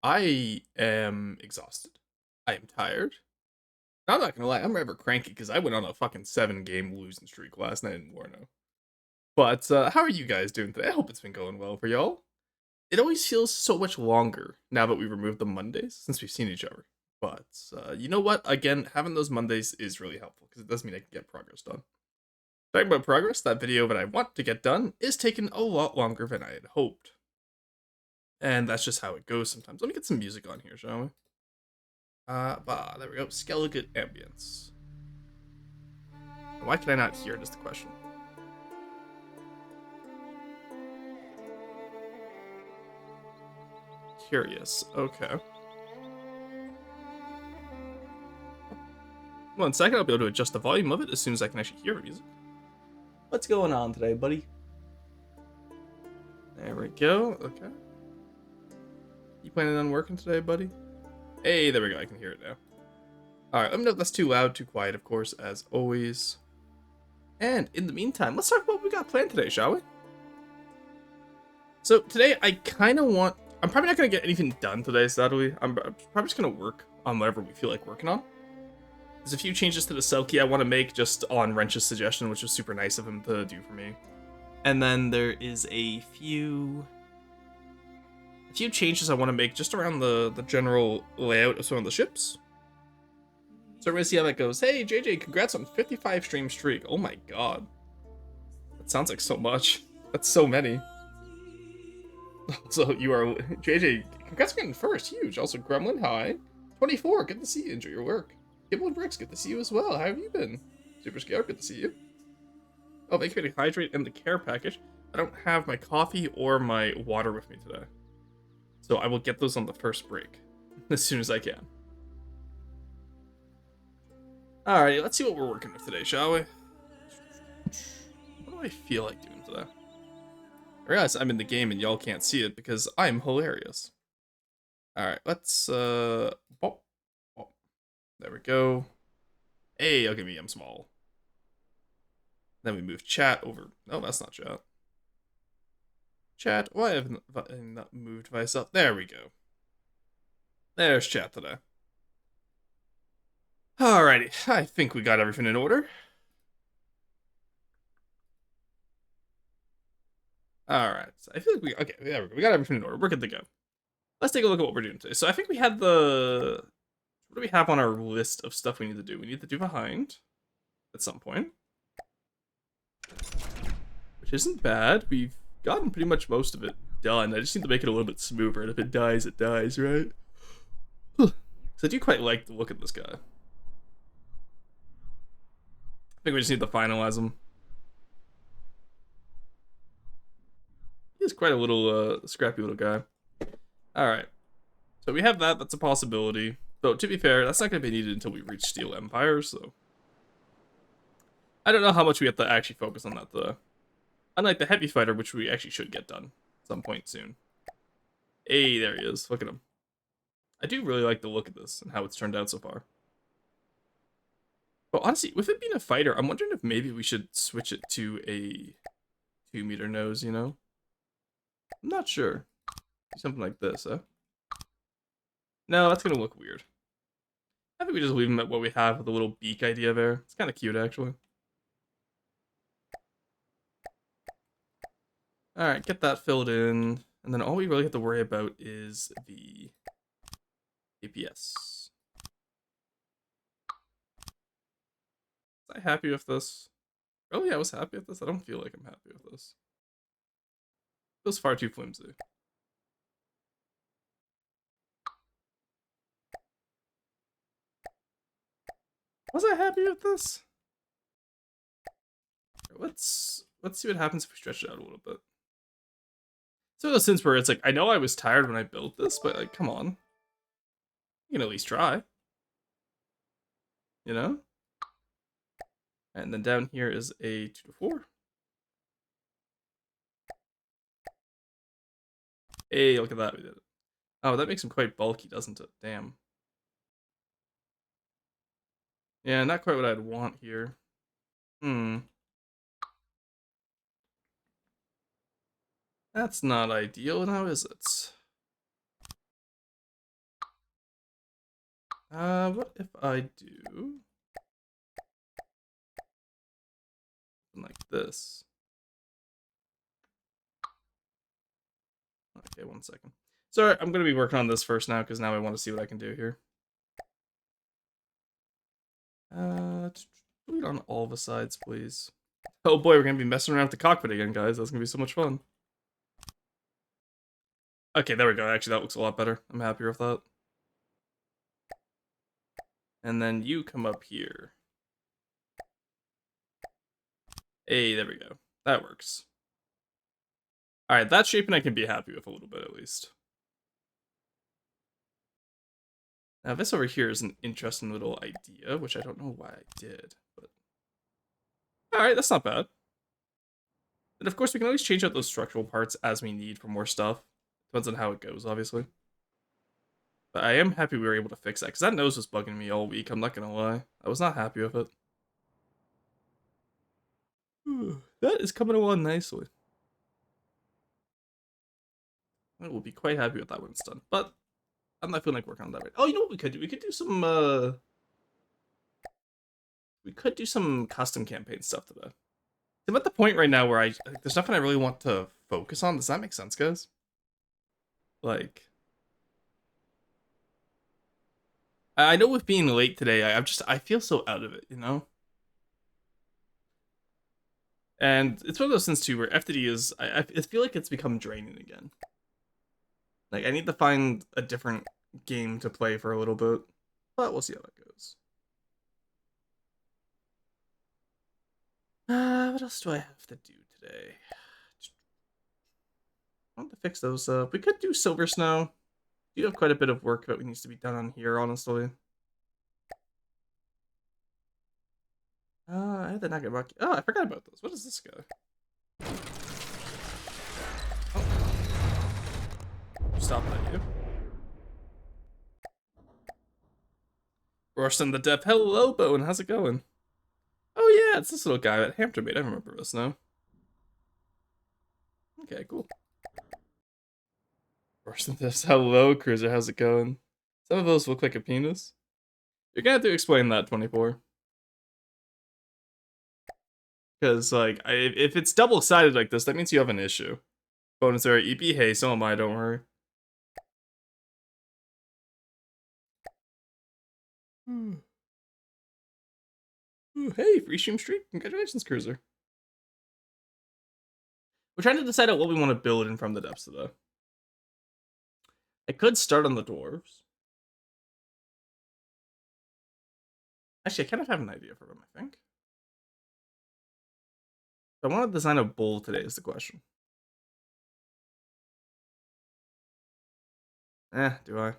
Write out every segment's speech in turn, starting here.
I am exhausted. I am tired. I'm not gonna lie, I'm ever cranky because I went on a fucking 7 game losing streak last night in Warno. But how are you guys doing today? I hope it's been going well for y'all. It always feels so much longer now that we removed the Mondays since we've seen each other. But you know what? Again, having those Mondays is really helpful because it does mean I can get progress done. Talking about progress, that video that I want to get done is taking a lot longer than I had hoped. And that's just how it goes sometimes. Let me get some music on here, shall we? There we go. Skeleton ambience. Why can I not hear it is the question. Curious. Okay. 1 second, I'll be able to adjust the volume of it as soon as I can actually hear the music. What's going on today, buddy? There we go. Okay. You planning on working today, buddy? Hey, there we go. I can hear it now. Alright, let me know if that's too loud, too quiet, of course, as always. And in the meantime, let's talk about what we got planned today, shall we? So today, I kind of want... I'm probably not going to get anything done today, sadly. I'm probably just going to work on whatever we feel like working on. There's a few changes to the Selkie I want to make just on Wrench's suggestion, which was super nice of him to do for me. And then there is a few changes I want to make just around the general layout of some of the ships. So we're going to see how that goes. Hey, JJ, congrats on 55 stream streak. Oh my god. That sounds like so much. That's so many. So you are... JJ, congrats on getting first. Huge. Also, Gremlin, hi. 24, good to see you. Enjoy your work. Gibble and Bricks, good to see you as well. How have you been? Super Scared, good to see you. Oh, thank you for the hydrate and the care package. I don't have my coffee or my water with me today. So I will get those on the first break. As soon as I can. Alrighty, let's see what we're working with today, shall we? What do I feel like doing today? I realize I'm in the game and y'all can't see it because I'm hilarious. Alright, let's, bop, bop. There we go. Hey, look at me, I'm small. Then we move chat over. No, that's not chat. Chat, why have I not moved vice up? There we go. There's chat today. Alrighty, I think we got everything in order. Alright, so I feel like okay, there we go. We got everything in order. We're good to go. Let's take a look at what we're doing today. So I think we had the... What do we have on our list of stuff we need to do? We need to do behind at some point. Which isn't bad. We've gotten pretty much most of it done. I just need to make it a little bit smoother, and if it dies, right? So I do quite like the look of this guy. I think we just need to finalize him. He is quite a little scrappy little guy. Alright. So we have that, that's a possibility. Though, to be fair, that's not going to be needed until we reach Steel Empire, so... I don't know how much we have to actually focus on that, though. Unlike the Heavy Fighter, which we actually should get done at some point soon. Hey, there he is. Look at him. I do really like the look of this and how it's turned out so far. But honestly, with it being a fighter, I'm wondering if maybe we should switch it to a 2-meter nose, you know? I'm not sure. Something like this, huh? No, that's gonna look weird. I think we just leave him at what we have with the little beak idea there. It's kind of cute, actually. Alright, get that filled in. And then all we really have to worry about is the APS. Was I happy with this? Really, I was happy with this? I don't feel like I'm happy with this. It feels far too flimsy. Was I happy with this? Let's see what happens if we stretch it out a little bit. So the sense where it's like, I know I was tired when I built this, but like, come on. You can at least try. You know? And then down here is a 2 to 4. Hey, look at that, we did it. Oh, that makes him quite bulky, doesn't it? Damn. Yeah, not quite what I'd want here. That's not ideal, now is it? What if I do like this? Okay, 1 second. Sorry, I'm gonna be working on this first now because now I want to see what I can do here. Do it on all the sides, please. Oh boy, we're gonna be messing around with the cockpit again, guys. That's gonna be so much fun. Okay, there we go. Actually, that looks a lot better. I'm happier with that. And then you come up here. Hey, there we go. That works. Alright, that shaping I can be happy with a little bit at least. Now this over here is an interesting little idea, which I don't know why I did, but alright, that's not bad. And of course we can always change out those structural parts as we need for more stuff. Depends on how it goes, obviously. But I am happy we were able to fix that, because that nose was bugging me all week, I'm not gonna lie. I was not happy with it. That is coming along nicely. I will be quite happy with that when it's done. But I'm not feeling like working on that right. Oh, you know what we could do? We could do some custom campaign stuff today. I'm at the point right now where there's nothing I really want to focus on. Does that make sense, guys? Like, I know with being late today, I feel so out of it, you know? And it's one of those things too where FTD is I feel like it's become draining again. Like I need to find a different game to play for a little bit. But we'll see how that goes. What else do I have to do today? I want to fix those up. We could do Silver Snow. We do have quite a bit of work that needs to be done on here, honestly. I had the Nagamaki. Oh, I forgot about those. What is this guy? Oh. Stop that, you. Roshan the Deaf. Hello, Bowen. How's it going? Oh, yeah, it's this little guy that Hamter made. I remember this now. Okay, cool. Roshan the Deaf. Hello, Cruiser. How's it going? Some of those look like a penis. You're gonna have to explain that, 24. Because, like, if it's double-sided like this, that means you have an issue. Bonus area EP. Hey, so am I, don't worry. Ooh, hey, free stream streak. Congratulations, Cruiser. We're trying to decide out what we want to build in From the Depths today. I could start on the dwarves. Actually, I kind of have an idea for them, I think. I want to design a bowl today is the question. Do I?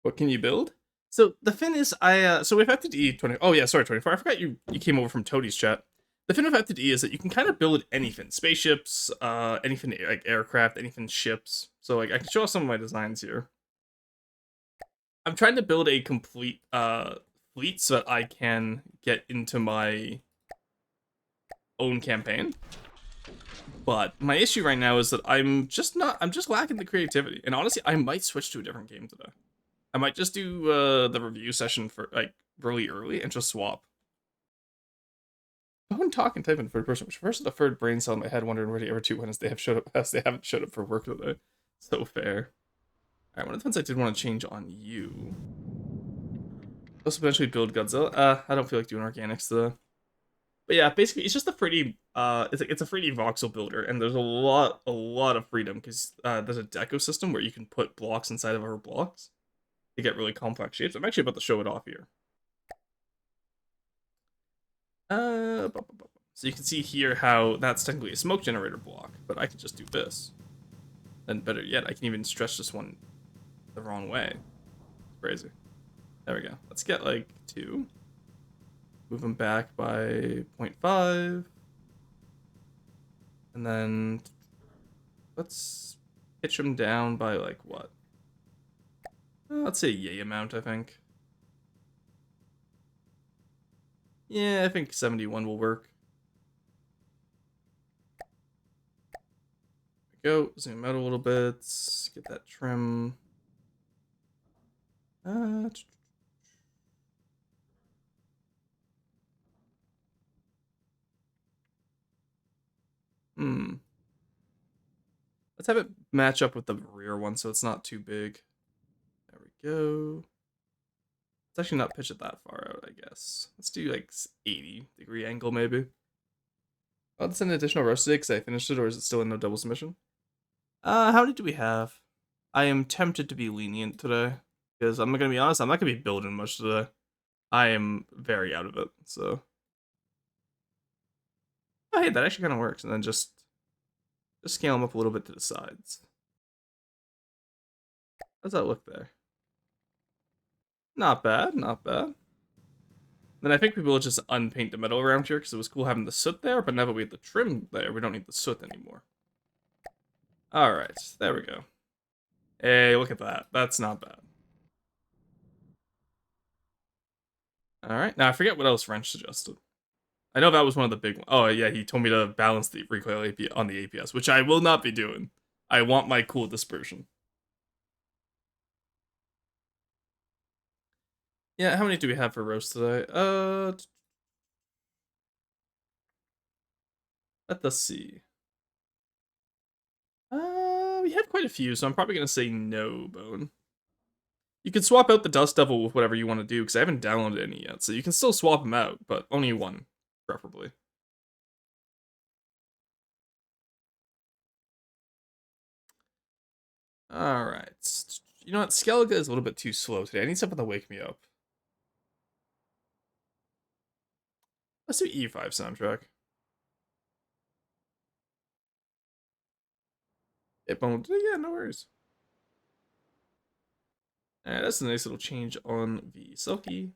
What can you build? So the thing is, so with FTD 20. Oh yeah, sorry, 24. I forgot you came over from Toadie's chat. The thing with FTD is that you can kind of build anything, spaceships, anything like aircraft, anything ships. So like I can show off some of my designs here. I'm trying to build a complete fleet so that I can get into my own campaign. But my issue right now is that I'm just lacking the creativity. And honestly, I might switch to a different game today. I might just do the review session for like really early and just swap. I wouldn't talk and type in third person, which first the third brain cell in my head wondering where the other two went as they haven't showed up for work today. So fair. Alright, one of the things I did want to change on you. Also potentially build Godzilla. I don't feel like doing organics today. But yeah, basically it's just a pretty it's a 3D voxel builder, and there's a lot of freedom because there's a deco system where you can put blocks inside of other blocks to get really complex shapes. I'm actually about to show it off here. So you can see here how that's technically a smoke generator block, but I can just do this. And better yet, I can even stretch this one the wrong way. Crazy. There we go. Let's get like 2. Move them back by 0.5. And then let's pitch them down by like what? Let's say yay amount, I think. Yeah, I think 71 will work. go. Zoom out a little bit. Get that trim. Let's have it match up with the rear one so it's not too big. There we go. Let's actually not pitch it that far out, I guess. Let's do like 80-degree angle maybe. Oh, that's an additional roast today because I finished it, or is it still in no double submission? How many do we have? I am tempted to be lenient today because I'm gonna be honest, I'm not gonna be building much today. I am very out of it, so. Oh, hey, that actually kind of works, and then just scale them up a little bit to the sides. How's that look there? Not bad, not bad. Then I think we will just unpaint the metal around here because it was cool having the soot there, but now that we have the trim there, we don't need the soot anymore. Alright, there we go. Hey, look at that. That's not bad. Alright, now I forget what else Wrench suggested. I know that was one of the big ones. Oh, yeah, he told me to balance the recoil on the APS, which I will not be doing. I want my cool dispersion. Yeah, how many do we have for roast today? Let us see. We have quite a few, so I'm probably gonna say no, Bone. You can swap out the Dust Devil with whatever you want to do, because I haven't downloaded any yet, so you can still swap them out, but only one, preferably. Alright. You know what? Skellige is a little bit too slow today. I need something to wake me up. Let's do E5 soundtrack. It won't. Yeah, no worries. Alright, that's a nice little change on the Silky.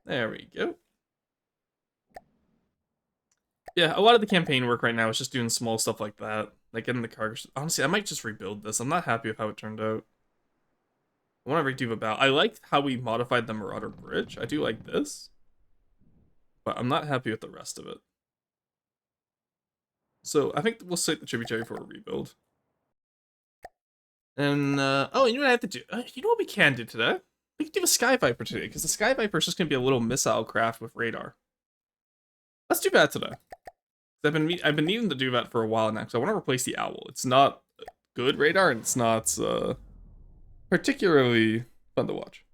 There we go. Yeah, a lot of the campaign work right now is just doing small stuff like that. Like getting the cargo. Honestly, I might just rebuild this. I'm not happy with how it turned out. I want to redo about. I liked how we modified the Marauder Bridge. I do like this. But I'm not happy with the rest of it. So I think we'll save the tributary for a rebuild. And, oh, you know what I have to do? You know what we can do today? We can do a Sky Viper today, because the Sky Viper is just going to be a little missile craft with radar. Let's do that today. I've been needing to do that for a while now, because I want to replace the Owl. It's not good radar, and it's not, particularly fun to watch.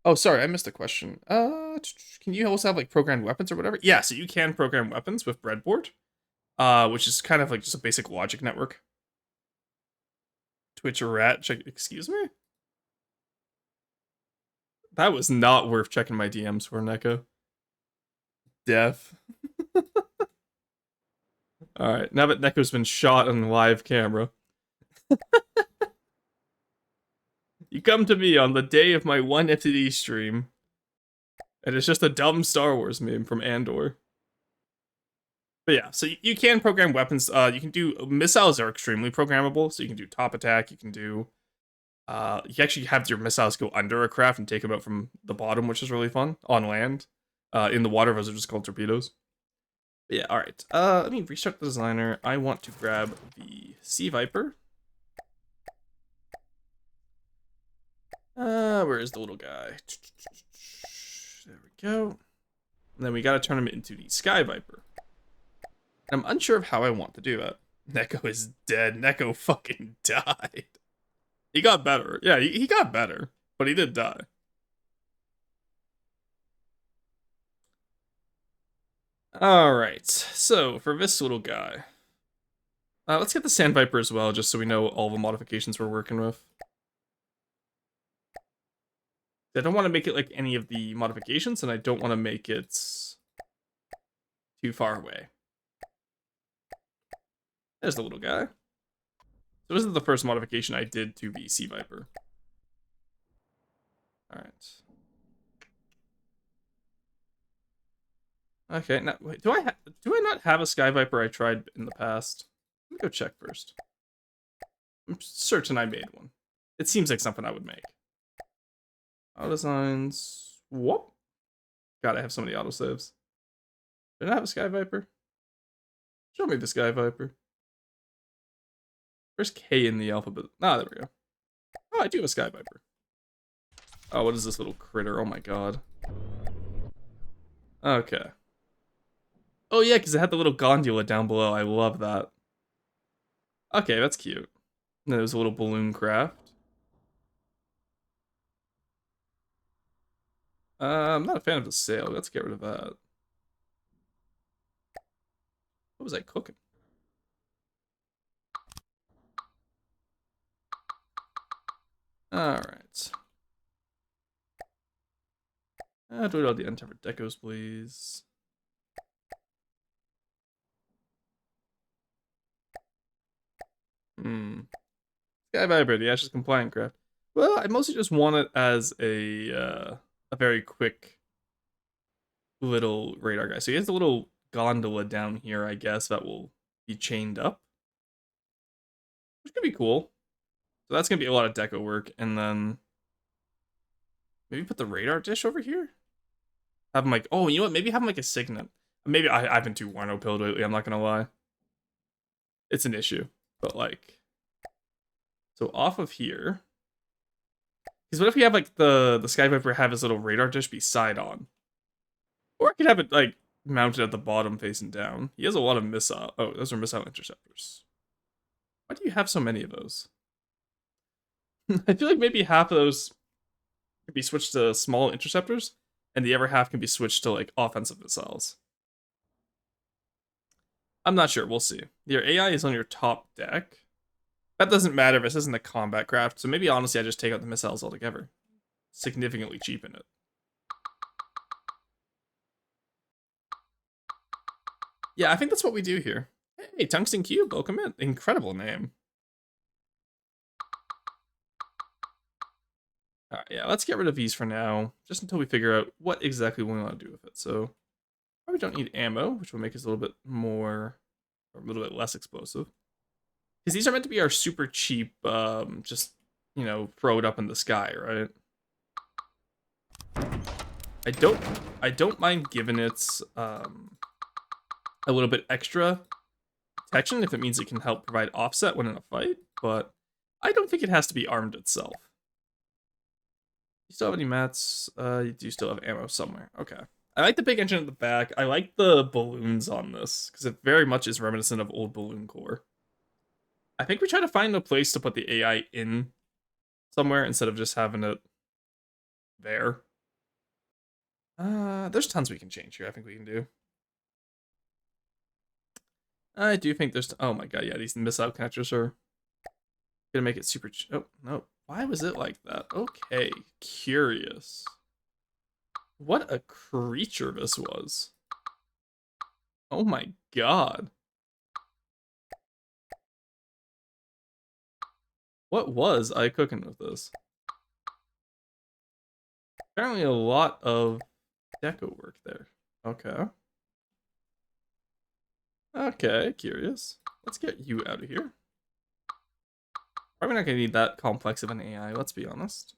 Oh, sorry, I missed a question. Can you also have, like, programmed weapons or whatever? Yeah, so you can program weapons with Breadboard, which is kind of like just a basic logic network. Twitch rat check. Excuse me? That was not worth checking my DMs for, Neko. Death. Alright, now that Neko's been shot on live camera. You come to me on the day of my 1 FTD stream. And it's just a dumb Star Wars meme from Andor. But yeah, so you can program weapons. You can do missiles are extremely programmable. So you can do top attack. You can do. You can actually have your missiles go under a craft and take them out from the bottom, which is really fun on land. In the water, those are just called torpedoes. But yeah, all right. Let me restart the designer. I want to grab the Sea Viper. Where is the little guy? There we go. And then we gotta turn him into the Sky Viper. I'm unsure of how I want to do that. Neko is dead. Neko fucking died. He got better. Yeah, he got better. But he did die. Alright. So, for this little guy. Let's get the Sand Viper as well, just so we know all the modifications we're working with. I don't want to make it like any of the modifications, and I don't want to make it too far away. There's the little guy. So this is the first modification I did to the Sea Viper. Alright. Okay, now, wait, do I not have a Sky Viper I tried in the past? Let me go check first. I'm certain I made one. It seems like something I would make. Auto designs. Whoop. God, I have so many autosaves. Did I have a Sky Viper? Show me the Sky Viper. Where's K in the alphabet? Ah, there we go. Oh, I do have a Sky Viper. Oh, what is this little critter? Oh my god. Okay. Oh yeah, because it had the little gondola down below. I love that. Okay, that's cute. And then there's a little balloon craft. I'm not a fan of the sail. Let's get rid of that. What was I cooking? Alright. Do it all the untempered decos, please. Sky Viper, the Ashes Compliant craft. Well, I mostly just want it as a very quick little radar guy. So he has a little gondola down here, I guess, that will be chained up. Which could be cool. So that's gonna be a lot of deco work, and then maybe put the radar dish over here. Have him like, oh, you know what? Maybe have him like a signet. Maybe I've been too Warno pilled lately. I'm not gonna lie. It's an issue, but like, so off of here. Because what if we have like the Sky Viper have his little radar dish be side on, or I could have it like mounted at the bottom facing down. He has a lot of missile. Oh, those are missile interceptors. Why do you have so many of those? I feel like maybe half of those can be switched to small interceptors, and the other half can be switched to like offensive missiles. I'm not sure. We'll see. Your AI is on your top deck. That doesn't matter if this isn't a combat craft, so maybe honestly I just take out the missiles altogether. Significantly cheapen it. Yeah, I think that's what we do here. Hey, Tungsten Cube, welcome in. Incredible name. Alright, yeah, let's get rid of these for now, just until we figure out what exactly we want to do with it. So, probably don't need ammo, which will make us a little bit more, or a little bit less explosive. Because these are meant to be our super cheap, just, you know, throw it up in the sky, right? I don't mind giving it, a little bit extra protection if it means it can help provide offset when in a fight, but I don't think it has to be armed itself. You still have any mats? You do still have ammo somewhere. Okay. I like the big engine at the back. I like the balloons on this, because it very much is reminiscent of old Balloon Core. I think we try to find a place to put the AI in somewhere instead of just having it there. There's tons we can change here. I think we can do. I do think there's. Oh my god, yeah, these missile catchers are gonna make it super. Oh no, why was it like that? Okay, curious. What a creature this was. Oh my god. What was I cooking with this? Apparently a lot of deco work there. Okay. Okay, curious. Let's get you out of here. Probably not gonna need that complex of an AI, let's be honest.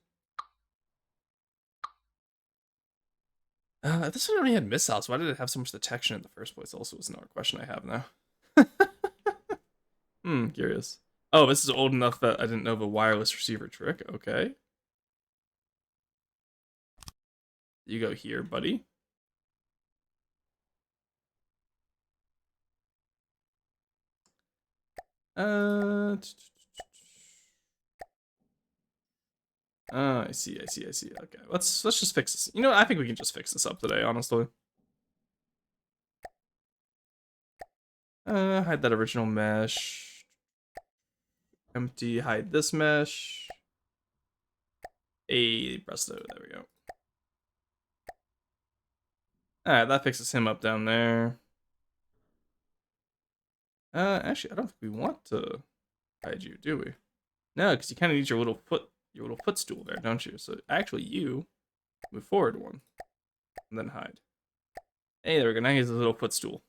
This one already had missiles. Why did it have so much detection in the first place? Also, is another question I have now. Curious. Oh, this is old enough that I didn't know the wireless receiver trick. Okay. You go here, buddy. I see. Okay, let's just fix this. You know what? I think we can just fix this up today, honestly. Hide that original mesh. Empty, hide this mesh. Presto, there we go. Alright, that fixes him up down there. Actually, I don't think we want to hide you, do we? No, because you kind of need your little footstool there, don't you? So actually, you move forward one, and then hide. Hey, there we go. Now he has a little footstool.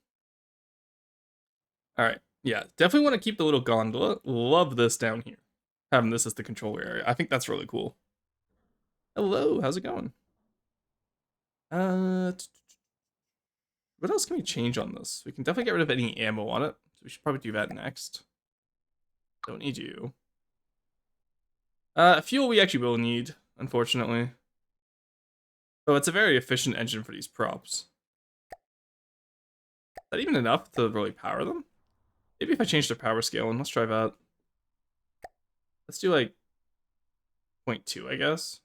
All right, yeah, definitely want to keep the little gondola. Love this down here, having this as the controller area. I think that's really cool. Hello, how's it going? What else can we change on this? We can definitely get rid of any ammo on it. So we should probably do that next. Don't need you. Fuel we actually will need, unfortunately. Oh, it's a very efficient engine for these props. Is that even enough to really power them? Maybe if I change the power scale, and let's try that. Let's do like 0.2, I guess.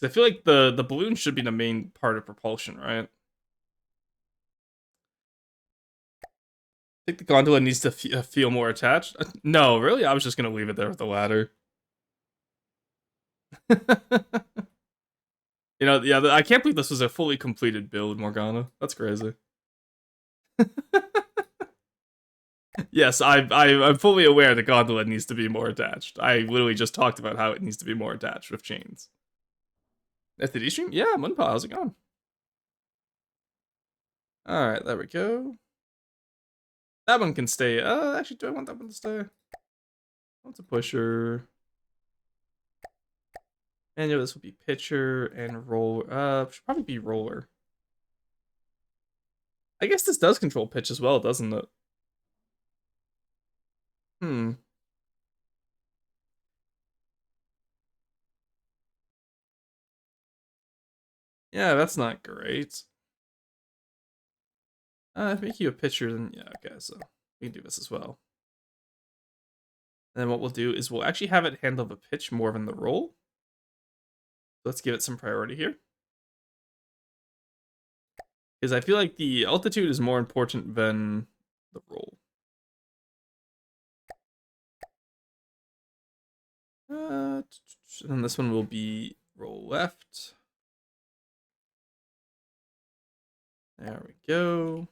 Because I feel like the balloon should be the main part of propulsion, right? I think the gondola needs to feel more attached. No, really? I was just going to leave it there with the ladder. You know, yeah, I can't believe this was a fully completed build, Morgana. That's crazy. Yes, I'm fully aware the gondola needs to be more attached. I literally just talked about how it needs to be more attached with chains. FTD stream? Yeah, Moonpaw, how's it going? Alright, there we go. That one can stay. Actually, do I want that one to stay? I want a pusher. And you know, this will be pitcher and roller. Should probably be roller. I guess this does control pitch as well, doesn't it? Hmm. Yeah, that's not great. If I make you a pitcher, then yeah, okay, so we can do this as well. And then what we'll do is we'll actually have it handle the pitch more than the roll. Let's give it some priority here. Because I feel like the altitude is more important than the roll. And then this one will be roll left. There we go.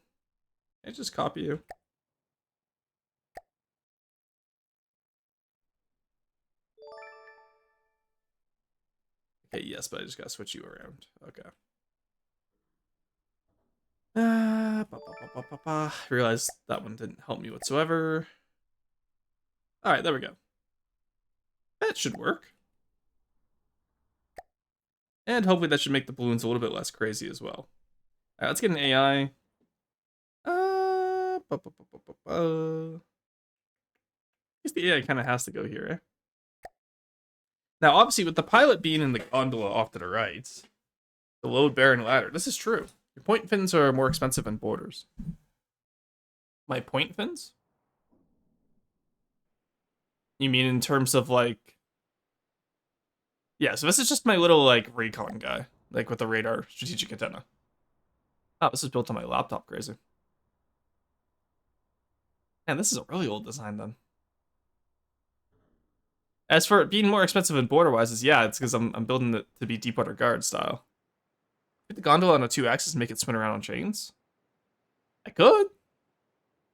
I just copy you. Okay, yes, but I just gotta switch you around. Okay. I realized that one didn't help me whatsoever. Alright, there we go. That should work. And hopefully that should make the balloons a little bit less crazy as well. Alright, let's get an AI. I guess the AI kind of has to go here, eh? Now, obviously, with the pilot being in the gondola off to the right, the load bearing ladder, this is true. Your point fins are more expensive than borders. My point fins? You mean in terms of like... Yeah, so this is just my little like recon guy, like with the radar strategic antenna. Oh, this is built on my laptop, crazy. Man, this is a really old design then. As for it being more expensive than border-wise, is yeah, it's because I'm building it to be Deepwater Guard style. Put the gondola on a 2-axis and make it spin around on chains? I could.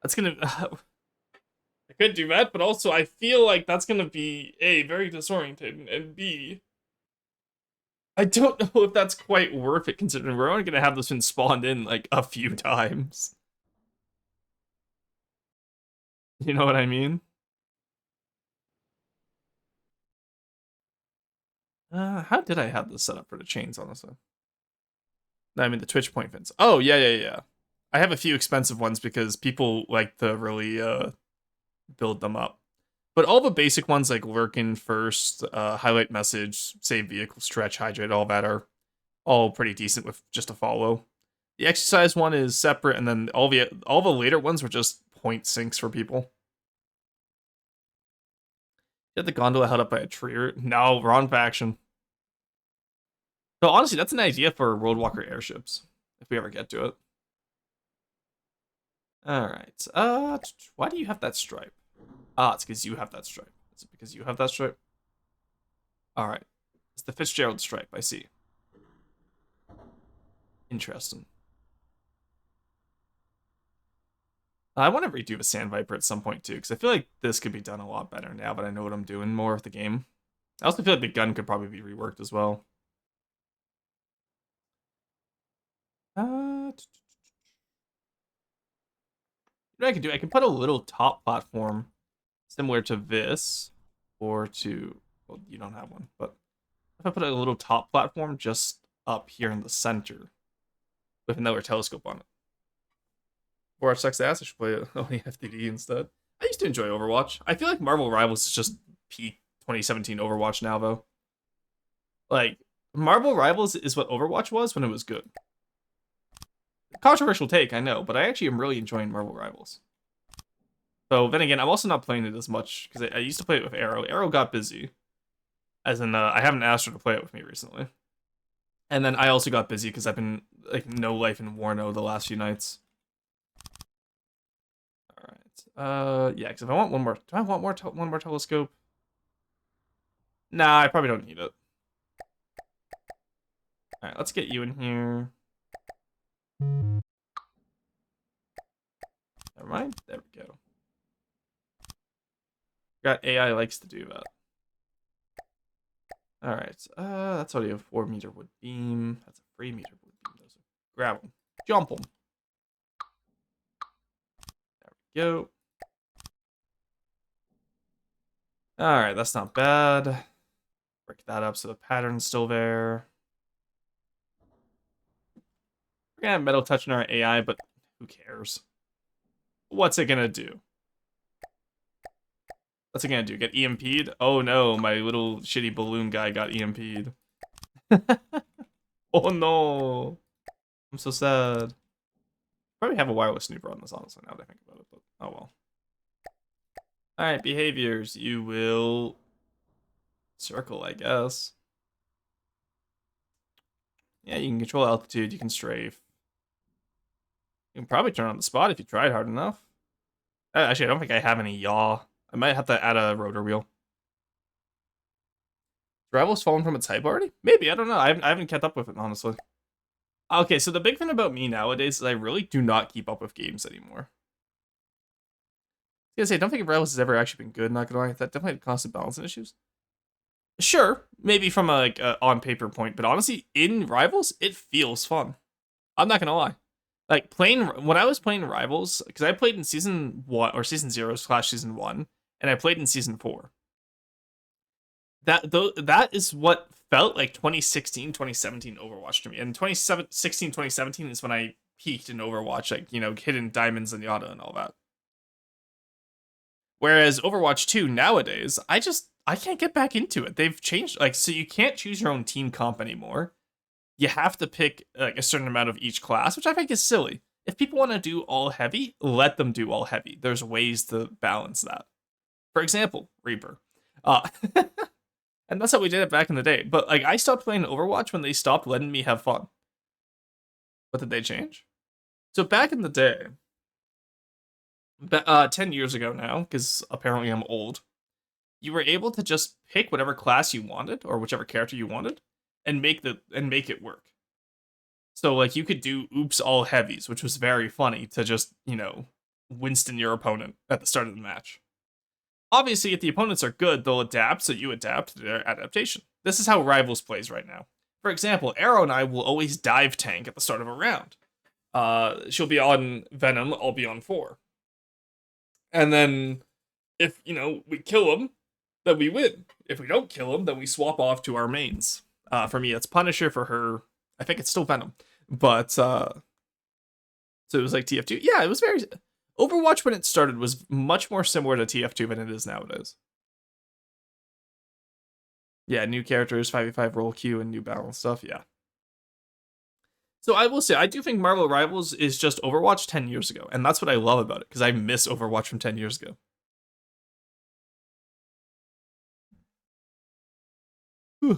That's gonna... I could do that, but also I feel like that's gonna be A, very disorienting, and B, I don't know if that's quite worth it considering we're only gonna have this one spawned in like a few times. You know what I mean? How did I have this set up for the chains, honestly? I mean the Twitch point fins. Oh, yeah. I have a few expensive ones because people like to really build them up. But all the basic ones like lurking first, highlight message, save vehicle, stretch, hydrate, all that are all pretty decent with just a follow. The exercise one is separate, and then all the later ones were just point sinks for people. You had the gondola held up by a tree. No, wrong faction. So honestly, that's an idea for World Walker airships, if we ever get to it. Alright. Why do you have that stripe? Ah, it's because you have that stripe. Is it because you have that stripe? Alright. It's the Fitzgerald stripe, I see. Interesting. I want to redo the Sand Viper at some point too, because I feel like this could be done a lot better now that I know what I'm doing more of the game. I also feel like the gun could probably be reworked as well. What I can do, I can put a little top platform similar to this, or to, well, you don't have one, but if I put a little top platform just up here in the center, with another telescope on it. Overwatch sucks ass. I should play only FTD instead. I used to enjoy Overwatch. I feel like Marvel Rivals is just peak 2017 Overwatch now, though. Like, Marvel Rivals is what Overwatch was when it was good. Controversial take, I know, but I actually am really enjoying Marvel Rivals. So then again, I'm also not playing it as much because I used to play it with Arrow. Arrow got busy, as in I haven't asked her to play it with me recently. And then I also got busy because I've been like no life in Warno the last few nights. All right. Yeah, because if I want one more, do I want one more telescope? Nah, I probably don't need it. All right, let's get you in here. Never mind. There we go. Got AI likes to do that. All right. That's already a 4-meter wood beam. That's a 3-meter wood beam. Those are grab them, jump them. There we go. All right, that's not bad. Break that up so the pattern's still there. We're gonna have metal touch in our AI, but who cares? What's it gonna do? What's it gonna do? Get EMP'd? Oh no, my little shitty balloon guy got EMP'd. Oh no. I'm so sad. Probably have a wireless snooper on this, honestly, now that I think about it, but oh well. Alright, behaviors. You will circle, I guess. Yeah, you can control altitude, you can strafe. You can probably turn on the spot if you tried hard enough. Actually, I don't think I have any yaw. I might have to add a rotor wheel. Rival's fallen from its hype already? Maybe, I don't know. I haven't kept up with it, honestly. Okay, so the big thing about me nowadays is I really do not keep up with games anymore. I was gonna say, I don't think Rivals has ever actually been good, not gonna lie. That definitely had constant balancing issues. Sure, maybe from a on paper point, but honestly, in Rivals, it feels fun. I'm not gonna lie. Like playing when I was playing Rivals, because I played in season 1 or season 0/season 1, and I played in season 4. That is what felt like 2016, 2017 Overwatch to me. And 2016, 2017 is when I peaked in Overwatch, like, hitting diamonds and yada and all that. Whereas Overwatch 2 nowadays, I can't get back into it. They've changed, like, so you can't choose your own team comp anymore. You have to pick like a certain amount of each class, which I think is silly. If people want to do all heavy, let them do all heavy. There's ways to balance that. For example, Reaper. Uh and that's how we did it back in the day. But like I stopped playing Overwatch when they stopped letting me have fun. What did they change? So back in the day, 10 years ago now, because apparently I'm old, you were able to just pick whatever class you wanted or whichever character you wanted and make it work. So like you could do oops all heavies, which was very funny to just, Winston your opponent at the start of the match. Obviously, if the opponents are good, they'll adapt, so you adapt to their adaptation. This is how Rivals plays right now. For example, Arrow and I will always dive tank at the start of a round. She'll be on Venom, I'll be on 4. And then if, we kill him, then we win. If we don't kill him, then we swap off to our mains. For me, it's Punisher. For her, I think it's still Venom. But, so it was like TF2. Yeah, it was very... Overwatch when it started was much more similar to TF2 than it is nowadays. Yeah, new characters, 5v5 roll queue, and new balance stuff, yeah. So I will say, I do think Marvel Rivals is just Overwatch 10 years ago, and that's what I love about it, because I miss Overwatch from 10 years ago.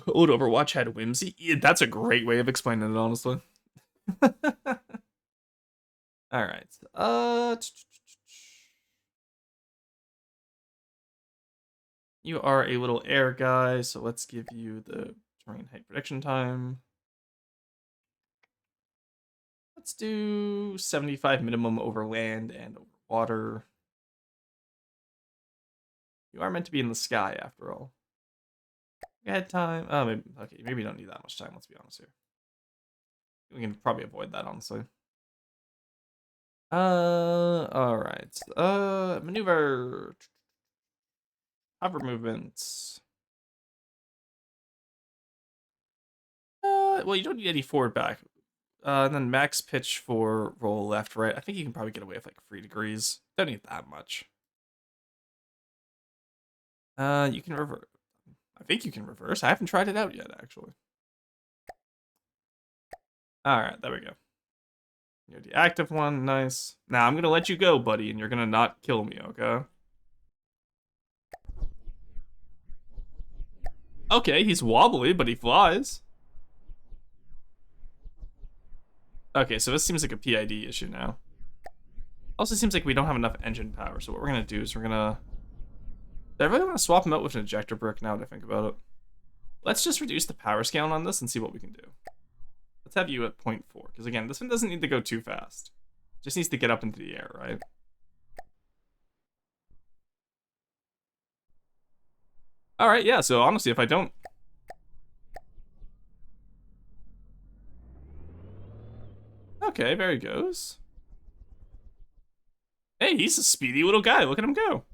Old Overwatch had whimsy. Yeah, that's a great way of explaining it, honestly. All right. You are a little air guy, so let's give you the terrain height prediction time. Let's do 75 minimum over land and over water. You are meant to be in the sky, after all. Ahead time. Oh, maybe you don't need that much time, let's be honest here. We can probably avoid that, honestly. Alright. Maneuver. Hover movements. Well, you don't need any forward back. And then max pitch for roll left, right. I think you can probably get away with like 3 degrees. Don't need that much. You can reverse. I think you can reverse. I haven't tried it out yet, actually. All right, there we go. You're the active one, nice. Now I'm gonna let you go, buddy, and you're gonna not kill me, okay? Okay, he's wobbly, but he flies. Okay, so this seems like a PID issue now. Also seems like we don't have enough engine power, so what we're gonna do is we're gonna... Do I really want to swap him out with an ejector brick now that I think about it? Let's just reduce the power scale on this and see what we can do. Let's have you at 0.4, because again, this one doesn't need to go too fast. Just needs to get up into the air, right? Alright, yeah, so honestly, if I don't... Okay, there he goes. Hey, he's a speedy little guy. Look at him go.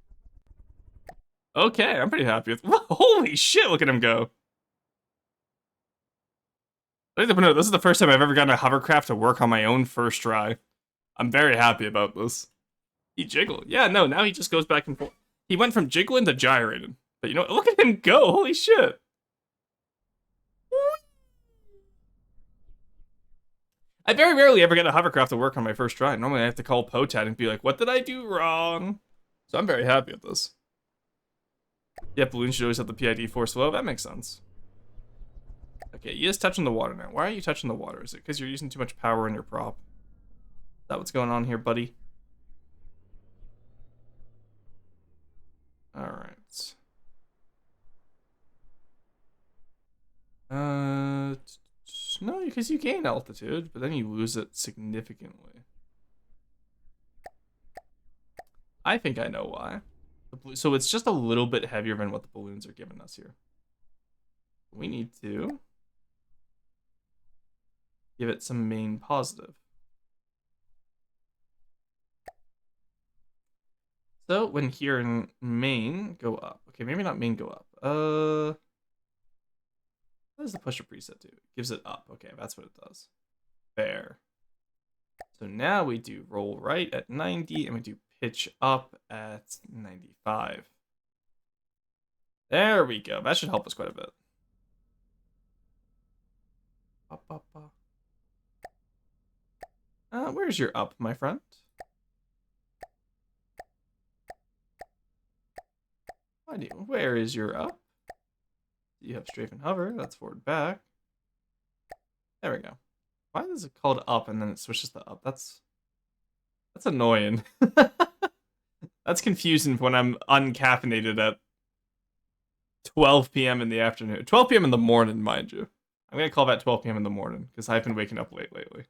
Okay, I'm pretty happy with... Holy shit, look at him go. No, this is the first time I've ever gotten a hovercraft to work on my own first try. I'm very happy about this. He jiggled. Yeah, no, now he just goes back and forth. He went from jiggling to gyrating. But you know, look at him go. Holy shit. I very rarely ever get a hovercraft to work on my first try. Normally I have to call Potat and be like, what did I do wrong? So I'm very happy with this. Yeah, balloons should always have the PID force low. That makes sense. Okay, he is touching the water now. Why are you touching the water? Is it because you're using too much power in your prop? Is that what's going on here, buddy? Alright. No, because you gain altitude, but then you lose it significantly. I think I know why. So it's just a little bit heavier than what the balloons are giving us here. We need to give it some main positive. So when here in main, go up. Okay, maybe not main, go up. What does the pusher preset do? It gives it up. Okay, that's what it does. Fair. So now we do roll right at 90, and we do pitch up at 95. There we go. That should help us quite a bit. Where's your up, my friend? Where is your up? You have strafe and hover. That's forward back. There we go. Why is it called up and then it switches to up? That's annoying. That's confusing when I'm uncaffeinated at 12 p.m. in the afternoon. 12 p.m. in the morning, mind you. I'm going to call that 12 p.m. in the morning because I've been waking up late lately.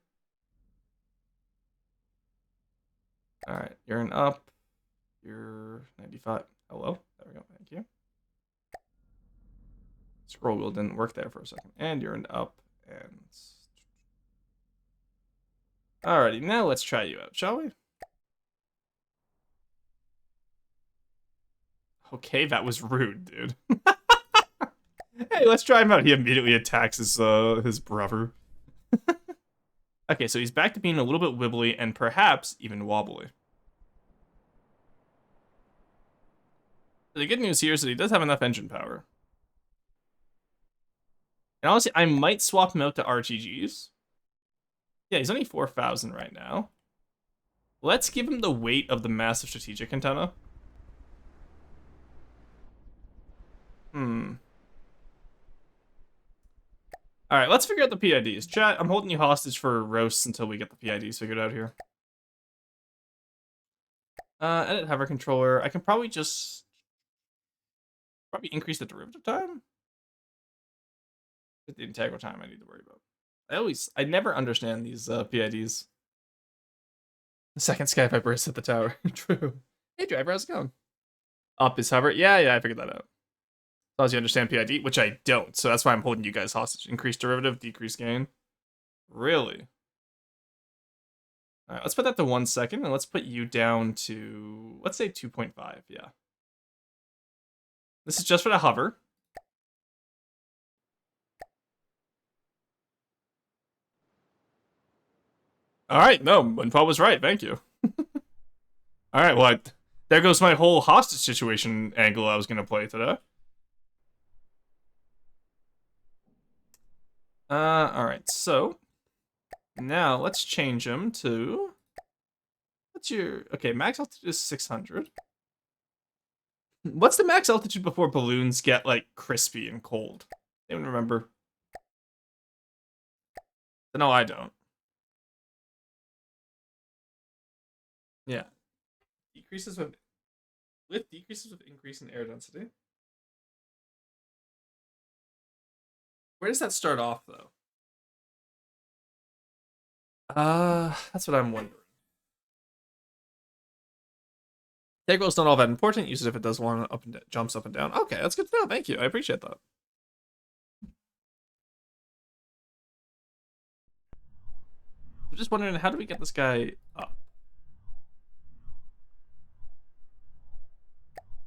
Alright, you're an up. You're 95. Hello? There we go. Thank you. Scroll wheel didn't work there for a second. And you're an up. And... Alrighty, now let's try you out, shall we? Okay, that was rude, dude. Hey, let's try him out. He immediately attacks his brother. Okay, so he's back to being a little bit wibbly and perhaps even wobbly. The good news here is that he does have enough engine power. And honestly, I might swap him out to RGGs. Yeah, he's only 4,000 right now. Let's give him the weight of the massive strategic antenna. Alright, let's figure out the PIDs. Chat, I'm holding you hostage for roasts until we get the PIDs figured out here. Edit hover controller. I can probably just... increase the derivative time? The integral time I need to worry about. I never understand these PIDs. The second Sky Viper has hit the tower. True. Hey driver, how's it going? Up is hover. Yeah, I figured that out. As long as you understand PID, which I don't, so that's why I'm holding you guys hostage. Increase derivative, decrease gain. Really? Alright, let's put that to 1 second, and let's put you down to, let's say 2.5, yeah. This is just for the hover. All right, no, Munpa was right. Thank you. All right, well, there goes my whole hostage situation angle I was gonna play today. All right, so now let's change him to. What's your okay? Max altitude is 600. What's the max altitude before balloons get like crispy and cold? Anyone remember? No, I don't. Yeah, decreases with decreases with increase in air density. Where does that start off though? That's what I'm wondering. Integral's not all that important. Use it if it does one up and jumps up and down. Okay, that's good to know. Thank you. I appreciate that. I'm just wondering, how do we get this guy up?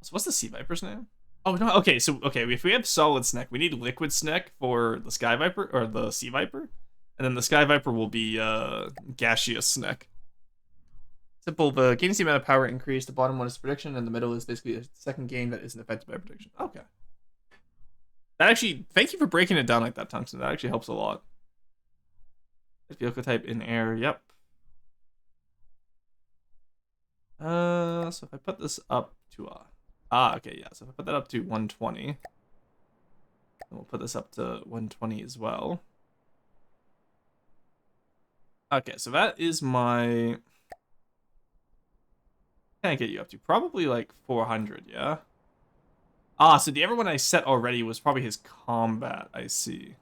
So what's the Sea Viper's name? Oh no. Okay, so if we have Solid Snack, we need Liquid Snack for the Sky Viper or the Sea Viper, and then the Sky Viper will be Gaseous Snack. Simple. The gains the amount of power increase. The bottom one is prediction, and the middle is basically a second gain that isn't affected by prediction. Okay. That actually, thank you for breaking it down like that, Tungsten. That actually helps a lot. Vehicle type in air. Yep. So if I put this up to okay, yeah. So if I put that up to 120, then we'll put this up to 120 as well. Okay, so that is my. Can I get you up to? Probably like 400, yeah? So the other one I set already was probably his combat, I see.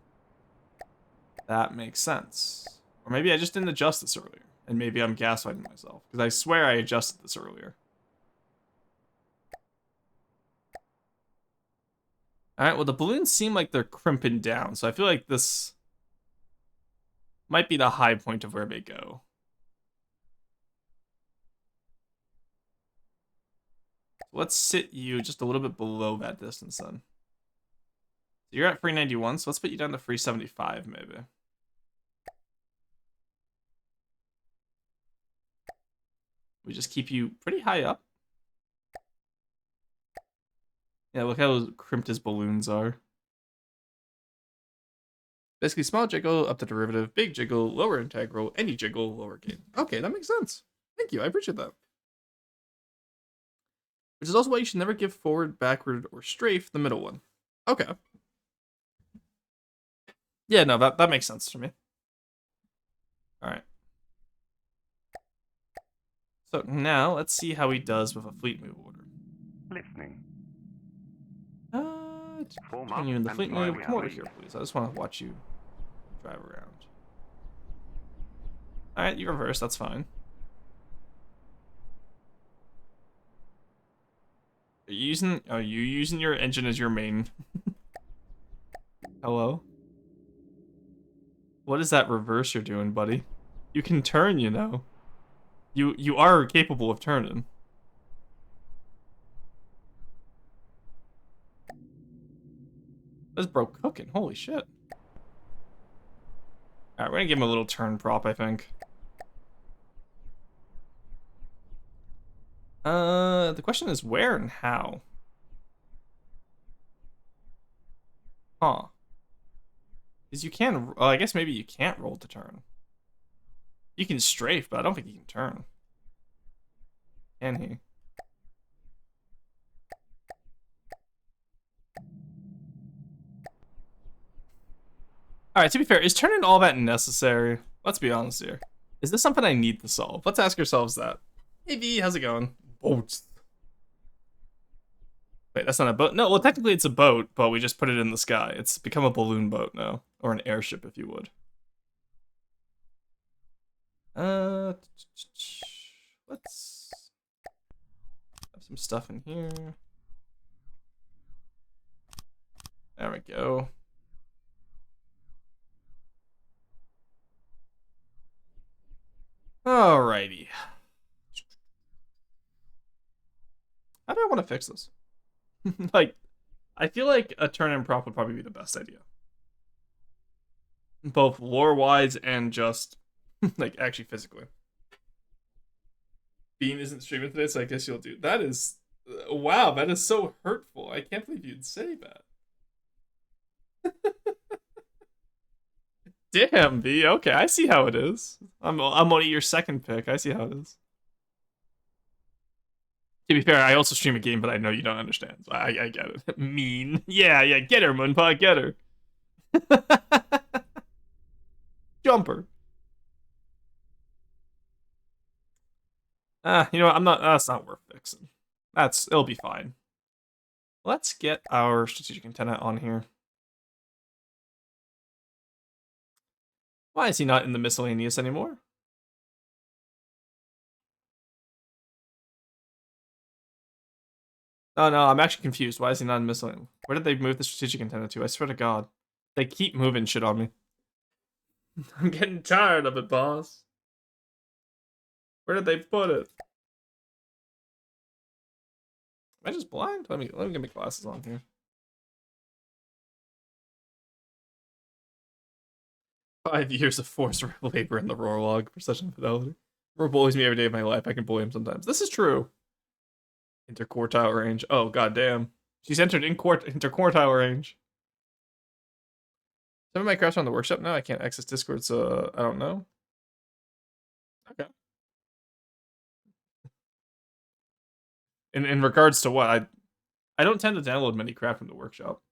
That makes sense. Or maybe I just didn't adjust this earlier. And maybe I'm gaslighting myself. Because I swear I adjusted this earlier. Alright, well the balloons seem like they're crimping down. So I feel like this might be the high point of where they go. Let's sit you just a little bit below that distance then. You're at 391, so let's put you down to 375 maybe. We just keep you pretty high up. Yeah, look how crimped his balloons are. Basically, small jiggle up to derivative, big jiggle, lower integral, any jiggle, lower gain. Okay, that makes sense. Thank you, I appreciate that. Which is also why you should never give forward, backward, or strafe the middle one. Okay. Yeah, no, that makes sense to me. Alright. So now, let's see how he does with a fleet move order. Listening. Turn you in the fleet move. Come over here, please. I just want to watch you drive around. Alright, you reverse, that's fine. Are you using your engine as your main? Hello? What is that reverse you're doing, buddy? You can turn, you know. You are capable of turning. This bro cooking, holy shit. Alright, we're gonna give him a little turn prop, I think. The question is where and how? Huh. Because you can, well, I guess maybe you can't roll to turn. You can strafe, but I don't think you can turn. Can he? Alright, to be fair, is turning all that necessary? Let's be honest here. Is this something I need to solve? Let's ask ourselves that. Hey V, how's it going? Boats. Wait, that's not a boat? No, well, technically it's a boat, but we just put it in the sky. It's become a balloon boat now. Or an airship, if you would. Let's have some stuff in here. There we go. Alrighty. How do I want to fix this? Like, I feel like a turn and prop would probably be the best idea. Both lore-wise and just Like, actually physically. Bean isn't streaming today, so I guess you'll do. That is, wow, that is so hurtful. I can't believe you'd say that. Damn, B. Okay, I see how it is. I'm only your second pick. I see how it is. To be fair, I also stream a game, but I know you don't understand. So I get it. Mean. Yeah, get her, Moonpot, get her. Jumper. You know what? That's not worth fixing. It'll be fine. Let's get our strategic antenna on here. Why is he not in the miscellaneous anymore? Oh no, I'm actually confused. Why is he not in miscellaneous? Where did they move the strategic antenna to? I swear to God. They keep moving shit on me. I'm getting tired of it, boss. Where did they put it? Am I just blind? Let me get my glasses on here. 5 years of forced labor in the roar log for such infidelity. Roar bullies me every day of my life. I can bully him sometimes. This is true. Interquartile range. Oh, goddamn. She's entered interquartile range. Some of my crafts are on the workshop now. I can't access Discord, so I don't know. Okay. In regards to what? I don't tend to download many craft from the workshop.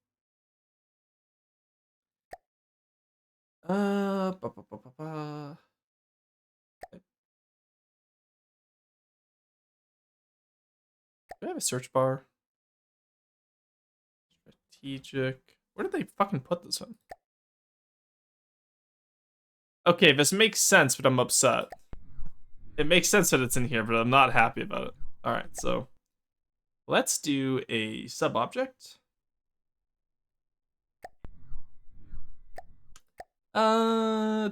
Ba, ba, ba, ba, ba. Do I have a search bar? Strategic. Where did they fucking put this one? Okay, this makes sense, but I'm upset. It makes sense that it's in here, but I'm not happy about it. Alright, so let's do a sub-object. Yeah,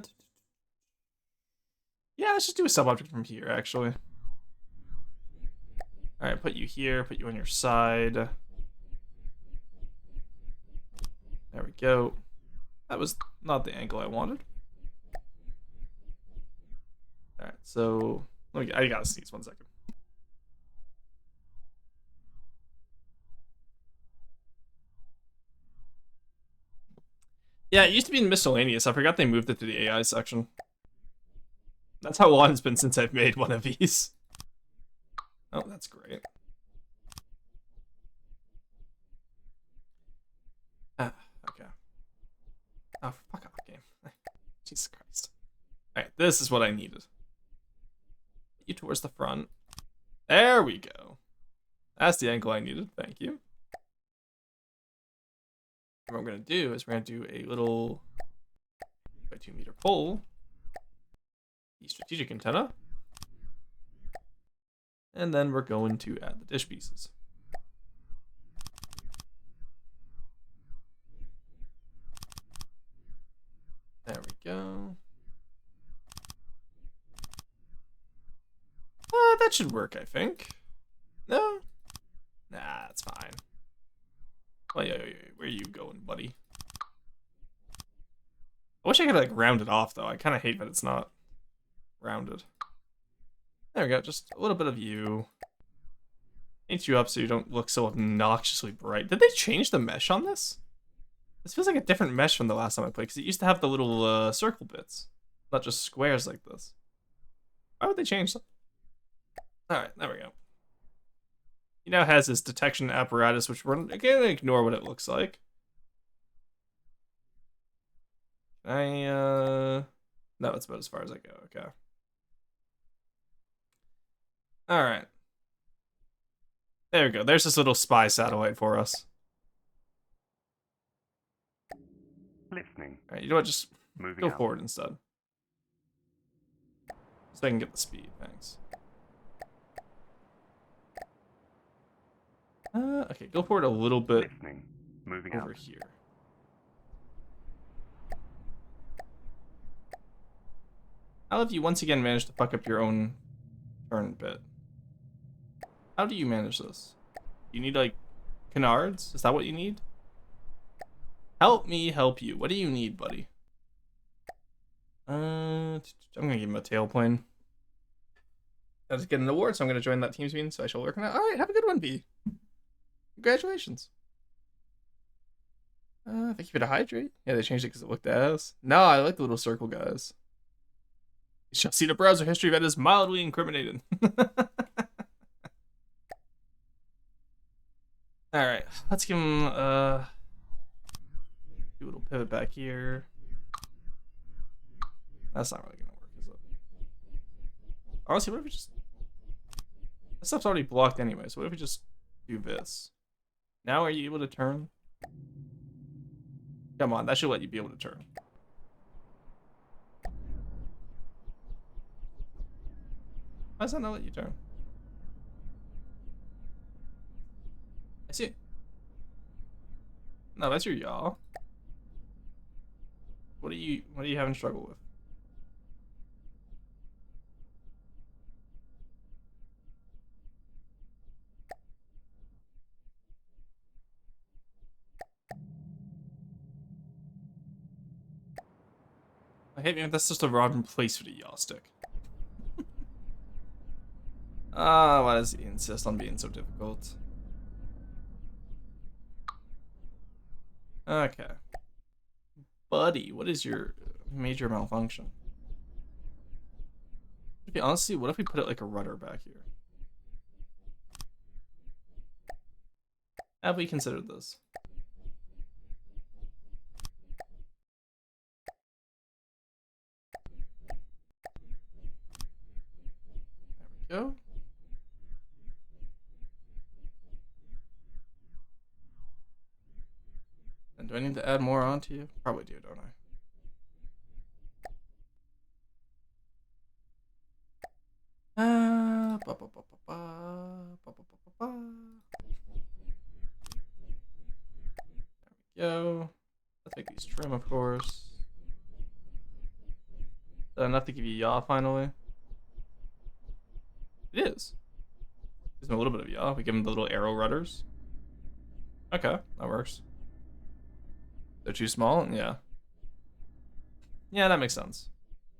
let's just do a sub-object from here, actually. Alright, put you here, put you on your side. There we go. That was not the angle I wanted. Alright, so I gotta sneeze 1 second. Yeah, it used to be in miscellaneous. I forgot they moved it to the AI section. That's how long it's been since I've made one of these. Oh, that's great. Okay. Oh, fuck off, game. Jesus Christ. Alright, this is what I needed. Get you towards the front. There we go. That's the angle I needed. Thank you. What I'm going to do is we're going to do a little 2 meter pole. The strategic antenna. And then we're going to add the dish pieces. There we go. That should work, I think. No? Nah, that's fine. Wait, where are you going, buddy? I wish I could, like, round it off, though. I kind of hate that it's not rounded. There we go, just a little bit of you. Paint you up so you don't look so obnoxiously bright. Did they change the mesh on this? This feels like a different mesh from the last time I played, because it used to have the little circle bits, not just squares like this. Why would they change that? Alright, there we go. He now has his detection apparatus, which we're gonna ignore what it looks like. No, it's about as far as I go, okay. Alright. There we go, there's this little spy satellite for us. Listening. Alright, you know what, just go forward instead. So I can get the speed, thanks. Okay, go forward a little bit. Listening. Moving over out. Here. How have you once again managed to fuck up your own turn bit? How do you manage this? You need, like, canards? Is that what you need? Help me help you. What do you need, buddy? I'm gonna give him a tailplane. I just get an award, so I'm gonna join that team's meeting, so I shall work on it. Alright, have a good one, B. Congratulations. Thank you for the hydrate. Yeah, they changed it because it looked ass. No, I like the little circle guys. You shall see the browser history that is mildly incriminated. Alright, let's give him do a little pivot back here. That's not really gonna work, is it? Honestly, what if we just... That stuff's already blocked anyway, so what if we just do this? Now are you able to turn? Come on, that should let you be able to turn. Why does that not let you turn? I see. No, that's your yaw. What are you having struggle with? I hate me if that's just a random place for the yaw stick. Why does he insist on being so difficult? Okay. Buddy, what is your major malfunction? Honestly, what if we put it like a rudder back here? Have we considered this? There we go. And do I need to add more onto you? Probably do, don't I? Ba, ba, ba, ba, ba, ba, ba, ba, ba. There we go. Let's make these trim, of course. Is that enough to give you yaw finally? It is. Gives him a little bit of yaw. We give him the little arrow rudders. Okay, that works. They're too small? Yeah. Yeah, that makes sense.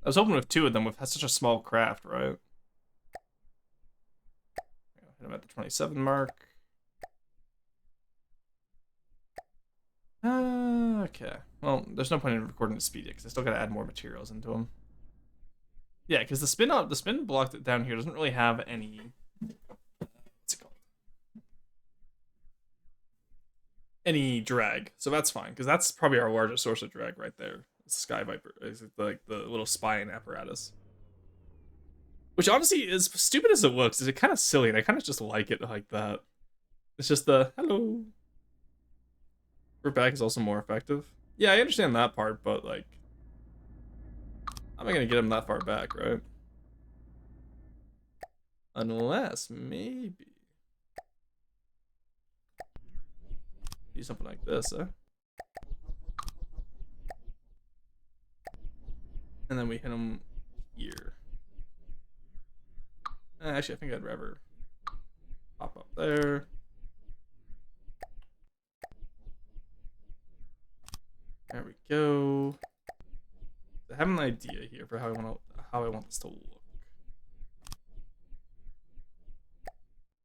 I was hoping with two of them with such a small craft, right? Hit him at the 27 mark. Okay. Well, there's no point in recording the speed yet because I still gotta add more materials into them. Yeah, because the spin block down here doesn't really have any. What's it called? Any drag, so that's fine because that's probably our largest source of drag right there. Sky Viper is like the little spine apparatus, which honestly is stupid as it looks. Is it kind of silly, and I kind of just like it like that. It's just the hello. Root back is also more effective. Yeah, I understand that part, but like, how am I gonna get him that far back, right? Unless maybe do something like this, eh? And then we hit him here. Actually, I think I'd rather pop up there. There we go. I have an idea here for how I want this to look.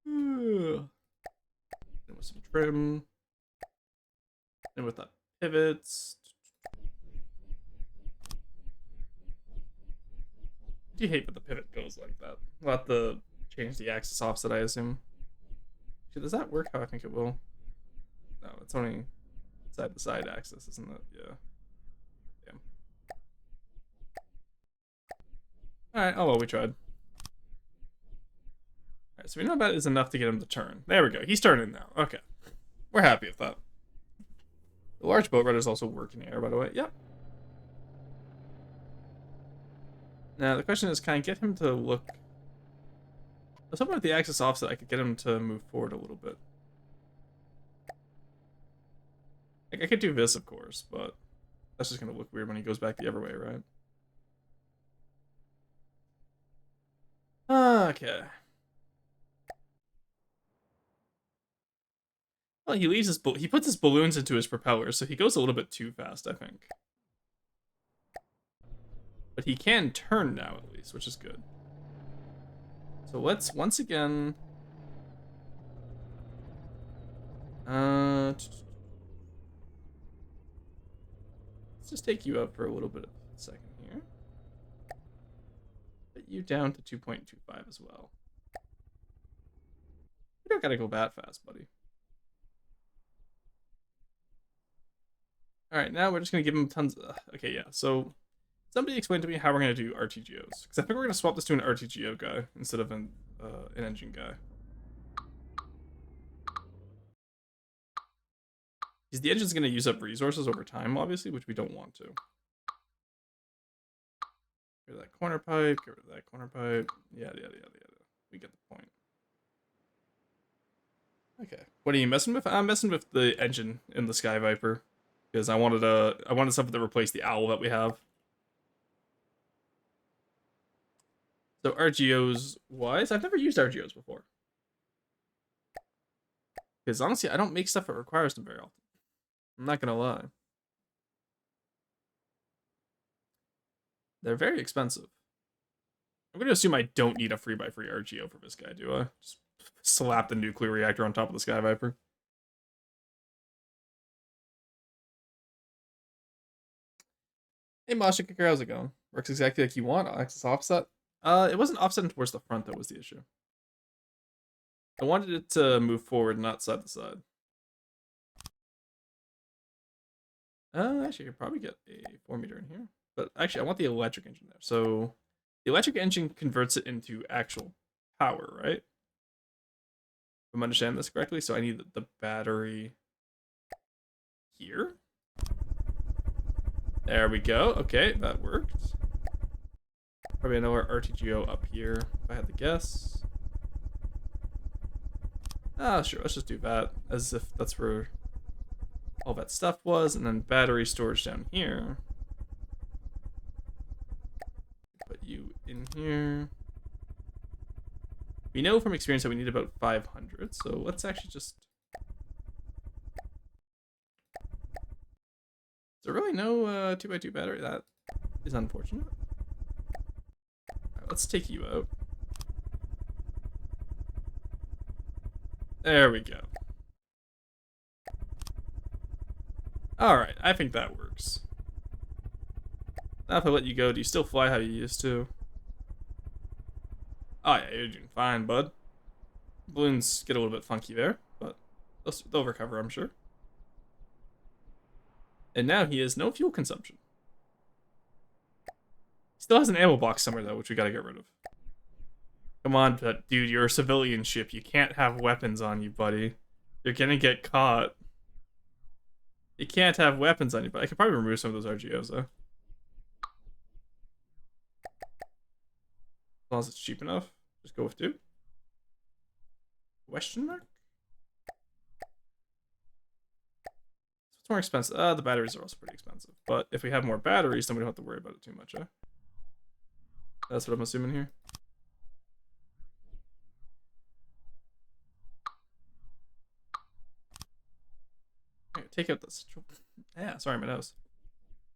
And with some trim. And with that pivots. I do hate that the pivot goes like that. We'll have to change the axis offset, I assume. Does that work how I think it will? No, it's only side to side axis, isn't it? Yeah. Damn. Alright, oh well, we tried. Alright, so we know that is enough to get him to turn. There we go. He's turning now. Okay. We're happy with that. The large boat rudders also work in the air, by the way. Yep. Now, the question is, can I get him to look... I was hoping with the axis offset, I could get him to move forward a little bit. Like, I could do this, of course, but that's just going to look weird when he goes back the other way, right? Okay. Well, he leaves he puts his balloons into his propellers, so he goes a little bit too fast, I think. But he can turn now at least, which is good. So let's once again. Let's just take you up for a little bit of a second here. Put you down to 2.25 as well. You don't gotta go that fast, buddy. All right, now we're just gonna give him tons of. Okay, yeah. So somebody explain to me how we're gonna do RTGOs, because I think we're gonna swap this to an RTGO guy instead of an engine guy. Because the engine's gonna use up resources over time, obviously, which we don't want to. Get rid of that corner pipe. Get rid of that corner pipe. Yada yada yada yada. We get the point. Okay. What are you messing with? I'm messing with the engine in the Sky Viper. Because I wanted something to replace the owl that we have. So RGOs wise, I've never used RGOs before. Because honestly, I don't make stuff that requires them very often. I'm not gonna lie. They're very expensive. I'm gonna assume I don't need a 3x3 RGO for this guy, do I? Just slap the nuclear reactor on top of the Sky Viper. Hey Masha Kicker, how's it going? Works exactly like you want, axis offset. It wasn't offsetting towards the front, that was the issue. I wanted it to move forward, not side to side. Actually, I could probably get a 4-meter in here. But actually, I want the electric engine there. So the electric engine converts it into actual power, right? If I'm understanding this correctly, so I need the battery here. There we go. Okay, that worked. Probably another RTGO up here, if I had to guess. Sure, let's just do that, as if that's where all that stuff was, and then battery storage down here. Put you in here. We know from experience that we need about 500, so let's actually just... Is there really no 2x2 battery? That is unfortunate. Alright, let's take you out. There we go. Alright, I think that works. Now if I let you go, do you still fly how you used to? Oh yeah, you're doing fine, bud. Balloons get a little bit funky there, but they'll recover, I'm sure. And now he has no fuel consumption. He still has an ammo box somewhere, though, which we gotta get rid of. Come on, dude, you're a civilian ship. You can't have weapons on you, buddy. You're gonna get caught. You can't have weapons on you, but I could probably remove some of those RGOs, though. As long as it's cheap enough. Just go with 2. Question mark? What's more expensive? The batteries are also pretty expensive. But if we have more batteries, then we don't have to worry about it too much, eh? That's what I'm assuming here. Okay, take out the central... Yeah, sorry, my nose.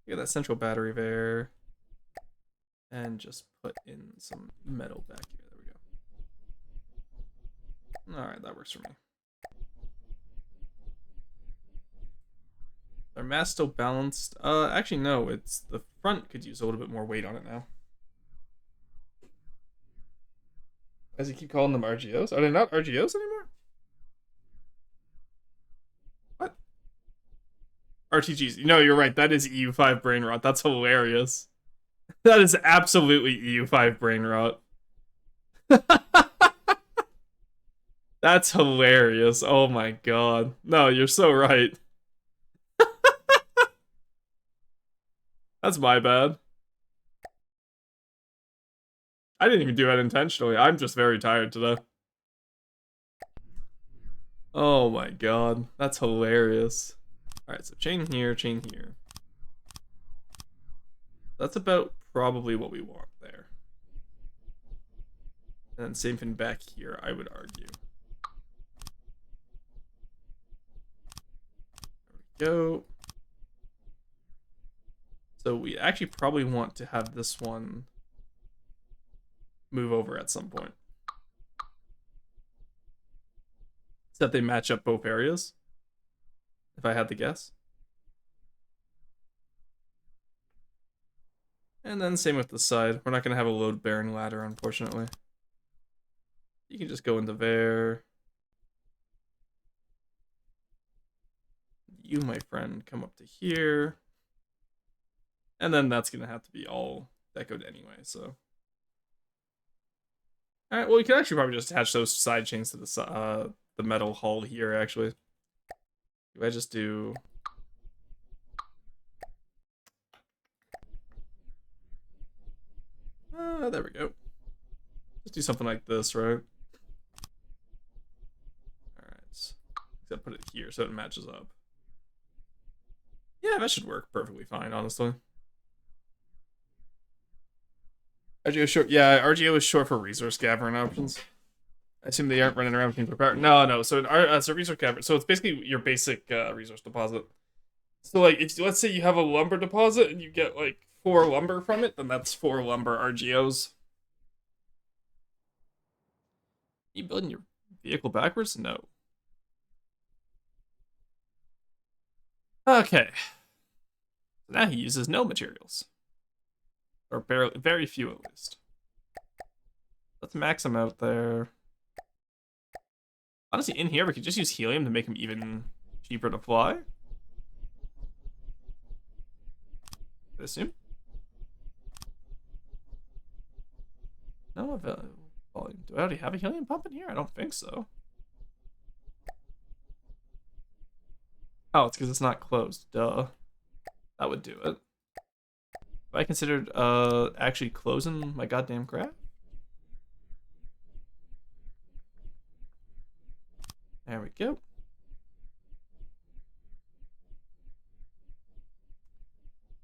Take out that central battery there. And just put in some metal back here. There we go. Alright, that works for me. Our mass still balanced? Actually, no. It's the front could use a little bit more weight on it now. As you keep calling them RGOs? Are they not RGOs anymore? What? RTGs. You know, you're right. That is EU5 brain rot. That's hilarious. That is absolutely EU5 brain rot. That's hilarious. Oh my god. No, you're so right. That's my bad. I didn't even do that intentionally. I'm just very tired today. Oh my god. That's hilarious. Alright, so chain here, chain here. That's about probably what we want there. And then same thing back here, I would argue. There we go. So we actually probably want to have this one move over at some point. So that they match up both areas, if I had to guess. And then same with the side. We're not going to have a load-bearing ladder, unfortunately. You can just go into there. You, my friend, come up to here. And then that's going to have to be all decoed anyway, so. Alright, well, we could actually probably just attach those side chains to the metal hull here, actually. Do I just do... there we go. Just do something like this, right? Alright. Except put it here so it matches up. Yeah, that should work perfectly fine, honestly. RGO is short. Yeah, RGO is short for resource gathering options. I assume they aren't running around looking for power. No. So it's a resource gathering. So it's basically your basic resource deposit. So like, if let's say you have a lumber deposit and you get like 4 lumber from it, then that's 4 lumber RGOs. You building your vehicle backwards? No. Okay. So now he uses no materials. Or barely, very few at least. Let's max him out there. Honestly, in here, we could just use helium to make him even cheaper to fly. I assume. No volume. Do I already have a helium pump in here? I don't think so. Oh, it's because it's not closed. Duh. That would do it. Have I considered actually closing my goddamn crap? There we go.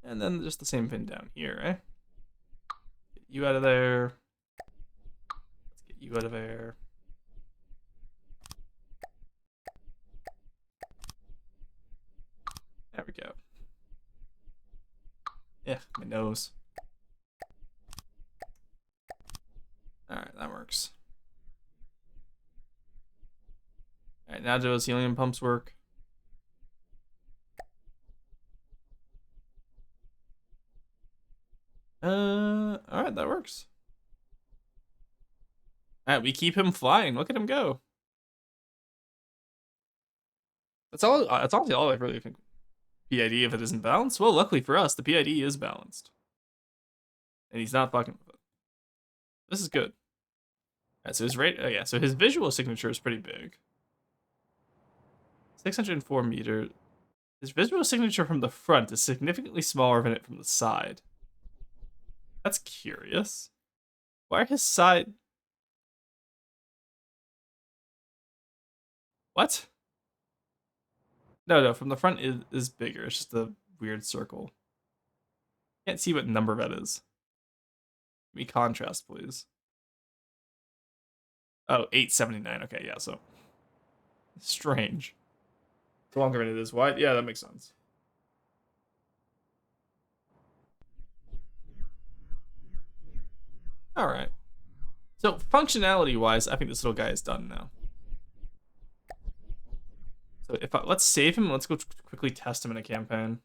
And then just the same thing down here, eh? Get you out of there. Let's get you out of there. There we go. Yeah, my nose. Alright, that works. Alright, now do those helium pumps work? Alright, that works. Alright, we keep him flying. Look at him go. That's honestly all I really think. PID if it isn't balanced? Well, luckily for us, the PID is balanced. And he's not fucking with it. This is good. Alright, so his rate, so his visual signature is pretty big. 604 meters. His visual signature from the front is significantly smaller than it from the side. That's curious. Why are his side... What? No, from the front is bigger. It's just a weird circle. Can't see what number that is. Give me contrast, please. Oh, 879. Okay, yeah, so... Strange. The longer than it is wide. Yeah, that makes sense. Alright. So, functionality-wise, I think this little guy is done now. So let's save him. Let's go quickly test him in a campaign.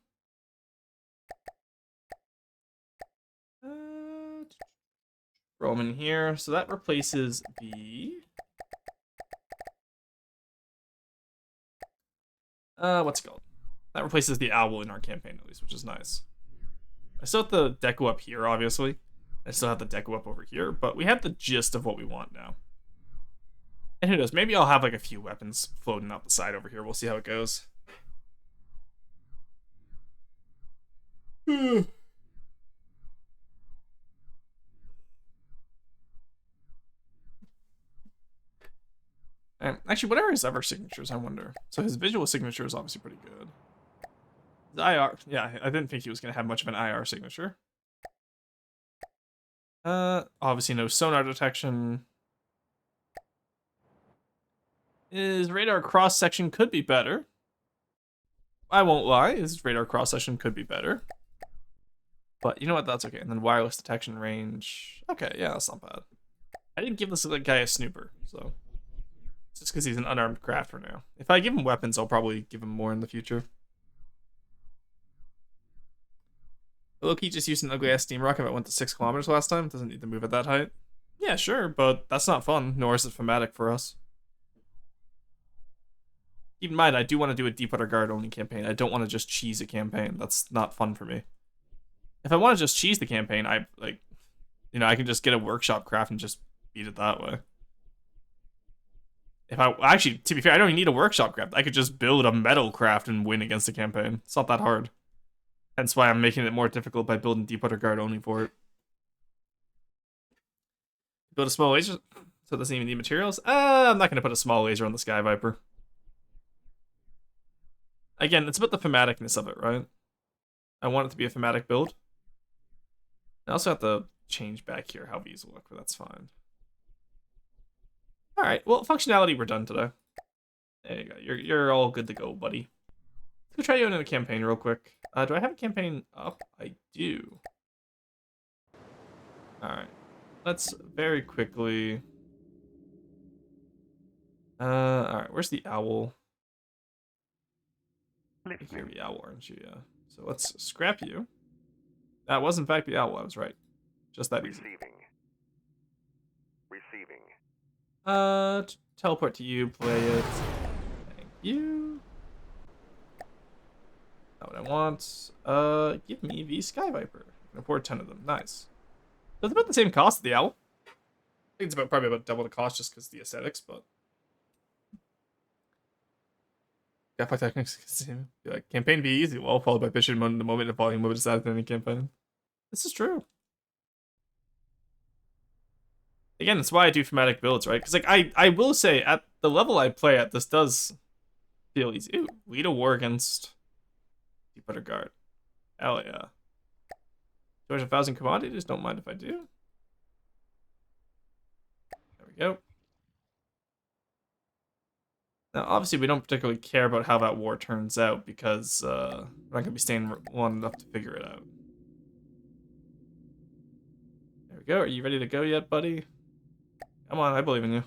Throw him in here. So that replaces the... what's it called? That replaces the owl in our campaign at least, which is nice. I still have the deco up here, obviously. I still have the deco up over here, but we have the gist of what we want now. And who knows, maybe I'll have like a few weapons floating out the side over here. We'll see how it goes. And actually, what are his other signatures, I wonder? So his visual signature is obviously pretty good. His IR, yeah, I didn't think he was going to have much of an IR signature. Obviously no sonar detection. His radar cross-section could be better. I won't lie, his radar cross-section could be better. But you know what? That's okay. And then wireless detection range. Okay, yeah, that's not bad. I didn't give this guy a snooper, so it's just because he's an unarmed craft for now. If I give him weapons, I'll probably give him more in the future. Loki just used an ugly ass steam rocket that went to 6 kilometers last time. Doesn't need to move at that height. Yeah, sure, but that's not fun, nor is it thematic for us. Keep in mind, I do want to do a Deep Water Guard only campaign. I don't want to just cheese a campaign. That's not fun for me. If I want to just cheese the campaign, I can just get a workshop craft and just beat it that way. If I actually, to be fair, I don't even need a workshop craft. I could just build a metal craft and win against the campaign. It's not that hard. Hence why I'm making it more difficult by building Deep Water Guard only for it. Build a small laser, so it doesn't even need materials. I'm not gonna put a small laser on the Sky Viper. Again, it's about the thematicness of it, right? I want it to be a thematic build. I also have to change back here how these look, but that's fine. All right, well, functionality, we're done today. There you go. You're all good to go, buddy. Let's go try you in a campaign real quick. Do I have a campaign up? I do. All right. Let's very quickly. All right. Where's the owl? You're the owl, aren't you? Yeah. So let's scrap you. That was in fact the owl. I was right. Just that easy. Receiving. Teleport to you. Play it. Thank you. Not what I want. Give me the Sky Viper. I can afford 10 of them. Nice. So it's about the same cost as the owl. I think it's probably about double the cost just because of the aesthetics, but. Got techniques. Like, campaign be easy, well, followed by mission mode in the moment and volume mode decided in any campaign. This is true. Again, that's why I do thematic builds, right? Because like I will say at the level I play at, this does feel easy. Ooh, lead a war against Deep Water Guard. Hell yeah. 200,000 commodities, don't mind if I do. There we go. Now, obviously, we don't particularly care about how that war turns out because we're not going to be staying long enough to figure it out. There we go. Are you ready to go yet, buddy? Come on, I believe in you.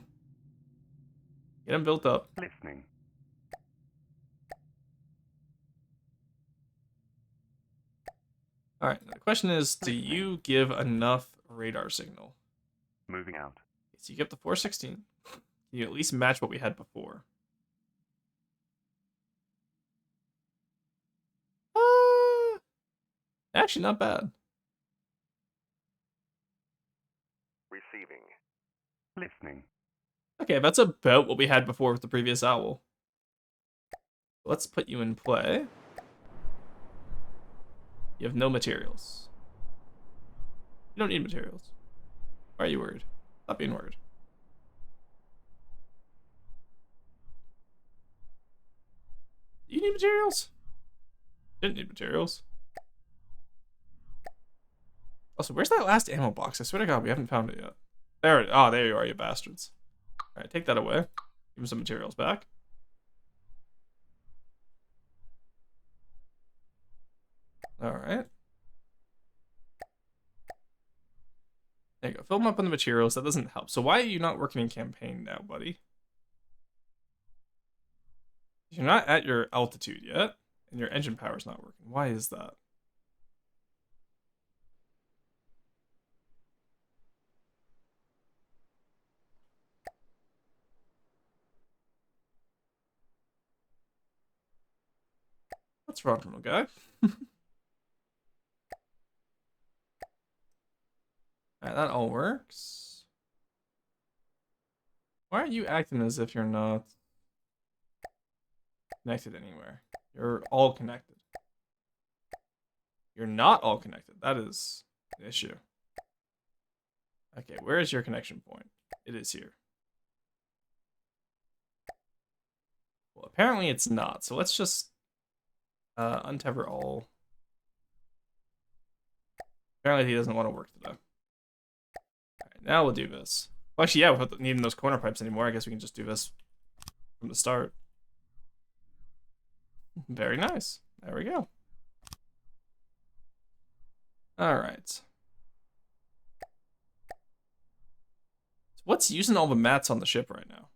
Get him built up. Listening. All right. The question is, do you give enough radar signal? Moving out. So you get the 416. You at least match what we had before. Actually, not bad. Receiving. Listening. Okay, that's about what we had before with the previous owl. Let's put you in play. You have no materials. You don't need materials. Why are you worried? Stop being worried. Do you need materials? Didn't need materials. Also, where's that last ammo box? I swear to God, we haven't found it yet. There, oh, there you are, you bastards. All right, take that away. Give him some materials back. All right. There you go. Fill them up on the materials. That doesn't help. So why are you not working in campaign now, buddy? You're not at your altitude yet, and your engine power's not working. Why is that? What's wrong, little guy? Alright, that all works. Why aren't you acting as if you're not connected anywhere? You're all connected. You're not all connected. That is an issue. Okay, where is your connection point? It is here. Well, apparently it's not. So let's just untether all. Apparently he doesn't want to work today. Alright, now we'll do this. Well, actually, yeah, without needing those corner pipes anymore, I guess we can just do this from the start. Very nice. There we go. Alright. What's using all the mats on the ship right now?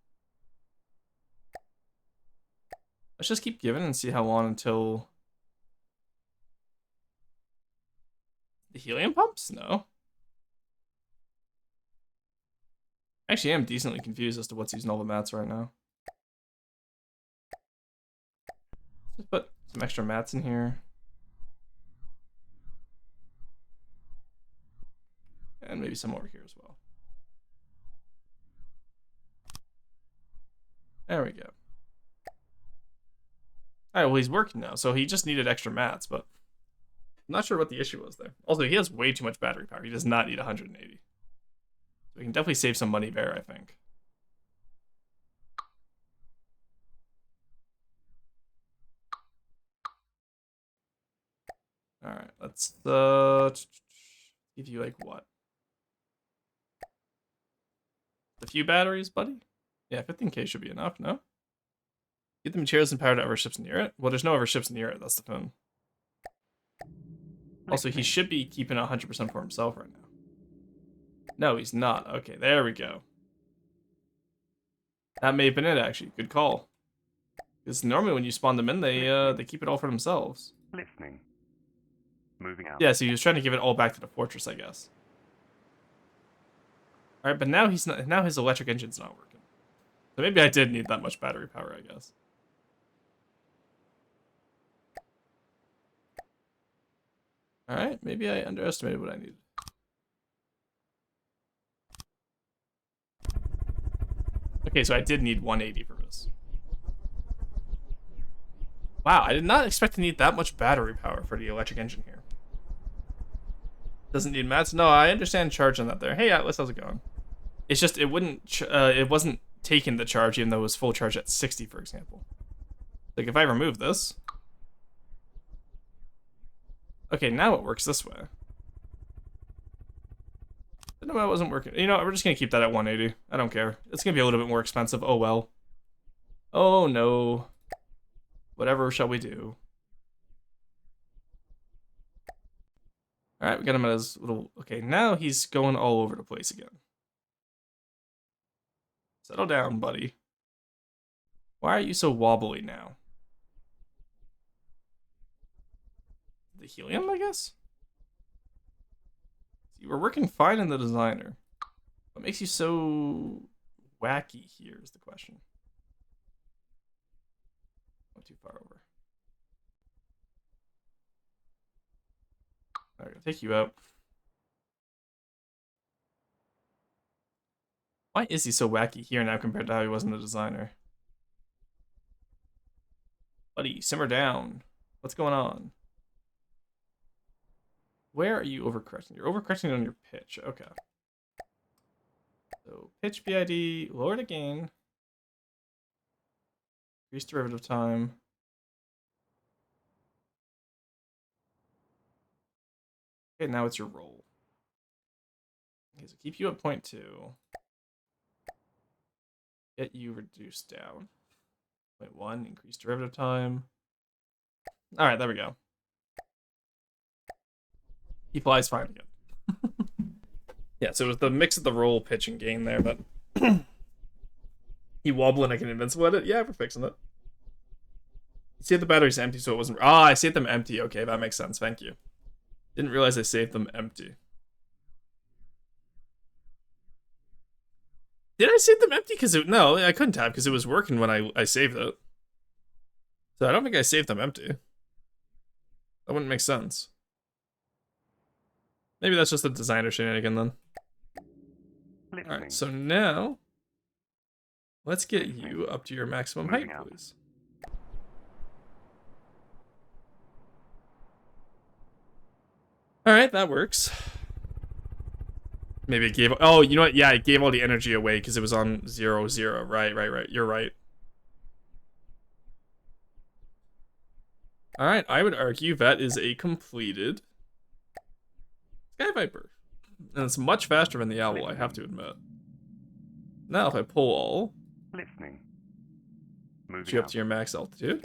Let's just keep giving and see how long until... The helium pumps? No. Actually, I'm decently confused as to what's using all the mats right now. Let's put some extra mats in here. And maybe some over here as well. There we go. Alright, well, he's working now, so he just needed extra mats, but I'm not sure what the issue was there. Also, he has way too much battery power. He does not need 180. So we can definitely save some money there, I think. Alright, let's give you, like, what? A few batteries, buddy? Yeah, 15k should be enough, no? Get the materials and power to other ships near it? Well, there's no other ships near it, that's the thing. Also, he should be keeping 100% for himself right now. No, he's not. Okay, there we go. That may have been it, actually. Good call. Because normally when you spawn them in, they keep it all for themselves. Listening. Moving out. Yeah, so he was trying to give it all back to the fortress, I guess. All right, but now he's not. Now his electric engine's not working. So maybe I did need that much battery power, I guess. All right, maybe I underestimated what I needed. Okay, so I did need 180 for this. Wow, I did not expect to need that much battery power for the electric engine here. Doesn't need mats? No, I understand charging that there. Hey Atlas, how's it going? It's just, it wasn't taking the charge even though it was full charge at 60, for example. Like, if I remove this... Okay, now it works this way. No, that wasn't working. You know what, we're just gonna keep that at 180. I don't care. It's gonna be a little bit more expensive. Oh well. Oh no. Whatever shall we do? Alright, we got him at his little... Okay, now he's going all over the place again. Settle down, buddy. Why are you so wobbly now? The helium, I guess? You were working fine in the designer. What makes you so wacky here is the question. Not too far over. Alright, I'll take you out. Why is he so wacky here now compared to how he was in the designer? Buddy, simmer down. What's going on? Where are you overcorrecting? You're overcorrecting on your pitch. Okay. So pitch PID, lower the gain. Increase derivative time. Okay, now it's your roll. Okay, so keep you at 0.2. Get you reduced down. 0.1, increase derivative time. Alright, there we go. He flies fine again. Yeah, so it was the mix of the roll, pitch, and gain there, but he wobbling like an invincible at it. Yeah, we're fixing it. You see the battery's empty, so it wasn't... Ah, I saved them empty. Okay, that makes sense. Thank you. Didn't realize I saved them empty. Did I save them empty? Because no, I couldn't have, because it was working when I saved it. So I don't think I saved them empty. That wouldn't make sense. Maybe that's just a designer shenanigan then. Alright, so now let's get you up to your maximum height, please. Alright, that works. Maybe it gave... Oh, you know what? Yeah, it gave all the energy away because it was on 0, 0. Right. You're right. Alright, I would argue that is a completed Sky Viper. And it's much faster than the Owl, I have to admit. Now if I pull all... Listening. Get you up to your max altitude.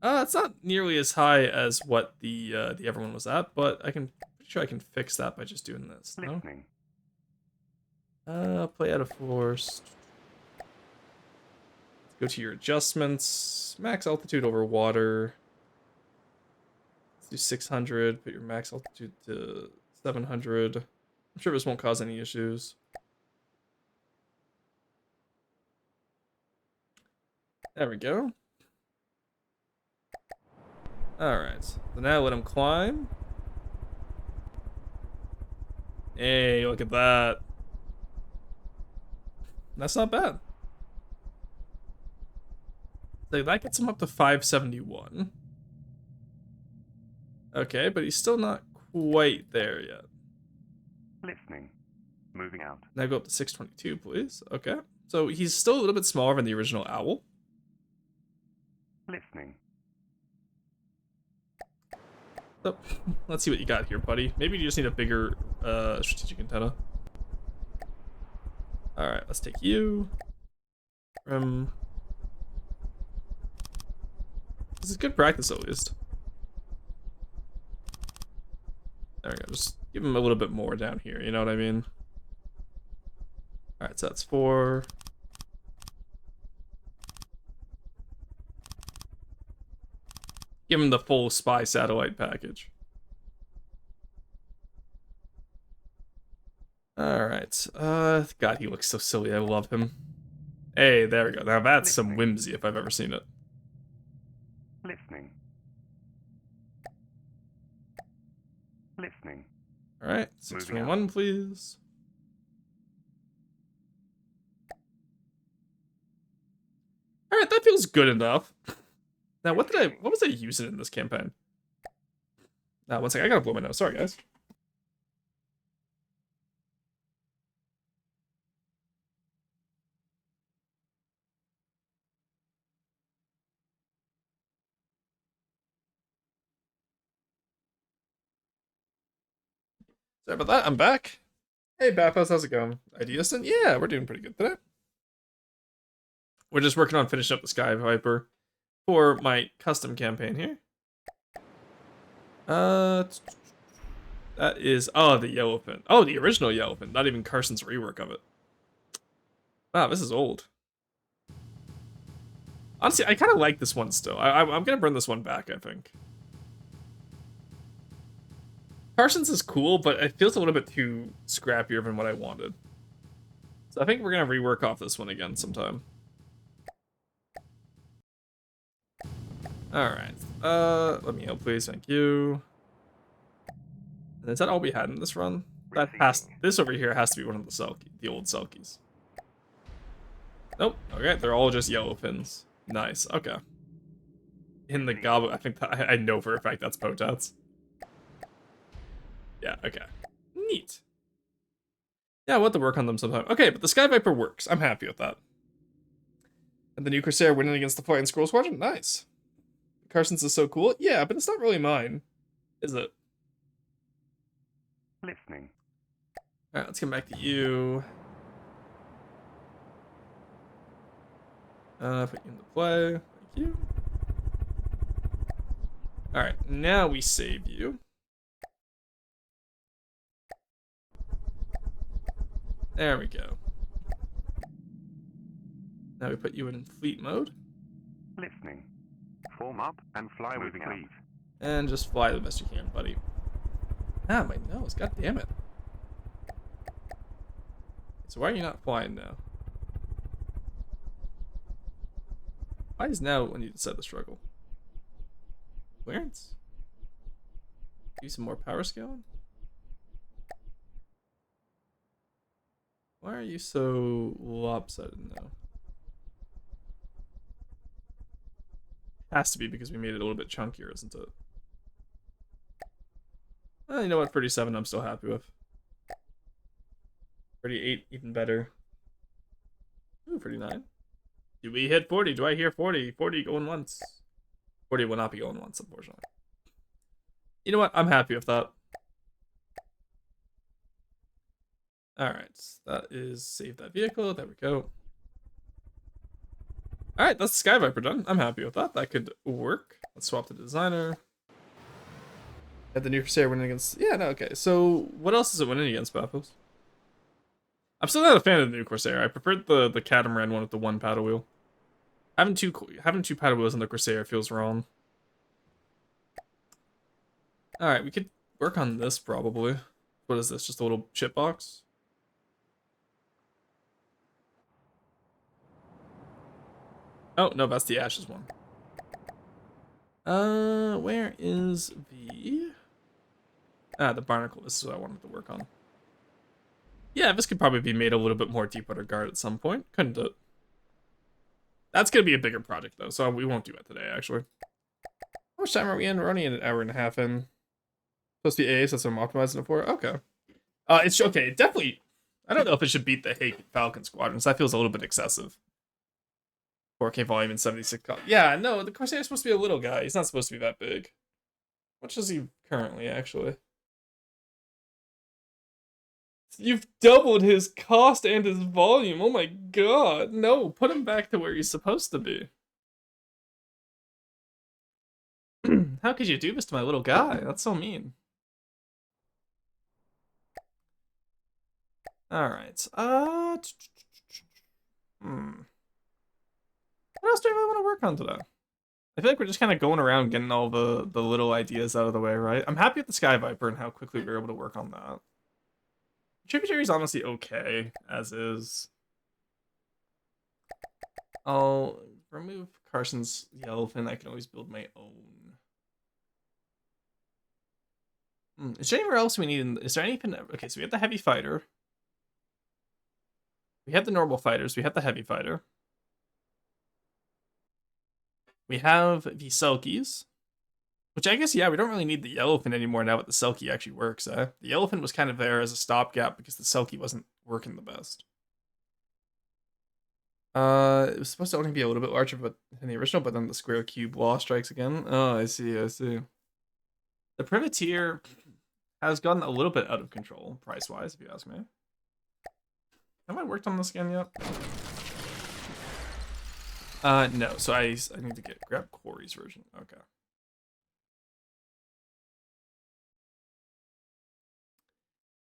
It's not nearly as high as what the other one was at, but pretty sure I can fix that by just doing this. No. Listening. Play out of force. Go to your adjustments. Max altitude over water. Let's do 600. Put your max altitude to 700. I'm sure this won't cause any issues. There we go. Alright. So now let him climb. Hey, look at that. That's not bad. So that gets him up to 571. Okay, but he's still not quite there yet. Listening. Moving out. Now go up to 622, please. Okay. So he's still a little bit smaller than the original owl. Listening. So, let's see what you got here, buddy. Maybe you just need a bigger strategic antenna. Alright, let's take you. This is good practice, at least. There we go. Just give him a little bit more down here, you know what I mean? Alright, so that's 4. Give him the full spy satellite package. Alright. God, he looks so silly. I love him. Hey, there we go. Now that's some whimsy if I've ever seen it. Listening. Listening. Alright, 621, please. Alright, that feels good enough. Now, what was I using in this campaign? Now, one second, I gotta blow my nose. Sorry, guys. Sorry about that, I'm back. Hey, Bathos, how's it going? Ideas? Yeah, we're doing pretty good today. We're just working on finishing up the Sky Viper for my custom campaign here. That is, oh, the Yellowfin. Oh, the original Yellowfin, not even Carson's rework of it. Wow, this is old. Honestly, I kind of like this one still. I'm gonna bring this one back, I think. Carson's is cool, but it feels a little bit too scrappier than what I wanted. So I think we're gonna rework off this one again sometime. Alright. Let me help, please. Thank you. And is that all we had in this run? This over here has to be one of the old Selkies. Nope. Okay, they're all just yellow pins. Nice. Okay. In the goblet, I think I know for a fact that's Potats. Yeah, okay. Neat. Yeah, we'll have to work on them sometime. Okay, but the Sky Viper works. I'm happy with that. And the new Corsair winning against the Flying Squirrel Squadron? Nice. Carson's is so cool. Yeah, but it's not really mine, is it? Listening. Alright, let's come back to you. Put you into play. Thank you. Alright, now we save you. There we go. Now we put you in fleet mode. Listening. Form up and fly with please. And just fly the best you can, buddy. Ah, my nose. God damn it. So why are you not flying now? Why is now when you decide to struggle? Clearance? Use some more power scaling? Why are you so lopsided now? Has to be because we made it a little bit chunkier, isn't it? You know what? 37 I'm still happy with. 38 even better. Ooh, 39. Do we hit 40? Do I hear 40? 40 going once. 40 will not be going once, unfortunately. You know what? I'm happy with that. Alright, that is save that vehicle. There we go. Alright, that's the Sky Viper done. I'm happy with that. That could work. Let's swap to the designer. Had the new Crusader winning against... Yeah, no, okay. So, what else is it winning against, Baffos? I'm still not a fan of the new Corsair. I preferred the catamaran one with the one paddle wheel. Having two paddle wheels on the Corsair feels wrong. Alright, we could work on this, probably. What is this? Just a little chip box? Oh, no, that's the Ashes one. Where is the... the barnacle. This is what I wanted to work on. Yeah, this could probably be made a little bit more deep underguard at some point. Couldn't it? That's going to be a bigger project, though, so we won't do it today, actually. How much time are we in? We're only an hour and a half in. Supposed to be A, so that's what I'm optimizing it for. Okay. It's okay. Definitely. I don't know if it should beat the Hake Falcon Squadrons. That feels a little bit excessive. 4K volume and 76 cost. Yeah, no, the Corsair's supposed to be a little guy. He's not supposed to be that big. How much is he currently, actually? You've doubled his cost and his volume. Oh my god. No, put him back to where he's supposed to be. How could you do this to my little guy? That's so mean. Alright. What else do I really want to work on today? I feel like we're just kind of going around getting all the little ideas out of the way, right? I'm happy with the Sky Viper and how quickly we were able to work on that. Tributary's honestly okay, as is. I'll remove Carson's Yellowfin. I can always build my own. Is there anywhere else we need? Is there anything? Okay, so we have the heavy fighter. We have the normal fighters. We have the heavy fighter. We have the Selkies. Which I guess, yeah, we don't really need the Yellowfin anymore now that the Selkie actually works, eh? The Yellowfin was kind of there as a stopgap because the Selkie wasn't working the best. It was supposed to only be a little bit larger than the original, but then the square cube law strikes again. Oh, I see. The Privateer has gotten a little bit out of control, price-wise, if you ask me. Have I worked on this again yet? No, so I need to grab Corey's version. Okay.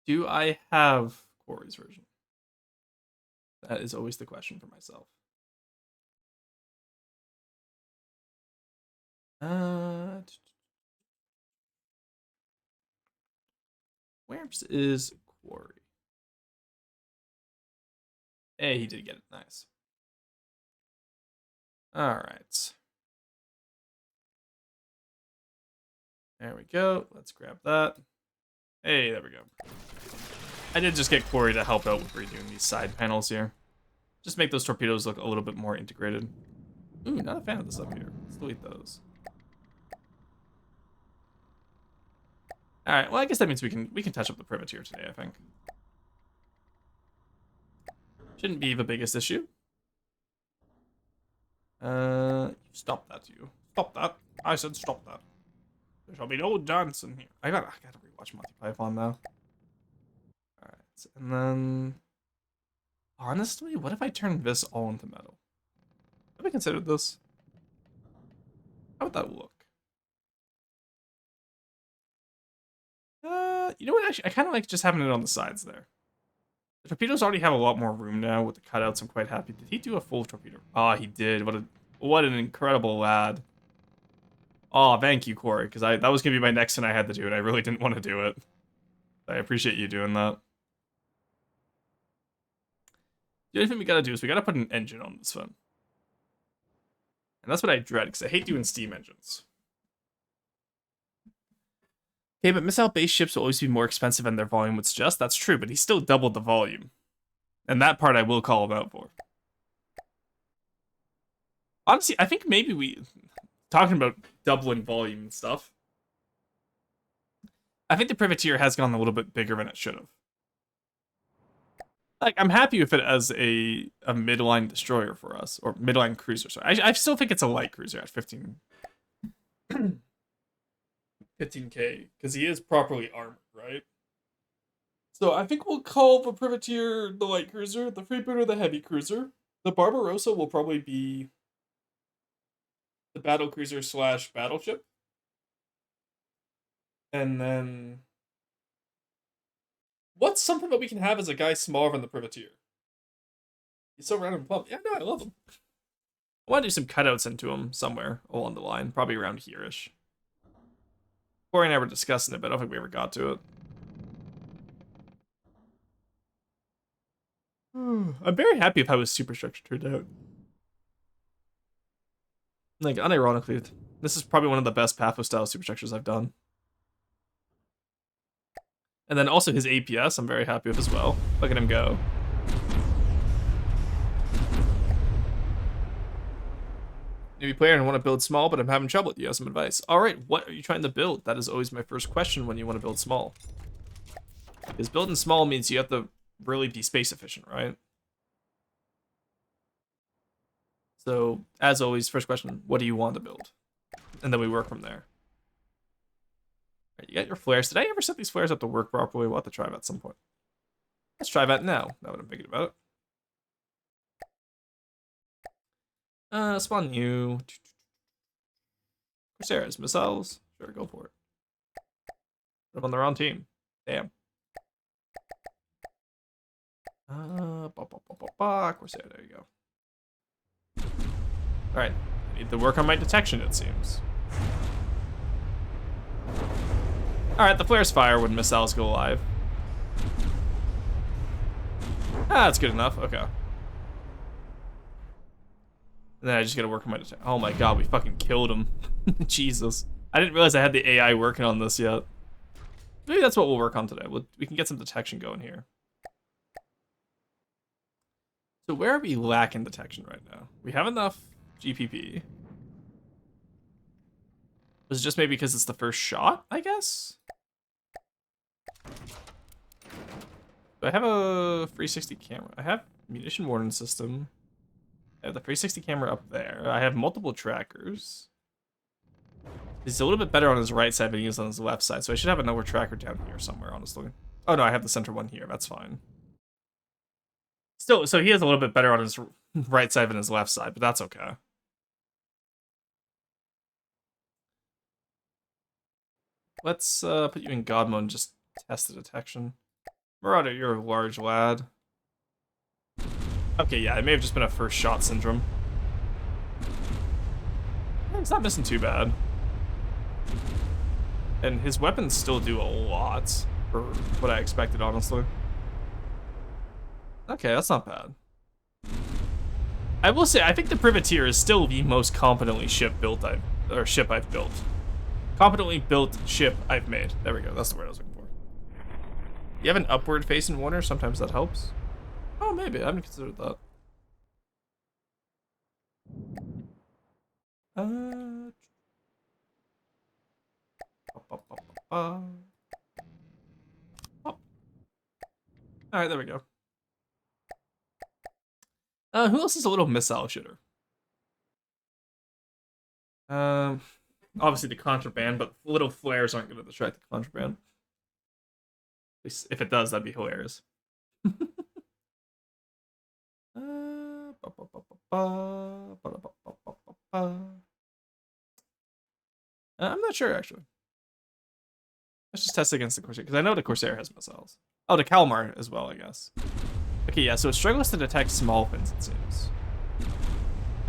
Do I have Corey's version? That is always the question for myself. Where's is Corey? Hey, he did get it. Nice. All right. There we go. Let's grab that. Hey, there we go. I did just get Corey to help out with redoing these side panels here. Just make those torpedoes look a little bit more integrated. Ooh, not a fan of this up here. Let's delete those. All right. Well, I guess that means we can touch up the privateer today, I think. Shouldn't be the biggest issue. Stop that, you. Stop that. I said stop that. There shall be no dancing here. I gotta rewatch Monty Python now. Alright, and then... Honestly, what if I turn this all into metal? Have I considered this? How would that look? You know what, actually, I kind of like just having it on the sides there. The torpedoes already have a lot more room now with the cutouts. I'm quite happy. Did he do a full torpedo? Ah, he did. What an incredible lad. Oh, thank you, Corey, because that was going to be my next thing I had to do, and I really didn't want to do it. I appreciate you doing that. The only thing we got to do is we got to put an engine on this one. And that's what I dread, because I hate doing steam engines. Okay, but missile-based ships will always be more expensive than their volume would suggest. That's true, but he still doubled the volume. And that part I will call him out for. Honestly, I think maybe talking about doubling volume and stuff, I think the privateer has gone a little bit bigger than it should have. Like, I'm happy with it as a midline destroyer for us, or midline cruiser. So I still think it's a light cruiser at 15K, because he is properly armored, right? So I think we'll call the privateer the light cruiser, the freebooter the heavy cruiser. The Barbarossa will probably be the battle cruiser slash battleship. And then what's something that we can have as a guy smaller than the privateer? He's so random plump. Yeah, no, I love him. I want to do some cutouts into him somewhere along the line, probably around here-ish. Corey and I were discussing it, but I don't think we ever got to it. I'm very happy with how his superstructure turned out. Like, unironically, this is probably one of the best Pathos-style superstructures I've done. And then also his APS, I'm very happy with as well. Look at him go. Newbie player and want to build small, but I'm having trouble. Do you have some advice? All right, what are you trying to build? That is always my first question when you want to build small. Because building small means you have to really be space efficient, right? So, as always, first question, what do you want to build? And then we work from there. All right, you got your flares. Did I ever set these flares up to work properly? We'll have to try that at some point. Let's try that now that I'm thinking about it. Spawn new. Crusaders, missiles. Sure, go for it. I'm on the wrong team. Damn. Corsair, there you go. Alright, I need to work on my detection, it seems. Alright, the flares fire when missiles go live. Ah, that's good enough. Okay. And then I just gotta work on my detection. Oh my god, we fucking killed him. Jesus. I didn't realize I had the AI working on this yet. Maybe that's what we'll work on today. We can get some detection going here. So where are we lacking detection right now? We have enough GPP. Was it just maybe because it's the first shot, I guess? Do I have a 360 camera? I have munition warning system. I have the 360 camera up there. I have multiple trackers. He's a little bit better on his right side than he is on his left side, so I should have another tracker down here somewhere, honestly. Oh no, I have the center one here. That's fine. Still, so he is a little bit better on his right side than his left side, but that's okay. Let's put you in God mode and just test the detection. Marauder, you're a large lad. Okay, yeah, it may have just been a first shot syndrome. Yeah, he's not missing too bad. And his weapons still do a lot for what I expected, honestly. Okay, that's not bad. I will say, I think the Privateer is still the most competently ship I've built. Competently built ship I've made. There we go, that's the word I was looking for. You have an upward facing warner, sometimes that helps. Oh, maybe, I haven't considered that. Alright, there we go. Who else is a little missile shooter? Obviously the contraband, but little flares aren't going to distract the contraband. If it does, that'd be hilarious. I'm not sure, actually. Let's just test against the Corsair, because I know the Corsair has missiles. Oh, the Kalmar as well, I guess. Okay, yeah, so it struggles to detect small fins, it seems.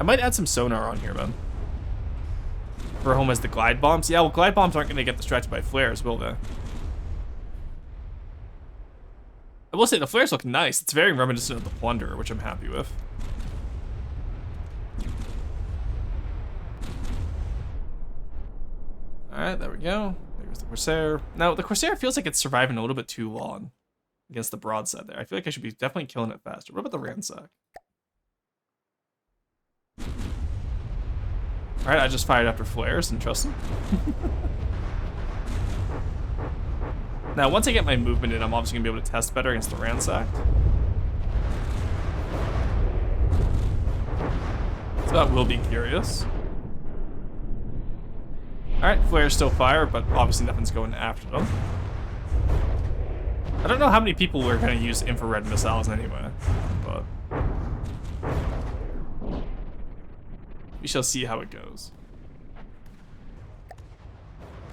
I might add some sonar on here, man. For home as the glide bombs. Yeah, well, glide bombs aren't going to get distracted by flares, will they? I will say, the flares look nice. It's very reminiscent of the Plunderer, which I'm happy with. Alright, there we go. There's the Corsair. Now, the Corsair feels like it's surviving a little bit too long against the broadside there. I feel like I should be definitely killing it faster. What about the Ransack? Alright, I just fired after flares and trust him. Now, once I get my movement in, I'm obviously going to be able to test better against the Ransack. So that will be curious. Alright, flares still fire, but obviously nothing's going after them. I don't know how many people are going to use infrared missiles anyway, but we shall see how it goes.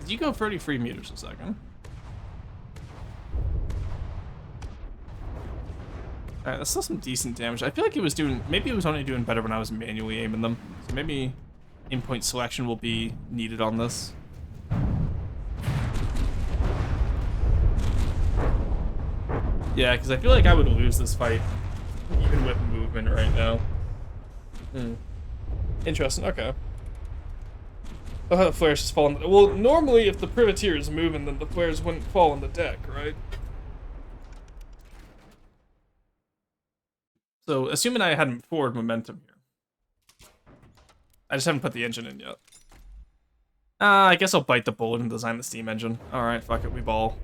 Did you go 33 meters a second? Alright, that's still some decent damage. I feel like it was doing, maybe it was only doing better when I was manually aiming them. So maybe aim point selection will be needed on this. Yeah, because I feel like I would lose this fight even with movement right now. Interesting, okay. Oh, how the flares just fall on the... Well, normally if the privateer is moving, then the flares wouldn't fall on the deck, right? So, assuming I hadn't forward momentum here. I just haven't put the engine in yet. I guess I'll bite the bullet and design the steam engine. Alright, fuck it, we ball.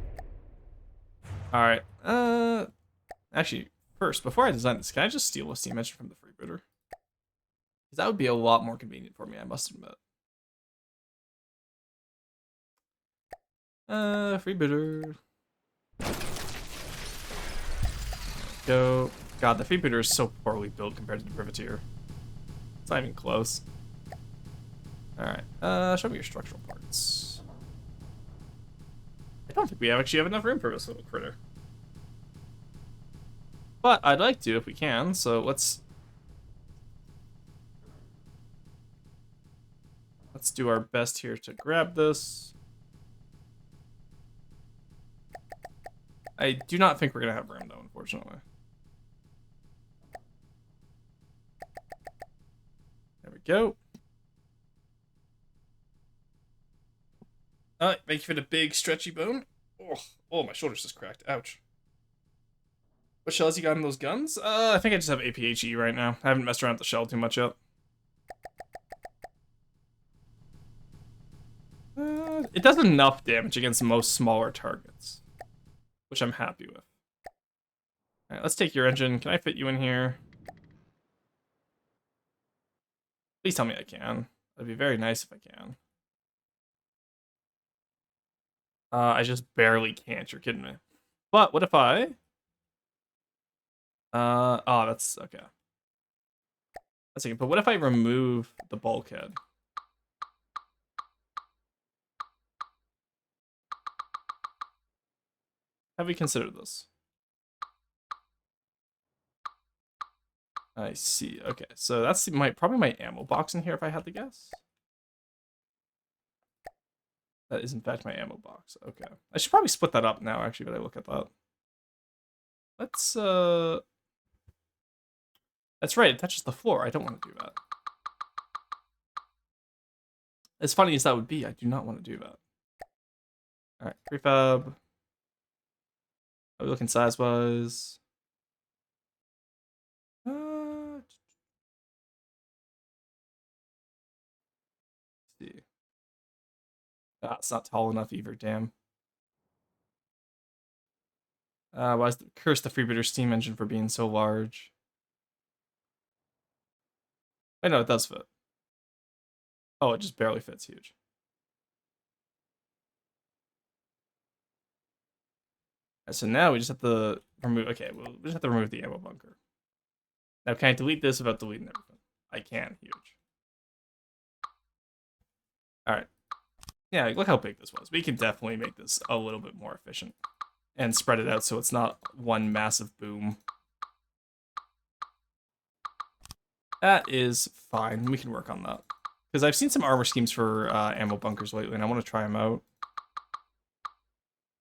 Alright, actually, first, before I design this, can I just steal a steam engine from the freebooter? Because that would be a lot more convenient for me, I must admit. Freebooter. Go. God, the freebooter is so poorly built compared to the privateer. It's not even close. Alright, show me your structural parts. I don't think we actually have enough room for this little critter. But I'd like to if we can, so let's do our best here to grab this. I do not think we're gonna have room though, unfortunately. There we go. Thank you for the big stretchy bone. Oh, my shoulder's just cracked. Ouch. What shells you got in those guns? I think I just have APHE right now. I haven't messed around with the shell too much yet. It does enough damage against most smaller targets, which I'm happy with. Alright, let's take your engine. Can I fit you in here? Please tell me I can. That'd be very nice if I can. I just barely can't. You're kidding me. But what if I... oh, that's... okay. That's okay. But what if I remove the bulkhead? Have we considered this? I see. Okay, so that's probably my ammo box in here if I had to guess. That is in fact my ammo box. Okay. I should probably split that up now actually, but I look at that. Let's that's right, it touches the floor. I don't want to do that. As funny as that would be, I do not want to do that. Alright, prefab. Are we looking size-wise? Let's see. Ah, it's not tall enough either, damn. Why is curse the freebooter steam engine for being so large? I know it does fit. Oh, it just barely fits huge. Right, so now we just have to remove, okay, well, we just have to remove the ammo bunker. Now can I delete this without deleting everything? I can, huge. Alright. Yeah, look how big this was. We can definitely make this a little bit more efficient. And spread it out so it's not one massive boom. That is fine. We can work on that. Because I've seen some armor schemes for ammo bunkers lately, and I want to try them out.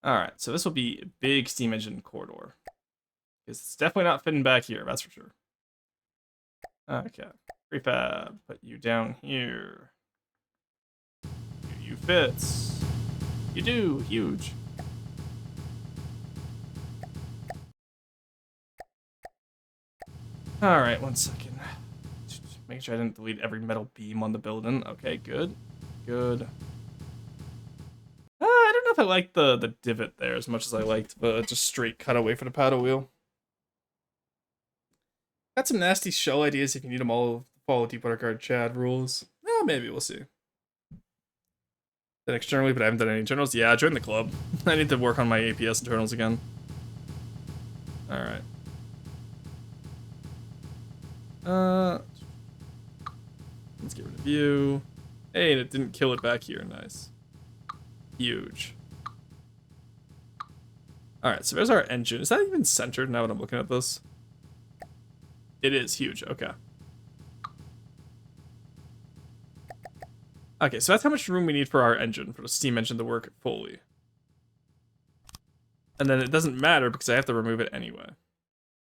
Alright, so this will be a big steam engine corridor. Because it's definitely not fitting back here, that's for sure. Okay. Prefab. Put you down here. You fits. You do. Huge. Alright, 1 second. Making sure I didn't delete every metal beam on the building. Okay, good. Good. I don't know if I like the divot there as much as I liked the just straight cutaway for the paddle wheel. Got some nasty shell ideas if you need them all. Follow Deepwater Guard Chad rules. Maybe we'll see. Then externally, but I haven't done any internals. Yeah, join the club. I need to work on my APS internals again. Alright. Let's get rid of you. Hey, and it didn't kill it back here. Nice. Huge. Alright, so there's our engine. Is that even centered now that I'm looking at this? It is huge, okay. Okay, so that's how much room we need for our engine, for the steam engine to work fully. And then it doesn't matter because I have to remove it anyway.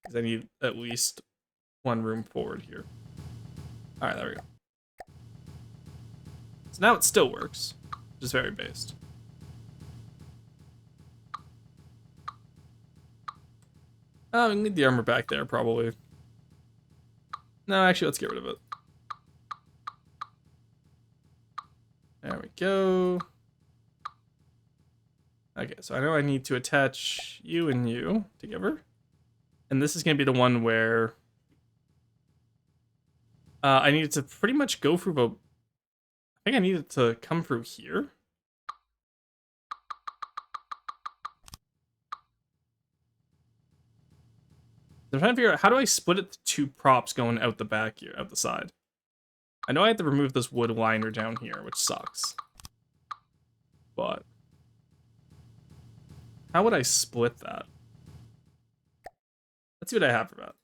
Because I need at least one room forward here. Alright, there we go. So now it still works, which is very based. Oh, we can leave the armor back there, probably. No, actually, let's get rid of it. There we go. Okay, so I know I need to attach you and you together. And this is going to be the one where I needed to pretty much go through the... I think I needed to come through here. I'm trying to figure out, how do I split it to two props going out the back here, out the side? I know I have to remove this wood liner down here, which sucks. But how would I split that? Let's see what I have for that.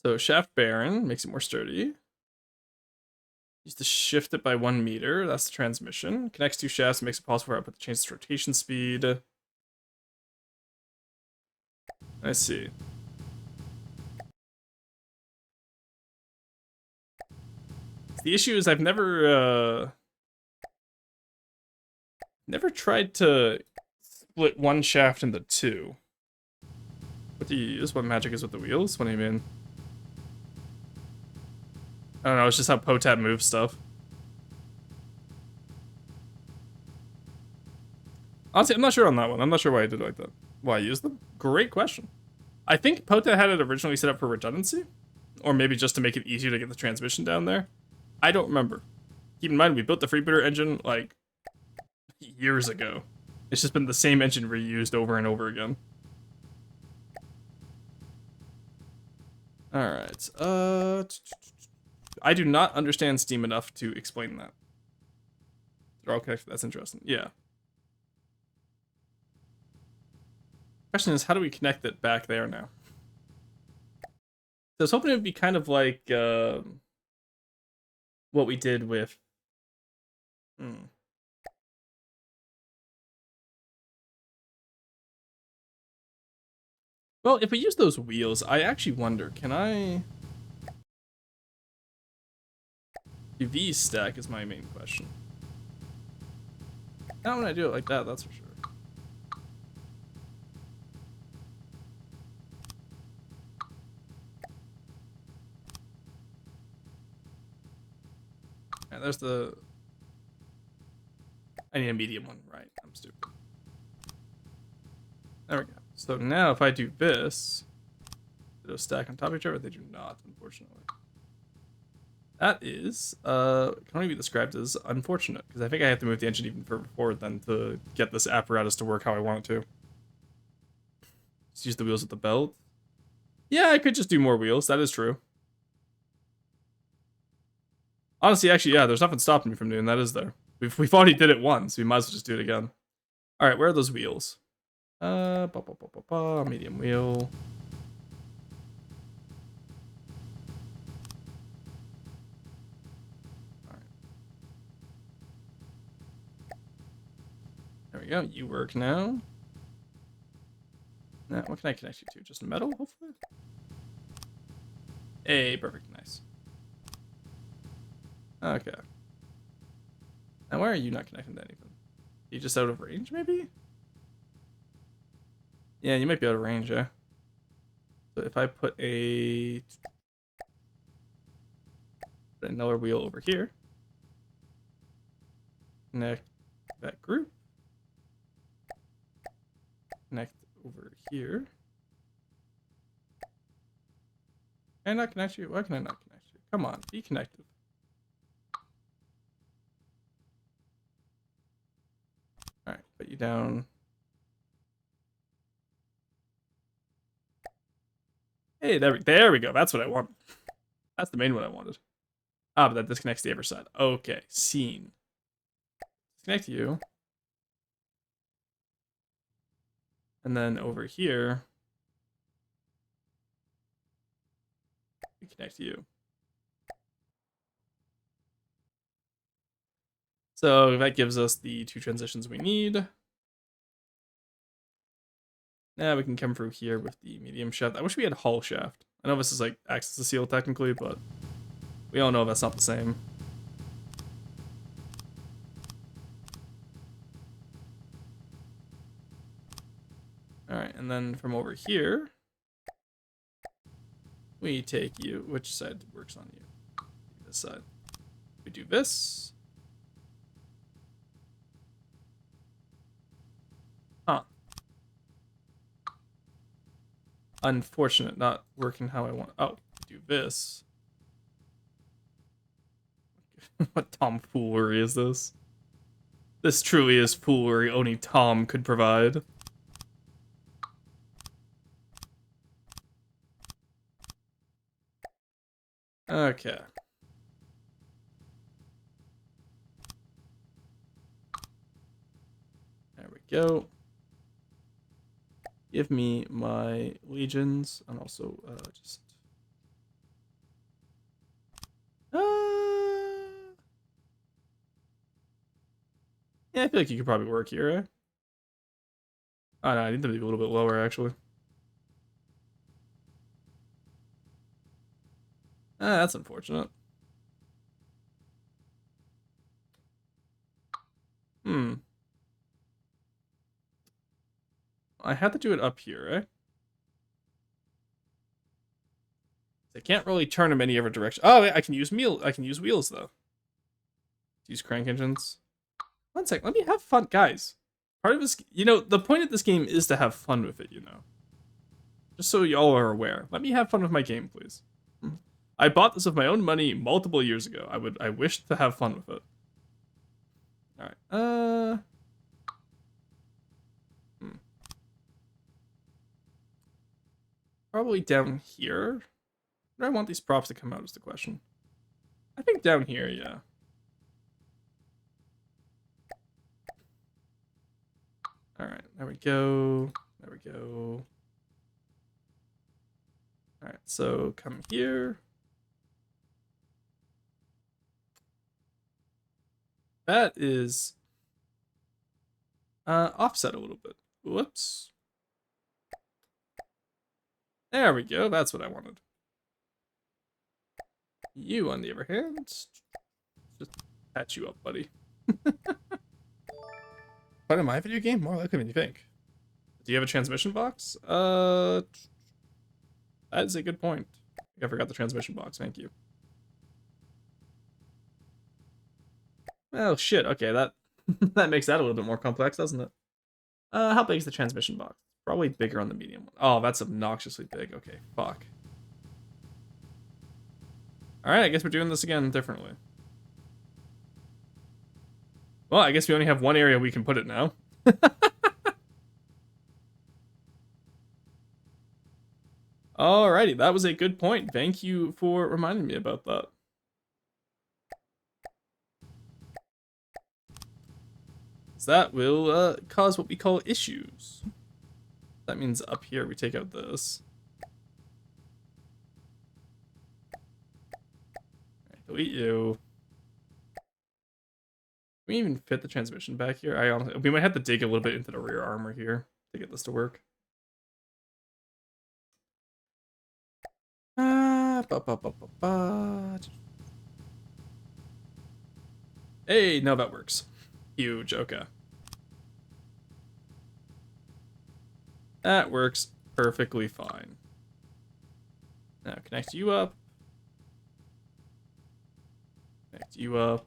So shaft bearing makes it more sturdy. Use to shift it by 1 meter. That's the transmission. Connects two shafts, makes it possible for output to change its rotation speed. I see. The issue is I've never tried to split one shaft into two. What do you use? What magic is with the wheels? What do you mean? I don't know, it's just how Potat moves stuff. Honestly, I'm not sure on that one. I'm not sure why I did it like that. Why I used them? Great question. I think Potat had it originally set up for redundancy. Or maybe just to make it easier to get the transmission down there. I don't remember. Keep in mind, we built the freebooter engine, like, years ago. It's just been the same engine reused over and over again. Alright, I do not understand Steam enough to explain that. They're all connected, that's interesting. Yeah. Question is, how do we connect it back there now? So I was hoping it would be kind of like what we did with... Well, if we use those wheels, I actually wonder, can I... Do these stack is my main question. Not when I do it like that, that's for sure. Alright, there's the... I need a medium one, right? I'm stupid. There we go. So now if I do this, do those stack on top of each other? They do not, unfortunately. That is, can only be described as unfortunate, because I think I have to move the engine even further forward then to get this apparatus to work how I want it to. Just use the wheels with the belt. Yeah, I could just do more wheels, that is true. Honestly, actually, yeah, there's nothing stopping me from doing that, is there? We've already did it once, we might as well just do it again. Alright, where are those wheels? Medium wheel. Alright. There we go, you work now. Now, what can I connect you to? Just metal, hopefully? Hey, perfect, nice. Okay. Now, why are you not connecting to anything? Are you just out of range, maybe? Yeah, you might be out of range, yeah. So if I put another wheel over here, connect that group, connect over here. Can I not connect you? Why can I not connect you? Come on, be connected. All right, put you down. Hey, there we go. That's what I want. That's the main one I wanted. Ah, but that disconnects the other side. Okay, seen. connect you. And then over here, we connect you. So that gives us the 2 transitions we need. Now we can come through here with the medium shaft. I wish we had hull shaft. I know this is like access to seal technically, but we all know that's not the same. All right, and then from over here, we take you. Which side works on you? This side. We do this. Huh. Unfortunate, not working how I want. Oh, do this. What tomfoolery is this? This truly is foolery only Tom could provide. Okay. There we go. Give me my legions and also just. Yeah, I feel like you could probably work here, eh? Oh no, I need them to be a little bit lower actually. Ah, that's unfortunate. Hmm. I had to do it up here, eh? I can't really turn them any other direction. Oh, I can use I can use wheels though. Use crank engines. One sec. Let me have fun, guys. Part of this, the point of this game is to have fun with it. Just so y'all are aware. Let me have fun with my game, please. I bought this with my own money multiple years ago. I wish to have fun with it. All right. Probably down here. Where do I want these props to come out is the question. I think down here, yeah. All right, there we go. There we go. All right, so come here. That is offset a little bit. Whoops. There we go. That's what I wanted. You, on the other hand, just patch you up, buddy. But in my video game, more likely than you think. Do you have a transmission box? That is a good point. I forgot the transmission box. Thank you. Oh shit. Okay, that that makes that a little bit more complex, doesn't it? How big is the transmission box? Probably bigger on the medium one. Oh, that's obnoxiously big. Okay, fuck. All right, I guess we're doing this again differently. Well, I guess we only have one area we can put it now. Alrighty, that was a good point. Thank you for reminding me about that. That will cause what we call issues. That means up here we take out this. Right, delete you. Can we even fit the transmission back here? I honestly, we might have to dig a little bit into the rear armor here to get this to work. Hey, no, that works. Huge, okay. That works perfectly fine. Now connect you up. Connect you up.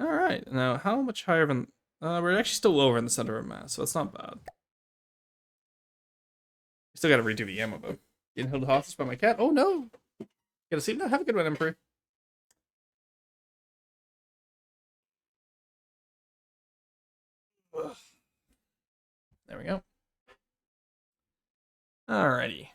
Alright, now how much higher than... we're actually still lower in the center of mass, so that's not bad. Still gotta redo the ammo though. Getting held hostage by my cat? Oh no! Gotta see now. Have a good one, Emperor. Ugh. There we go. Alrighty.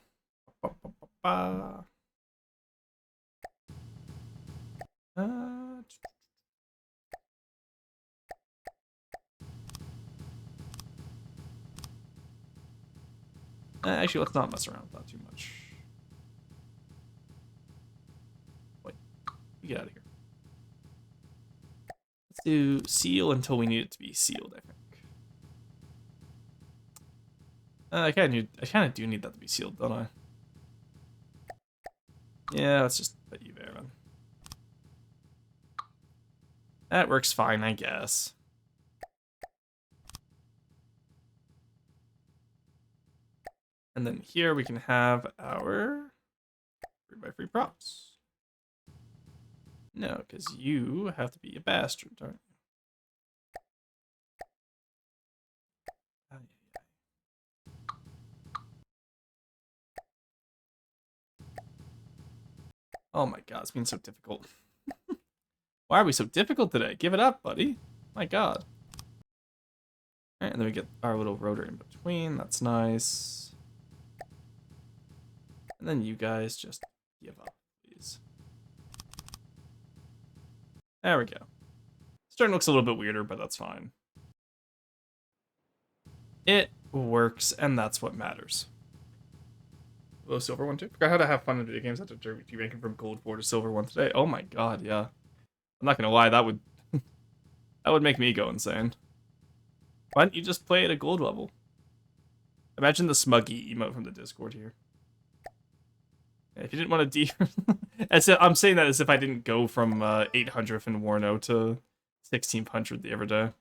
Actually, let's not mess around with that too much. Wait, you get out of here. Let's do seal until we need it to be sealed, I think. I kind of do need that to be sealed, don't I? Yeah, let's just put you there, then. That works fine, I guess. And then here we can have our 3x3 props. No, because you have to be a bastard, aren't you? Oh my god, it's been so difficult. Why are we so difficult today? Give it up, buddy. My god. Alright, and then we get our little rotor in between. That's nice. And then you guys just give up, please. There we go. Stern looks a little bit weirder, but that's fine. It works, and that's what matters. Hello, silver one too. Forgot how to have fun in video games after ranking from gold 4 to silver 1 today. Oh my god, yeah. I'm not gonna lie, that would that would make me go insane. Why don't you just play at a gold level? Imagine the smuggy emote from the Discord here. If you didn't want to I'm saying that as if I didn't go from 800th in Warno to 1600 the other day.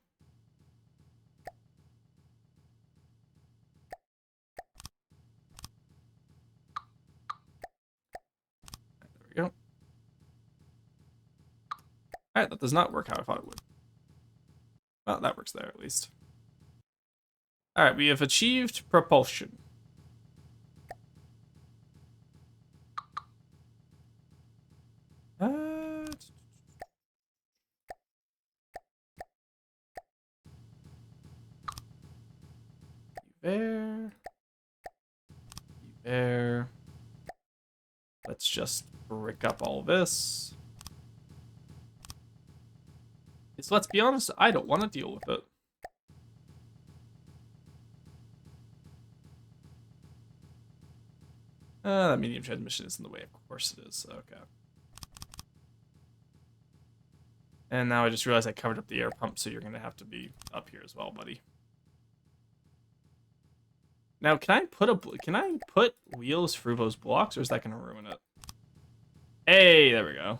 There we go. Alright, that does not work how I thought it would. Well, that works there at least. Alright, we have achieved propulsion. There. There. Let's just brick up all this. So let's be honest, I don't want to deal with it. That medium transmission is in the way. Of course it is. Okay. And now I just realized I covered up the air pump, so you're going to have to be up here as well, buddy. Now, can I put wheels through those blocks, or is that going to ruin it? Hey, there we go.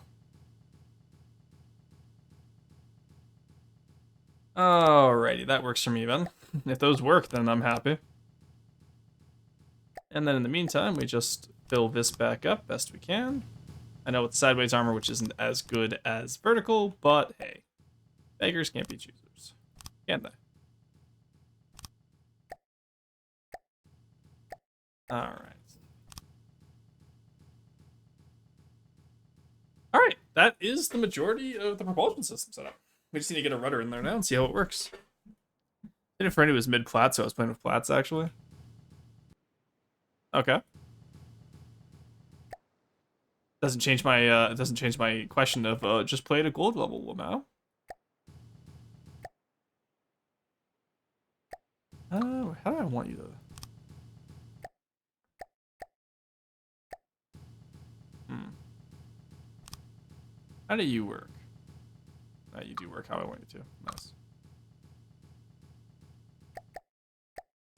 Alrighty, that works for me then. If those work, then I'm happy. And then in the meantime, we just fill this back up best we can. I know it's sideways armor, which isn't as good as vertical, but hey. Beggars can't be choosers. Can they? Alright. Alright, that is the majority of the propulsion system set up. We just need to get a rudder in there now and see how it works. Did it for anyone who was mid-plat, so I was playing with plats, actually. Okay. Doesn't change my question of just play at a gold level, Lamau. How do I want you to? How do you work? You do work how I want you to. Nice.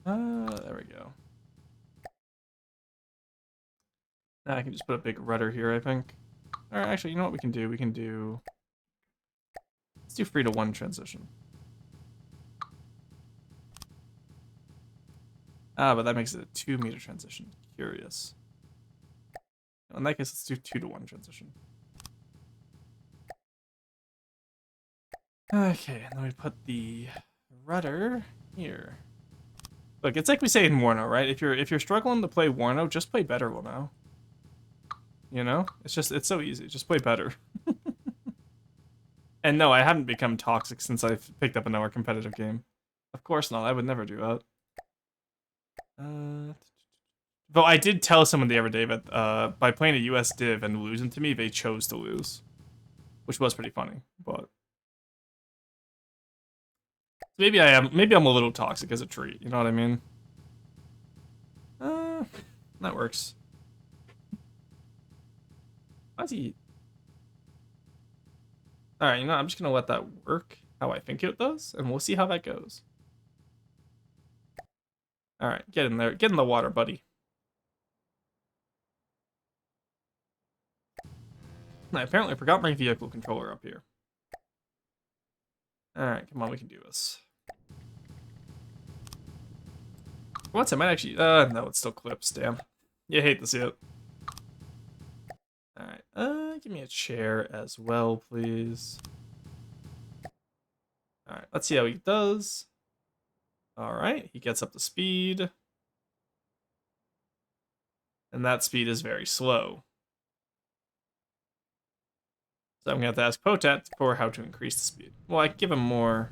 There we go. Now I can just put a big rudder here, I think. Alright, actually, you know what we can do? We can do... Let's do 3-to-1 transition. But that makes it a 2-meter transition. Curious. In that case, let's do 2-to-1 transition. Okay, and then we put the rudder here. Look, it's like we say in Warno, right? If you're struggling to play Warno, just play better Warno. You know? It's so easy. Just play better. And no, I haven't become toxic since I've picked up another competitive game. Of course not. I would never do that. Though I did tell someone the other day that by playing a US div and losing to me, they chose to lose. Which was pretty funny, but... Maybe I'm a little toxic as a treat, you know what I mean? That works. Why's he... Alright, you know, I'm just gonna let that work how I think it does, and we'll see how that goes. Alright, get in there. Get in the water, buddy. I apparently forgot my vehicle controller up here. Alright, come on, we can do this. Once I might actually... no, it still clips, damn. You hate to see it. Alright, give me a chair as well, please. Alright, let's see how he does. Alright, he gets up to speed. And that speed is very slow. So I'm going to have to ask Potat for how to increase the speed. Well, I can give him more.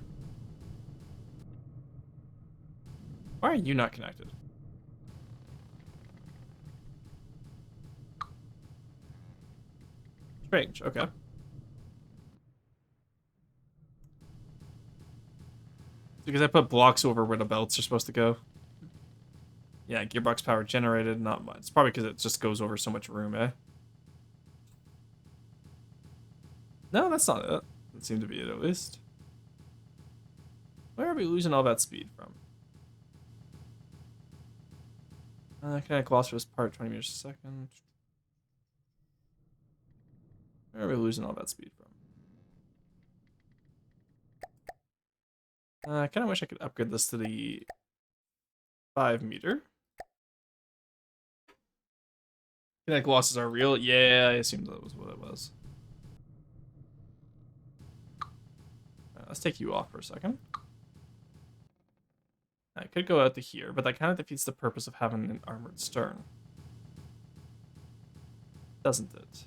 Why are you not connected? Strange, okay. Because I put blocks over where the belts are supposed to go. Yeah, gearbox power generated, not much. It's probably because it just goes over so much room, eh? No, that's not it. Doesn't seem to be it, at least. Where are we losing all that speed from? Can I gloss for this part 20 meters a second? Where are we losing all that speed from? I kind of wish I could upgrade this to the 5 meter. Kinetic losses are real? Yeah, I assumed that was what it was. Let's take you off for a second. I could go out to here, but that kind of defeats the purpose of having an armored stern. Doesn't it?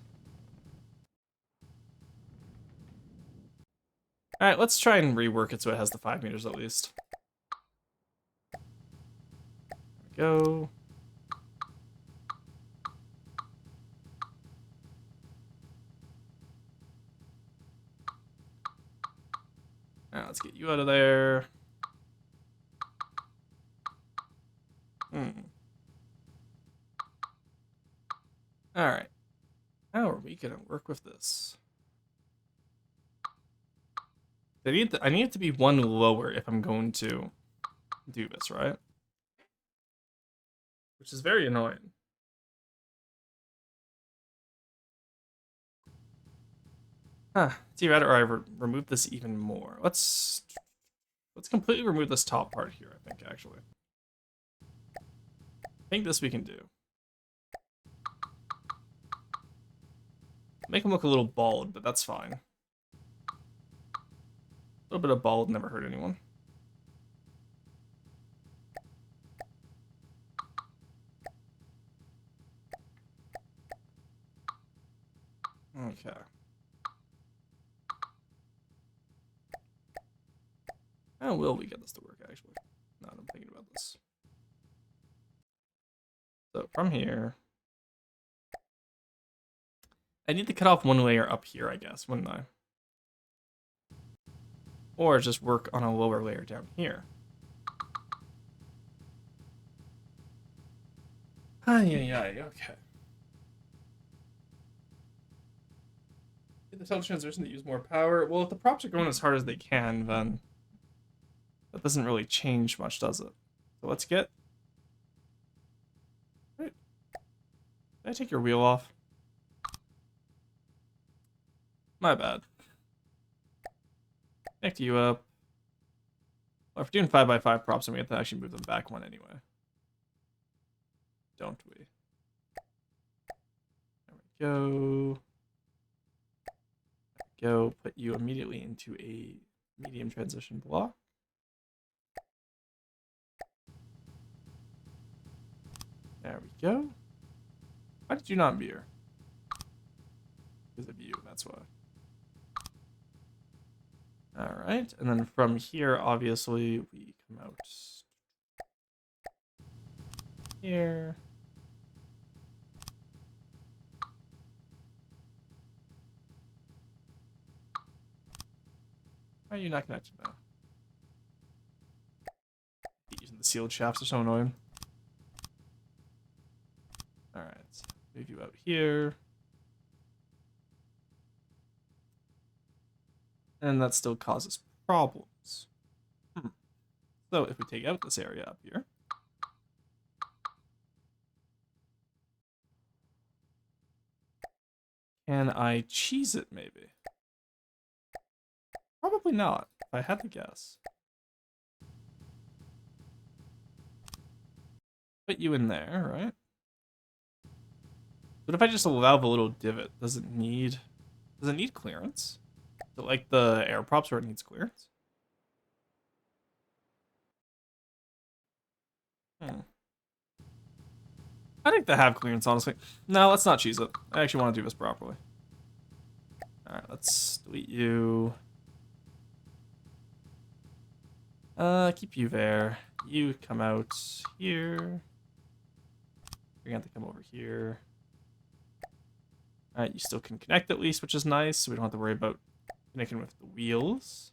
Alright, let's try and rework it so it has the 5 meters at least. There we go. Alright, let's get you out of there. Alright. How are we gonna work with this? I need it to be one lower if I'm going to do this, right? Which is very annoying. Huh. It's either or I remove this even more. Let's completely remove this top part here, I think, actually. I think this we can do. Make him look a little bald, but that's fine. A little bit of bald never hurt anyone. Okay. How will we get this to work, actually? Now that I'm thinking about this. So, from here... I need to cut off one layer up here, I guess, wouldn't I? Or just work on a lower layer down here. Okay. Get the tilt transition to use more power. Well, if the props are going as hard as they can, then that doesn't really change much, does it? So let's get... Wait. Did I take your wheel off? My bad. Connect you up. Well, if we're doing 5x5 props, then we have to actually move them back one anyway. Don't we? There we go. There we go. Put you immediately into a medium transition block. There we go. Why did you not mirror? Because of you, that's why. Alright, and then from here, obviously, we come out here. Why are you not connected now? Using the sealed shafts are so annoying. Move you out here. And that still causes problems. So if we take out this area up here, can I cheese it maybe? Probably not, if I had to guess. Put you in there, right? But if I just allow the little divot, does it need clearance? Is it like the air props where it needs clearance? I think they have clearance, honestly. No, let's not cheese it. I actually want to do this properly. Alright, let's delete you. Keep you there. You come out here. You're gonna have to come over here. Alright, you still can connect at least, which is nice, so we don't have to worry about connecting with the wheels.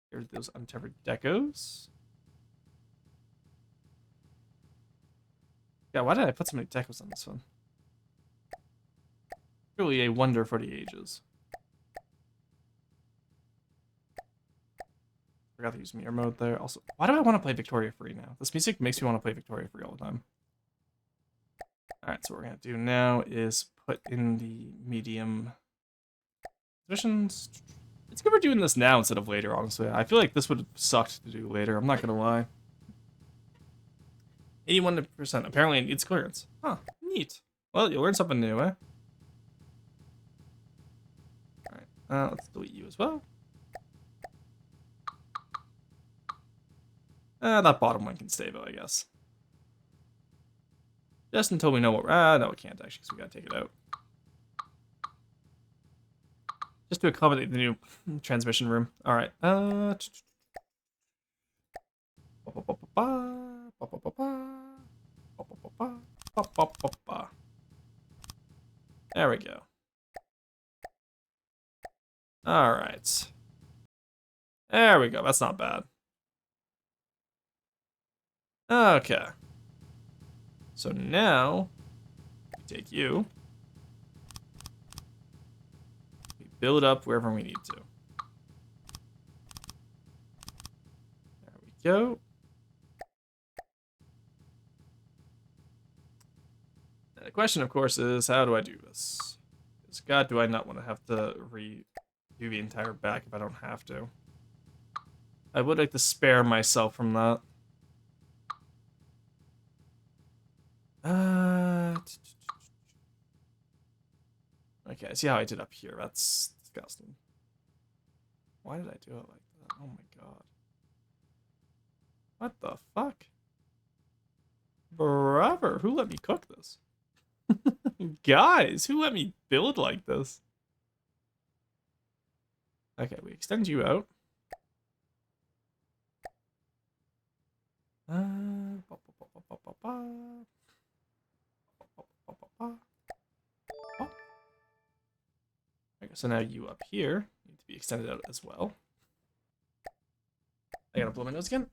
Here's those untethered decos. Yeah, why did I put so many decos on this one? Truly a wonder for the ages. Forgot to use mirror mode there. Also, why do I want to play Victoria Free now? This music makes me want to play Victoria Free all the time. Alright, so what we're going to do now is put in the medium positions. It's good we're doing this now instead of later, honestly. I feel like this would have sucked to do later, I'm not going to lie. 81%. Apparently it needs clearance. Huh, neat. Well, you learned something new, eh? Alright, let's delete you as well. That bottom one can stay though, I guess. Just until we know what we're... no, it can't actually, because we gotta take it out. Just to accommodate the new transmission room. Alright, there we go. Alright. There we go, that's not bad. Okay. So now, we take you. We build up wherever we need to. There we go. And the question, of course, is how do I do this? Because God, do I not want to have to redo the entire back if I don't have to. I would like to spare myself from that. Okay, see how I did up here. That's disgusting. Why did I do it like that? Oh my god. What the fuck? Brother, who let me cook this? Guys, who let me build like this? Okay, we extend you out. Okay, so now you up here need to be extended out as well. I gotta blow my nose again.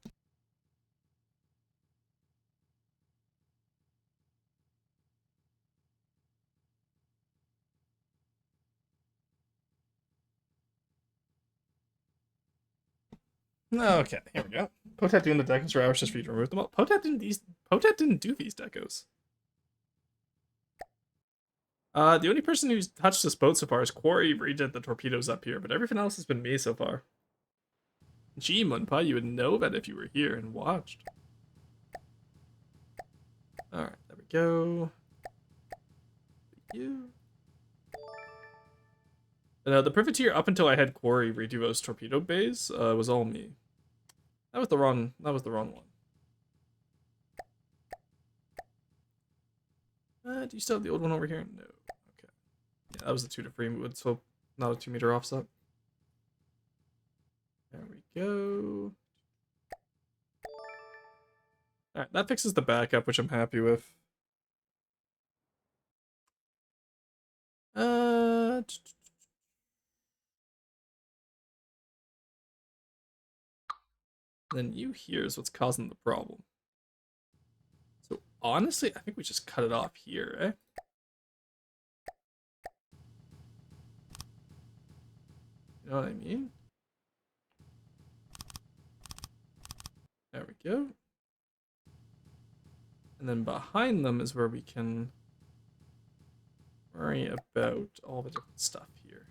Okay, here we go. Potat doing the decos for hours just for you to remove them all. Potat didn't do these decos. The only person who's touched this boat so far is Quarry redid the torpedoes up here, but everything else has been me so far. Gee, Munpa, you would know that if you were here and watched. Alright, there we go. You. The privateer up until I had Quarry redo those torpedo bays was all me. That was the wrong one. Do you still have the old one over here? No. Okay. Yeah, that was the 2 to 3 wood slope, not a 2-meter offset. There we go. Alright, that fixes the backup, which I'm happy with. Then you here is what's causing the problem. So honestly, I think we just cut it off here, eh? know what I mean? There we go. And then behind them is where we can worry about all the different stuff here.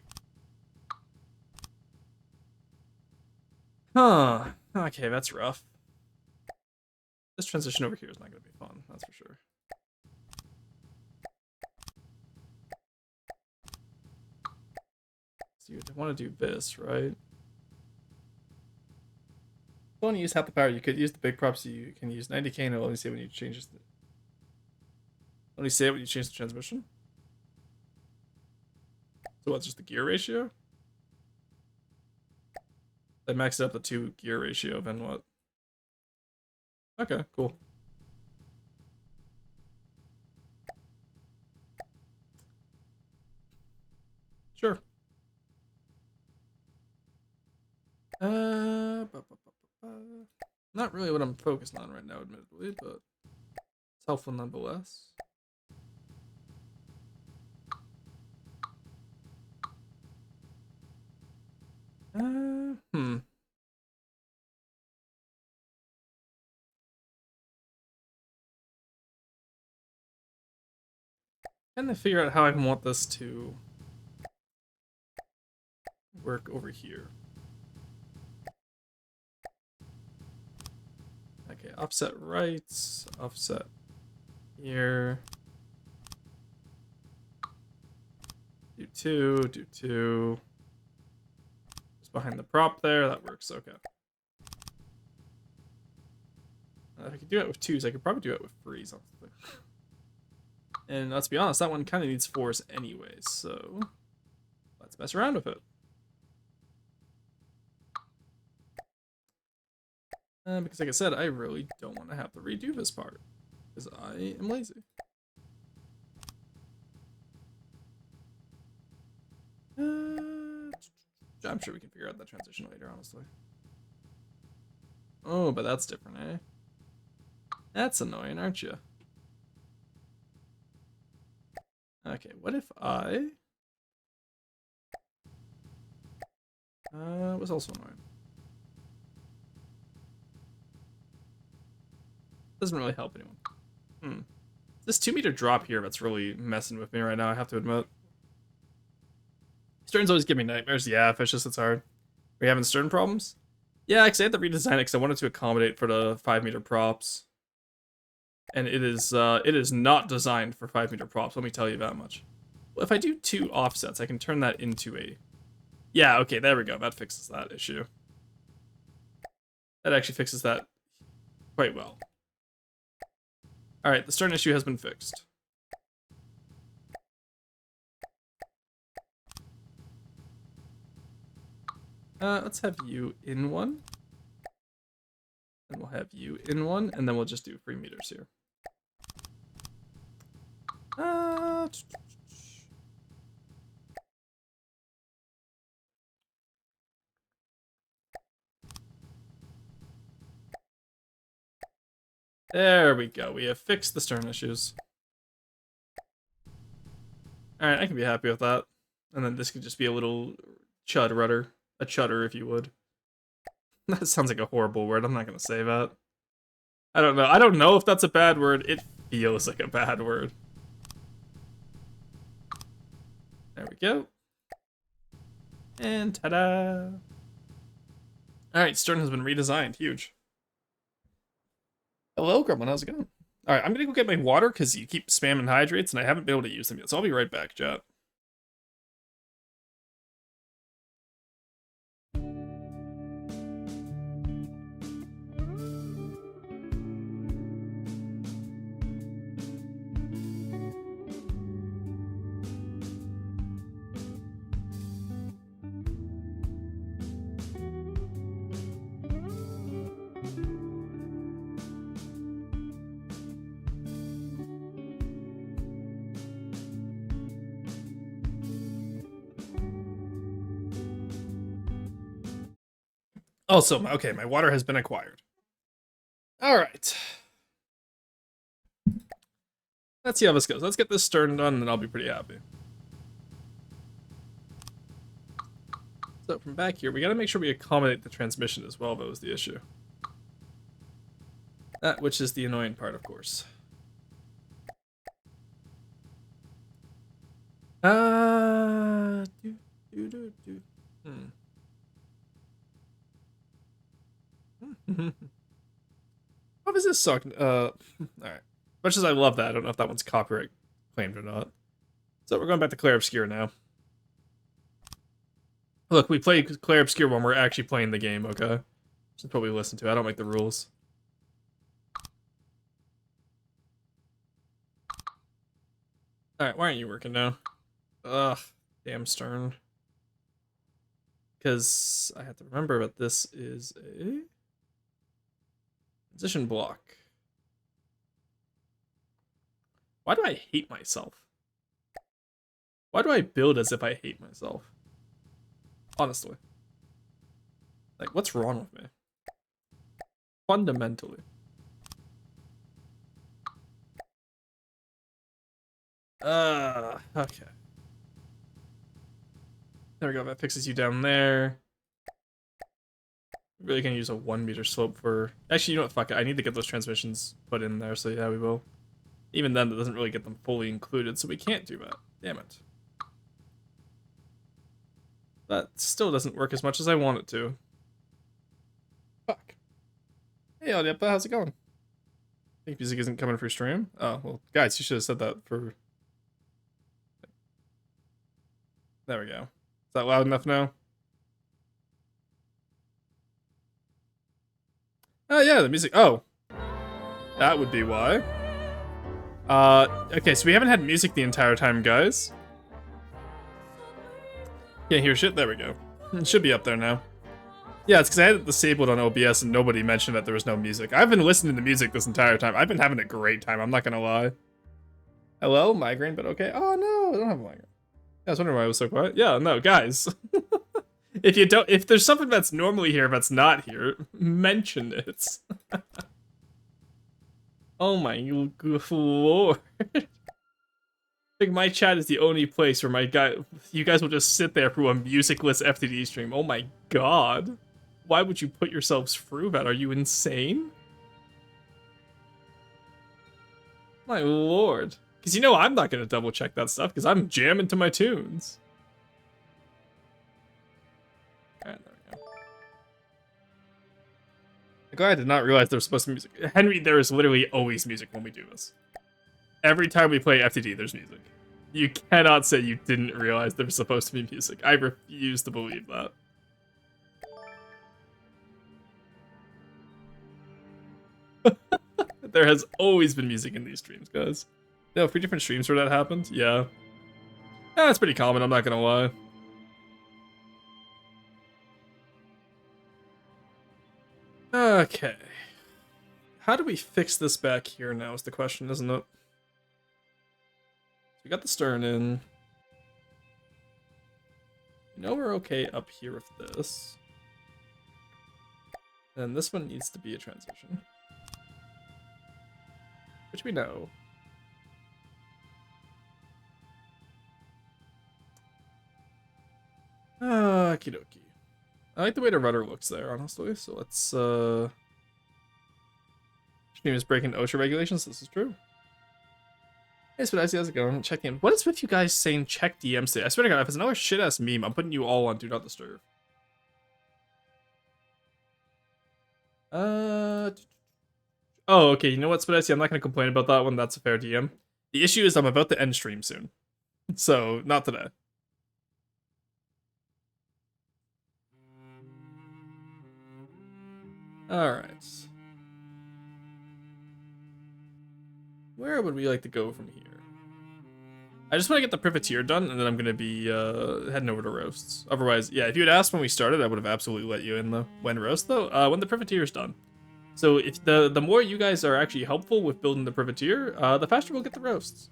Huh. Okay, that's rough. This transition over here is not going to be fun, that's for sure. So you'd want to do this, right? If you want to use half the power, you could use the big props. You can use 90k and it'll only say when you change the... Only say it when you change the transmission? So what's just the gear ratio? I maxed up the 2 gear ratio, then what? Okay, cool. Sure. Not really what I'm focused on right now, admittedly, but it's helpful nonetheless. Trying to figure out how I want this to work over here. Okay, offset right, offset here. Do 2, do 2. Just behind the prop there, that works, okay. If I could do it with 2s, I could probably do it with 3s, honestly. And let's be honest, that one kind of needs 4s anyway, so let's mess around with it. Because like I said, I really don't want to have to redo this part, because I am lazy. I'm sure we can figure out that transition later, honestly. Oh, but that's different, eh? That's annoying, aren't you? Okay, what if I... was also annoying. Doesn't really help anyone. This 2-meter drop here that's really messing with me right now, I have to admit. Sterns always give me nightmares. Yeah, if it's just it's hard. Are you having stern problems? Yeah, because I had to redesign it because I wanted to accommodate for the 5-meter props. And it is not designed for 5-meter props, let me tell you that much. Well, if I do 2 offsets, I can turn that into a... Yeah, okay, there we go. That fixes that issue. That actually fixes that quite well. Alright, the stern issue has been fixed. Let's have you in one. And we'll have you in one, and then we'll just do 3 meters here. There we go. We have fixed the stern issues. Alright, I can be happy with that. And then this could just be a little chud rudder. A chudder, if you would. That sounds like a horrible word. I'm not going to say that. I don't know. I don't know if that's a bad word. It feels like a bad word. There we go. And ta-da! Alright, stern has been redesigned. Huge. Hello, Gremlin. How's it going? Alright, I'm gonna go get my water because you keep spamming hydrates and I haven't been able to use them yet. So I'll be right back, chat. Also, okay, my water has been acquired. Alright. Let's see how this goes. Let's get this stern done, and then I'll be pretty happy. So from back here, we gotta make sure we accommodate the transmission as well, that was the issue. That, which is the annoying part, of course. How does this suck? Alright. Much as I love that, I don't know if that one's copyright claimed or not. So we're going back to Clair Obscure now. Look, we play Clair Obscure when we're actually playing the game, okay? Should probably listen to it. I don't make the rules. Alright, why aren't you working now? Ugh, damn Stern. Because I have to remember that this is a position block. Why do I hate myself? Why do I build as if I hate myself? Honestly. Like, what's wrong with me? Fundamentally. Okay. There we go, that fixes you down there. Really gonna use a 1 meter slope for... Actually, you know what, fuck it. I need to get those transmissions put in there, so yeah, we will. Even then, that doesn't really get them fully included, so we can't do that. Damn it. That still doesn't work as much as I want it to. Fuck. Hey, Audiapa, how's it going? Think music isn't coming for stream? Oh, well, guys, you should have said that for... There we go. Is that loud enough now? Oh, yeah, the music... Oh. That would be why. Okay, so we haven't had music the entire time, guys. Can't hear shit? There we go. It should be up there now. Yeah, it's because I had it disabled on OBS and nobody mentioned that there was no music. I've been listening to music this entire time. I've been having a great time, I'm not gonna lie. Hello? Migraine, but okay. Oh, no, I don't have a migraine. I was wondering why I was so quiet. Yeah, no, guys. If there's something that's normally here that's not here, mention it. Oh my lord. I think my chat is the only place where you guys will just sit there through a musicless FTD stream. Oh my god. Why would you put yourselves through that? Are you insane? My lord. Because you know I'm not going to double check that stuff because I'm jamming to my tunes. Alright, there we go. I'm glad I did not realize there was supposed to be music. Henry, there is literally always music when we do this. Every time we play FTD, there's music. You cannot say you didn't realize there was supposed to be music. I refuse to believe that. There has always been music in these streams, guys. No, 3 different streams where that happened? Yeah. Yeah, that's pretty common, I'm not gonna lie. Okay. How do we fix this back here now is the question, isn't it? We got the stern in. You know we're okay up here with this. And this one needs to be a transition. Which we know. Okie dokie. I like the way the rudder looks there, honestly, so let's, stream is breaking OSHA regulations, this is true. Hey, Spadicey, how's it going? Check in. What is with you guys saying check DMs today? I swear to god, if it's another shit-ass meme, I'm putting you all on Do Not Disturb. Oh, okay, you know what, Spadicey? I'm not gonna complain about that one, that's a fair DM. The issue is I'm about to end stream soon. So, not today. Alright. Where would we like to go from here? I just want to get the privateer done, and then I'm going to be heading over to roasts. Otherwise, yeah, if you had asked when we started, I would have absolutely let you in, though. When roast, though? When the privateer is done. So if the more you guys are actually helpful with building the privateer, the faster we'll get the roasts.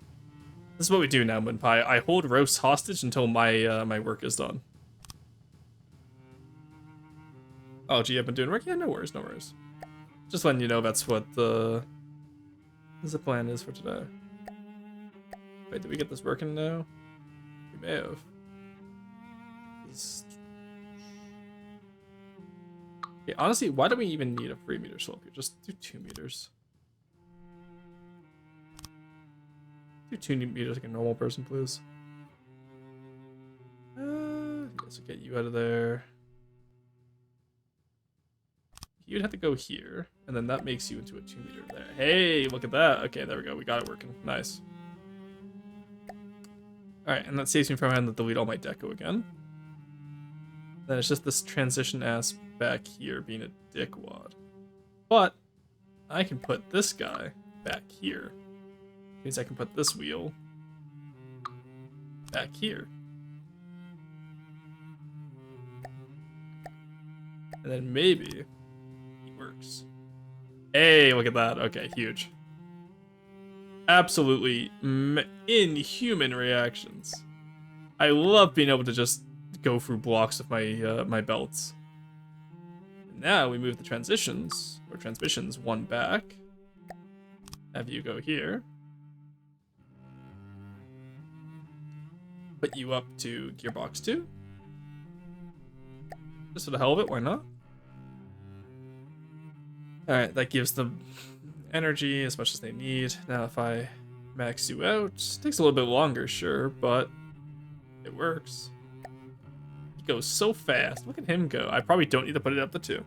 This is what we do now, Moonpie. I hold roasts hostage until my my work is done. Oh, gee, I've been doing work? Yeah, no worries, no worries. Just letting you know that's what the plan is for today. Wait, did we get this working now? We may have. Okay, honestly, why do we even need a 3 meter slope here? Just do 2 meters. Do 2 meters like a normal person, please. Let's get you out of there. You'd have to go here, and then that makes you into a 2 meter there. Hey, look at that. Okay, there we go. We got it working. Nice. Alright, and that saves me from having to delete all my deco again. Then it's just this transition ass back here being a dickwad. But I can put this guy back here. Means I can put this wheel back here. And then maybe it works. Hey, look at that. Okay, huge. Absolutely inhuman reactions. I love being able to just go through blocks with my my belts. And now we move the transitions, or transmissions, one back. Have you go here. Put you up to gearbox 2. Just for the hell of it, why not? Alright, that gives them energy as much as they need. Now if I max you out, takes a little bit longer, sure, but it works. He goes so fast. Look at him go. I probably don't need to put it up to 2.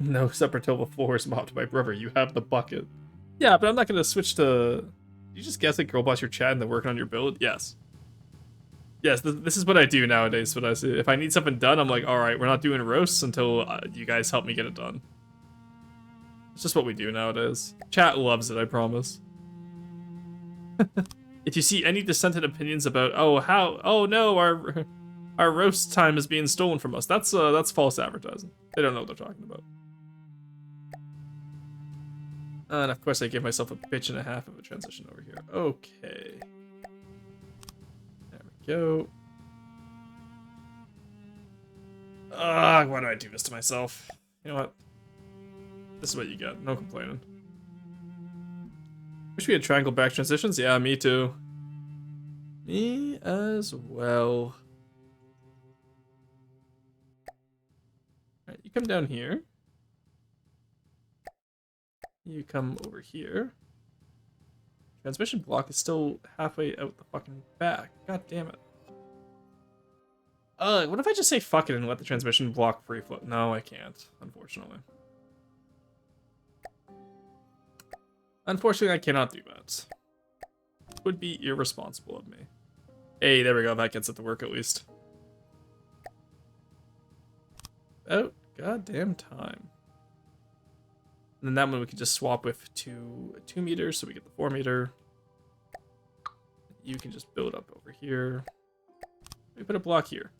No, separate till the floor is mopped by brother. You have the bucket. Yeah, but I'm not going to switch to... You just guess like Girlboss your chat and then working on your build? Yes. Yes, this is what I do nowadays. What I say. If I need something done, I'm like, all right, we're not doing roasts until you guys help me get it done. It's just what we do nowadays. Chat loves it, I promise. If you see any dissented opinions about, oh no, our roast time is being stolen from us, that's false advertising. They don't know what they're talking about. And of course, I gave myself a bitch and a half of a transition over here. Okay. There we go. Ugh, why do I do this to myself? You know what? This is what you get. No complaining. Wish we had triangle back transitions. Yeah, me too. Me as well. Alright, you come down here. You come over here. Transmission block is still halfway out the fucking back. God damn it. What if I just say fuck it and let the transmission block free float? No, I can't, unfortunately. Unfortunately, I cannot do that. Would be irresponsible of me. Hey, there we go. That gets it to work at least. About goddamn time. And then that one we can just swap with to 2 meters, so we get the 4 meter. You can just build up over here. We put a block here.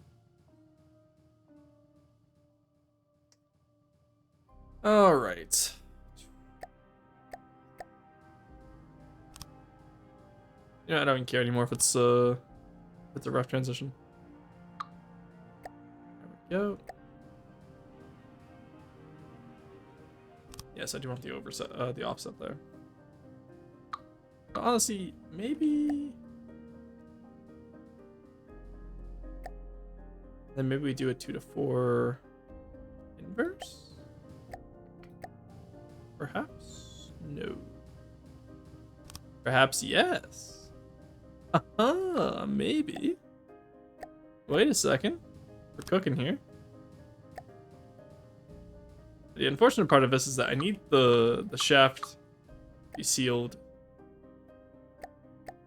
All right. Yeah, I don't even care anymore if it's a rough transition. There we go. Yes, I do want the the offset there. But honestly, maybe. Then maybe we do a 2 to 4 inverse. Perhaps no. Perhaps yes. Maybe. Wait a second. We're cooking here. The unfortunate part of this is that I need the shaft to be sealed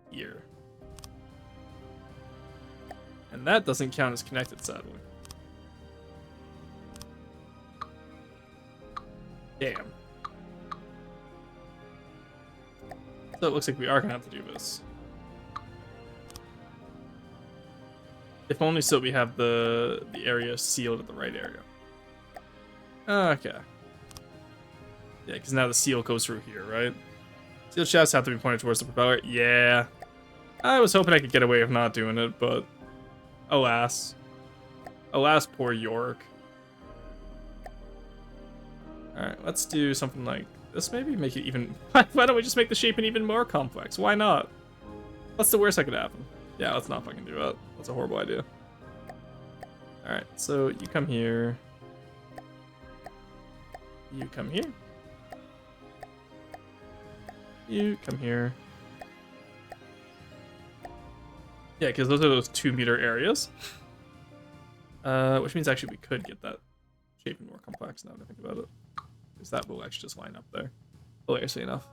here. And that doesn't count as connected, sadly. Damn. So it looks like we are gonna have to do this. If only so we have the area sealed at the right area. Okay. Yeah, because now the seal goes through here, right? Seal shafts have to be pointed towards the propeller. Yeah. I was hoping I could get away with not doing it, but alas. Alas, poor York. Alright, let's do something like this maybe? Make it even... Why don't we just make the shaping even more complex? Why not? What's the worst that could happen? Yeah, let's not fucking do that. That's a horrible idea. Alright, so you come here. You come here. You come here. Yeah, because those are those 2-meter areas. Which means actually we could get that shape more complex now that I think about it. Because that will actually just line up there. Hilariously enough.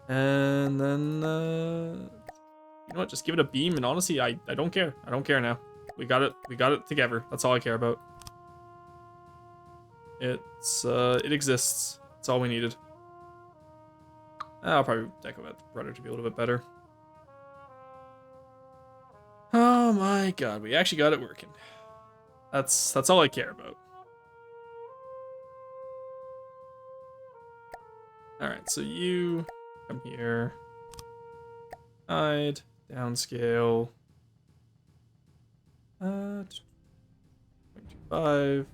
And then, you know what? Just give it a beam. And honestly, I don't care. I don't care now. We got it. We got it together. That's all I care about. It exists. That's all we needed. I'll probably deco that rudder to be a little bit better. Oh my god, we actually got it working. That's all I care about. Alright, so you come here. Hide, downscale. 0.25.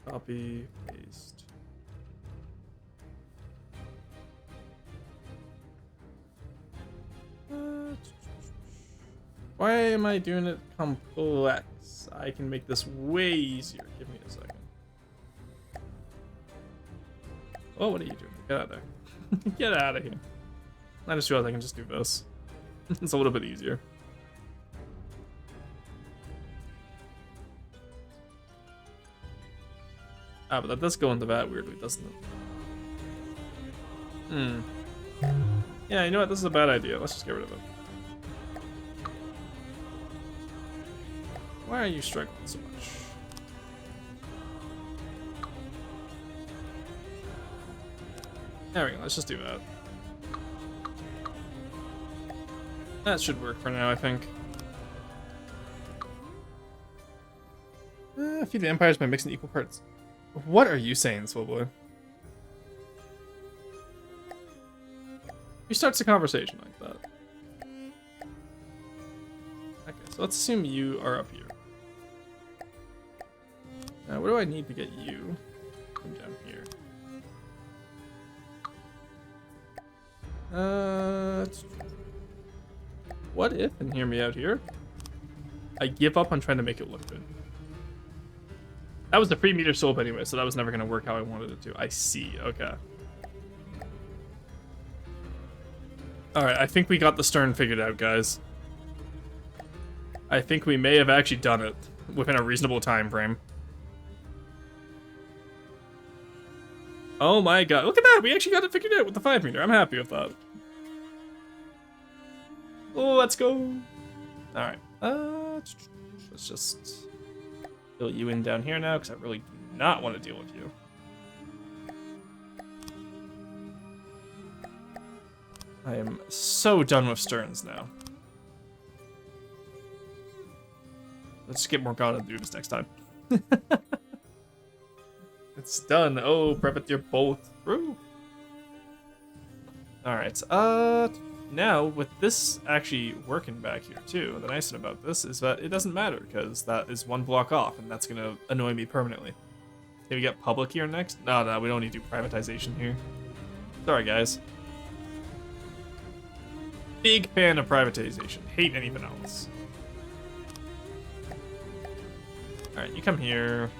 Copy, paste. Why am I doing it complex? I can make this way easier. Give me a second. Oh, what are you doing? Get out of there. Get out of here. I just realized I can just do this. It's a little bit easier. Ah, but that does go into that weirdly, doesn't it? Yeah, you know what? This is a bad idea. Let's just get rid of it. Why are you struggling so much? There we go. Let's just do that. That should work for now, I think. Feed the empires by mixing equal parts. What are you saying, Swillboy? Who starts a conversation like that? Okay, so let's assume you are up here. Now, what do I need to get you? Come down here. What if, and hear me out here, I give up on trying to make it look good? That was the 3-meter slope anyway, so that was never going to work how I wanted it to. I see, okay. Alright, I think we got the stern figured out, guys. I think we may have actually done it within a reasonable time frame. Oh my god, look at that! We actually got it figured out with the 5-meter. I'm happy with that. Oh, let's go! Alright, let's just fill you in down here now, because I really do not want to deal with you. I am so done with sterns now. Let's get more God and do this next time. It's done. Oh, privateer bolt through. Alright, now with this actually working back here too, the nice thing about this is that it doesn't matter because that is one block off and that's gonna annoy me permanently. Can we get public here next? No, we don't need to do privatization here. Sorry, guys. Big fan of privatization. Hate anything else. Alright, you come here.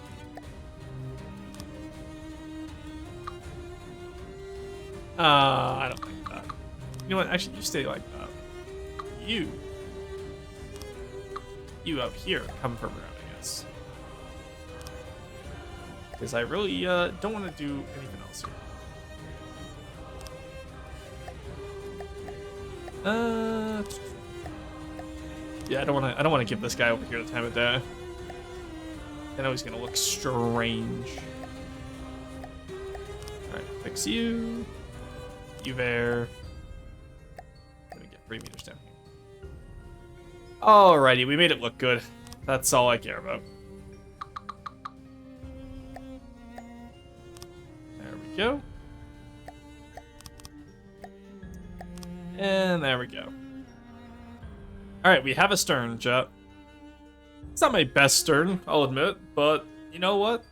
I don't like that. You know what? Actually, you stay like that. You up here come from around, I guess. Because I really don't want to do anything else here. Yeah, I don't want to give this guy over here the time of day. I know he's gonna look strange. All right, fix you. You there. I'm gonna get 3 meters down here. Alrighty, we made it look good. That's all I care about. There we go. And there we go. Alright, we have a stern, chat. It's not my best stern, I'll admit, but you know what?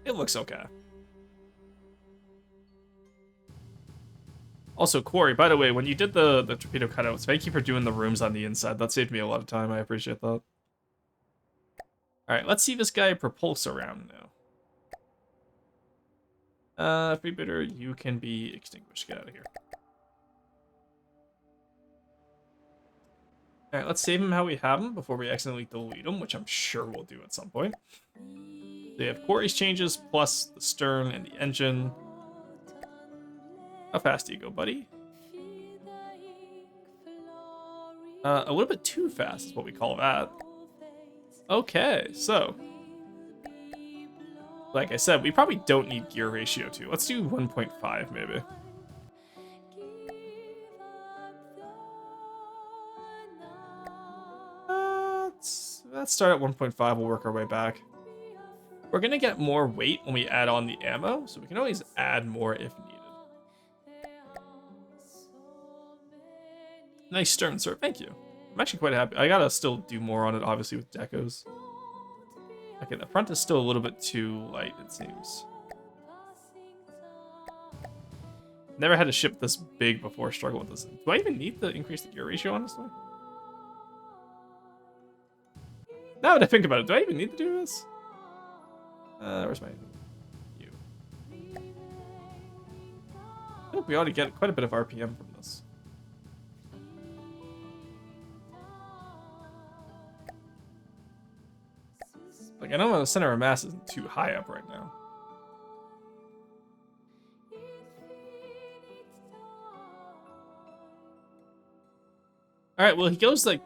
It looks okay. Also, Quarry, by the way, when you did the torpedo cutouts, thank you for doing the rooms on the inside. That saved me a lot of time. I appreciate that. Alright, let's see this guy propulse around now. Freebooter, you can be extinguished. Get out of here. Alright, let's save him how we have him before we accidentally delete him, which I'm sure we'll do at some point. So you have Corey's changes, plus the stern and the engine. How fast do you go, buddy? A little bit too fast is what we call that. Okay, so like I said, we probably don't need gear ratio 2. Let's do 1.5 maybe. Let's start at 1.5. We'll work our way back. We're gonna get more weight when we add on the ammo, so we can always add more if needed. Nice stern, sir. Thank you. I'm actually quite happy. I gotta still do more on it, obviously, with decos. Okay, the front is still a little bit too light, it seems. Never had a ship this big before, struggle with this. Do I even need to increase the gear ratio, honestly? Now that I think about it, do I even need to do this? Where's my... You. I think we ought to get quite a bit of RPM from this. Like, I know the center of mass isn't too high up right now. Alright, well, he goes, like,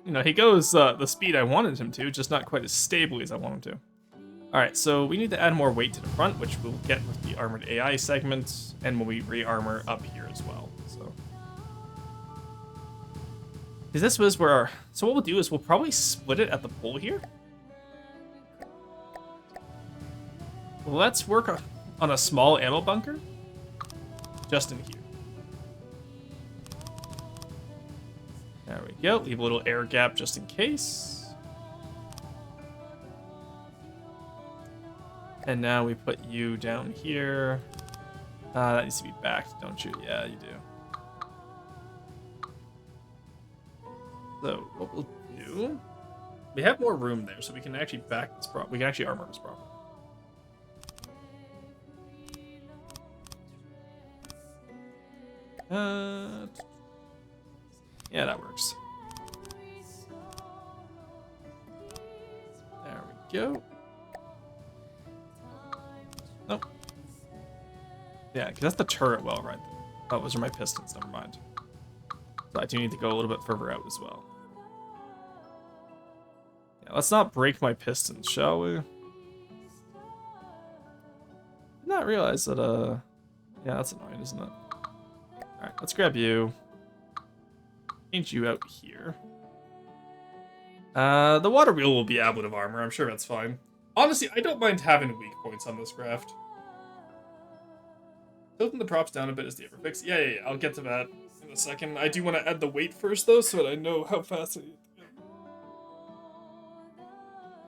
you know, he goes the speed I wanted him to, just not quite as stably as I want him to. Alright, so we need to add more weight to the front, which we'll get with the armored AI segment, and when we re-armor up here as well, so. Because this was where our... So what we'll do is we'll probably split it at the pole here. Let's work on a small ammo bunker, just in here. There we go. Leave a little air gap just in case. And now we put you down here. That needs to be backed, don't you? Yeah, you do. So what we'll do, we have more room there, so we can actually back this we can actually armor this properly. Yeah, that works. There we go. Nope. Yeah, because that's the turret well right there. Oh, those are my pistons, never mind. So I do need to go a little bit further out as well. Yeah, let's not break my pistons, shall we? Did not realize that, yeah, that's annoying, isn't it? Alright, let's grab you. Change you out here. The water wheel will be ablative armor. I'm sure that's fine. Honestly, I don't mind having weak points on this craft. Tilting the props down a bit is the fix. Yeah, I'll get to that in a second. I do want to add the weight first, though, so that I know how fast I need to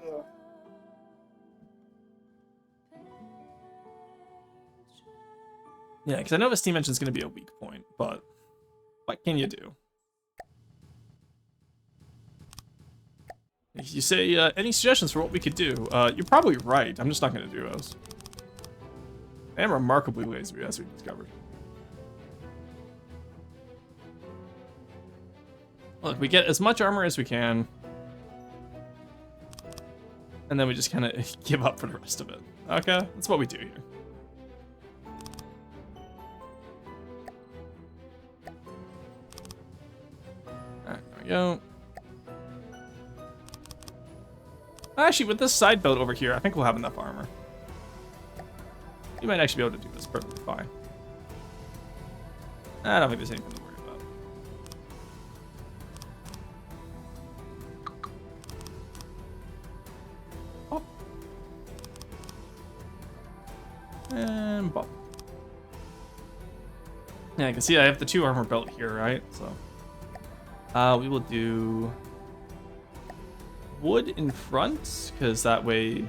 go. Yeah, because I know the steam engine is going to be a weak point, but what can you do? If you say, any suggestions for what we could do? You're probably right. I'm just not going to do those. I am remarkably lazy, as we discovered. Look, we get as much armor as we can. And then we just kind of give up for the rest of it. Okay, that's what we do here. Alright, there we go. Actually, with this side boat over here, I think we'll have enough armor. You might actually be able to do this perfectly fine. I don't think there's anything to worry about. Pop. And pop. Yeah, I can see I have the 2 armor belt here, right? So, we will do wood in front, because that way...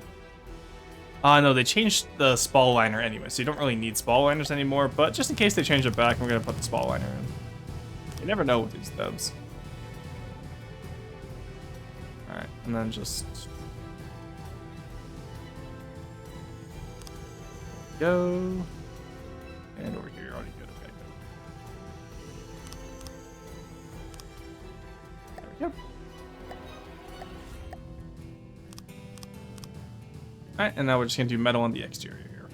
no, they changed the spall liner anyway, so you don't really need spall liners anymore, but just in case they change it back, we're going to put the spall liner in. You never know with these devs. Alright, and then just... go. And over here, you're already good. Okay, good. There we go. Alright, and now we're just going to do metal on the exterior here.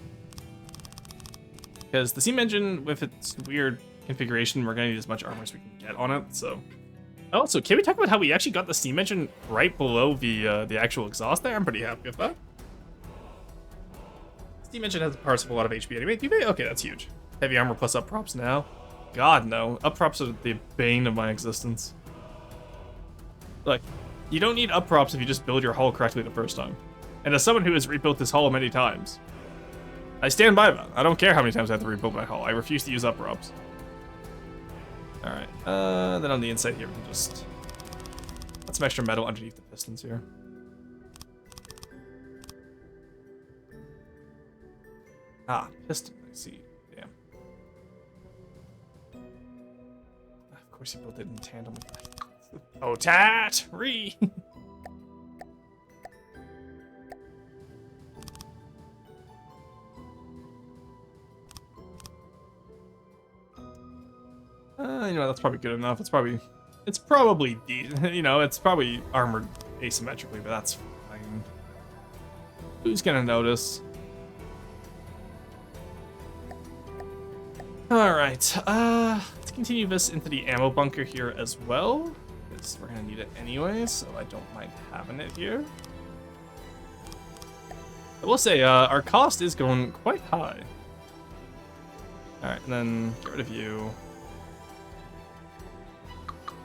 Because the steam engine, with its weird configuration, we're going to need as much armor as we can get on it, so... Also, can we talk about how we actually got the steam engine right below the actual exhaust there? I'm pretty happy with that. Steam engine has parts of a lot of HP anyway. Okay, that's huge. Heavy armor plus up props now? God, no. Up props are the bane of my existence. Look, you don't need up props if you just build your hull correctly the first time. And as someone who has rebuilt this hull many times, I stand by that. I don't care how many times I have to rebuild my hull. I refuse to use up props. Alright, then on the inside here, we can just put some extra metal underneath the pistons here. Ah, piston, I see. Damn. Of course he built it in tandem with that. Oh, tat! Re! You know, that's probably good enough. It's probably you know, it's probably armored asymmetrically, but that's fine. Who's gonna notice? Alright, let's continue this into the ammo bunker here as well, because we're gonna need it anyway, so I don't mind having it here. I will say, our cost is going quite high. Alright, and then get rid of you.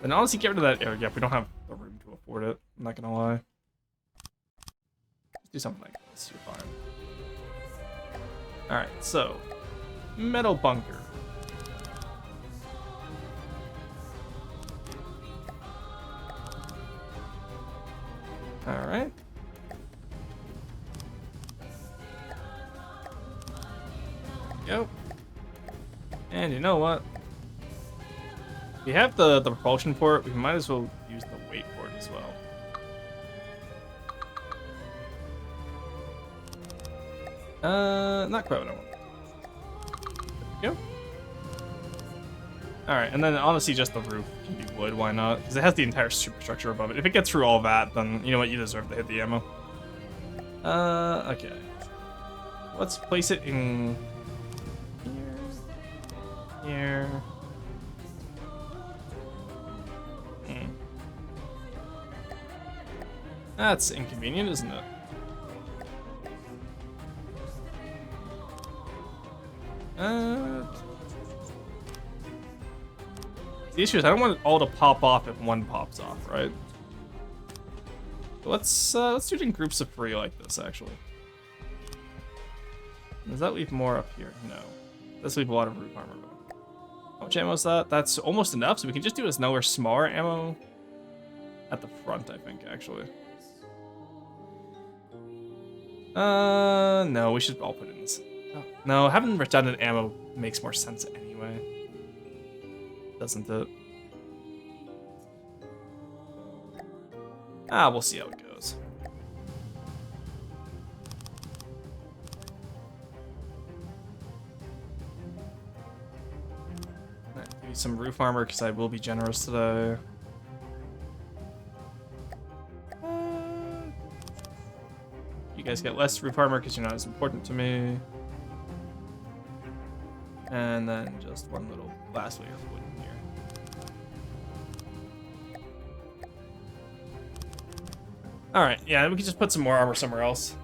And honestly, get rid of that air gap. We don't have the room to afford it. I'm not gonna lie. Let's do something like this. You're fine. Alright, so metal bunker. Alright. Go. And you know what? We have the propulsion port, we might as well use the weight port as well. Not quite what I want. There we go. Alright, and then honestly just the roof can be wood, why not? Because it has the entire superstructure above it. If it gets through all that, then you know what, you deserve to hit the ammo. Okay. Let's place it in here. That's inconvenient, isn't it? The issue is I don't want it all to pop off if one pops off, right? Let's do it in groups of 3 like this, actually. Does that leave more up here? No. Does leave a lot of roof armor. How much ammo is that? That's almost enough, so we can just do another smaller ammo at the front, I think, actually. No, we should all put it in this. Oh, no, having redundant ammo makes more sense anyway. Doesn't it? Ah, we'll see how it goes. Alright, give me some roof armor because I will be generous today. You guys get less roof armor because you're not as important to me. And then just one little last layer of wood in here. Alright, yeah, we can just put some more armor somewhere else.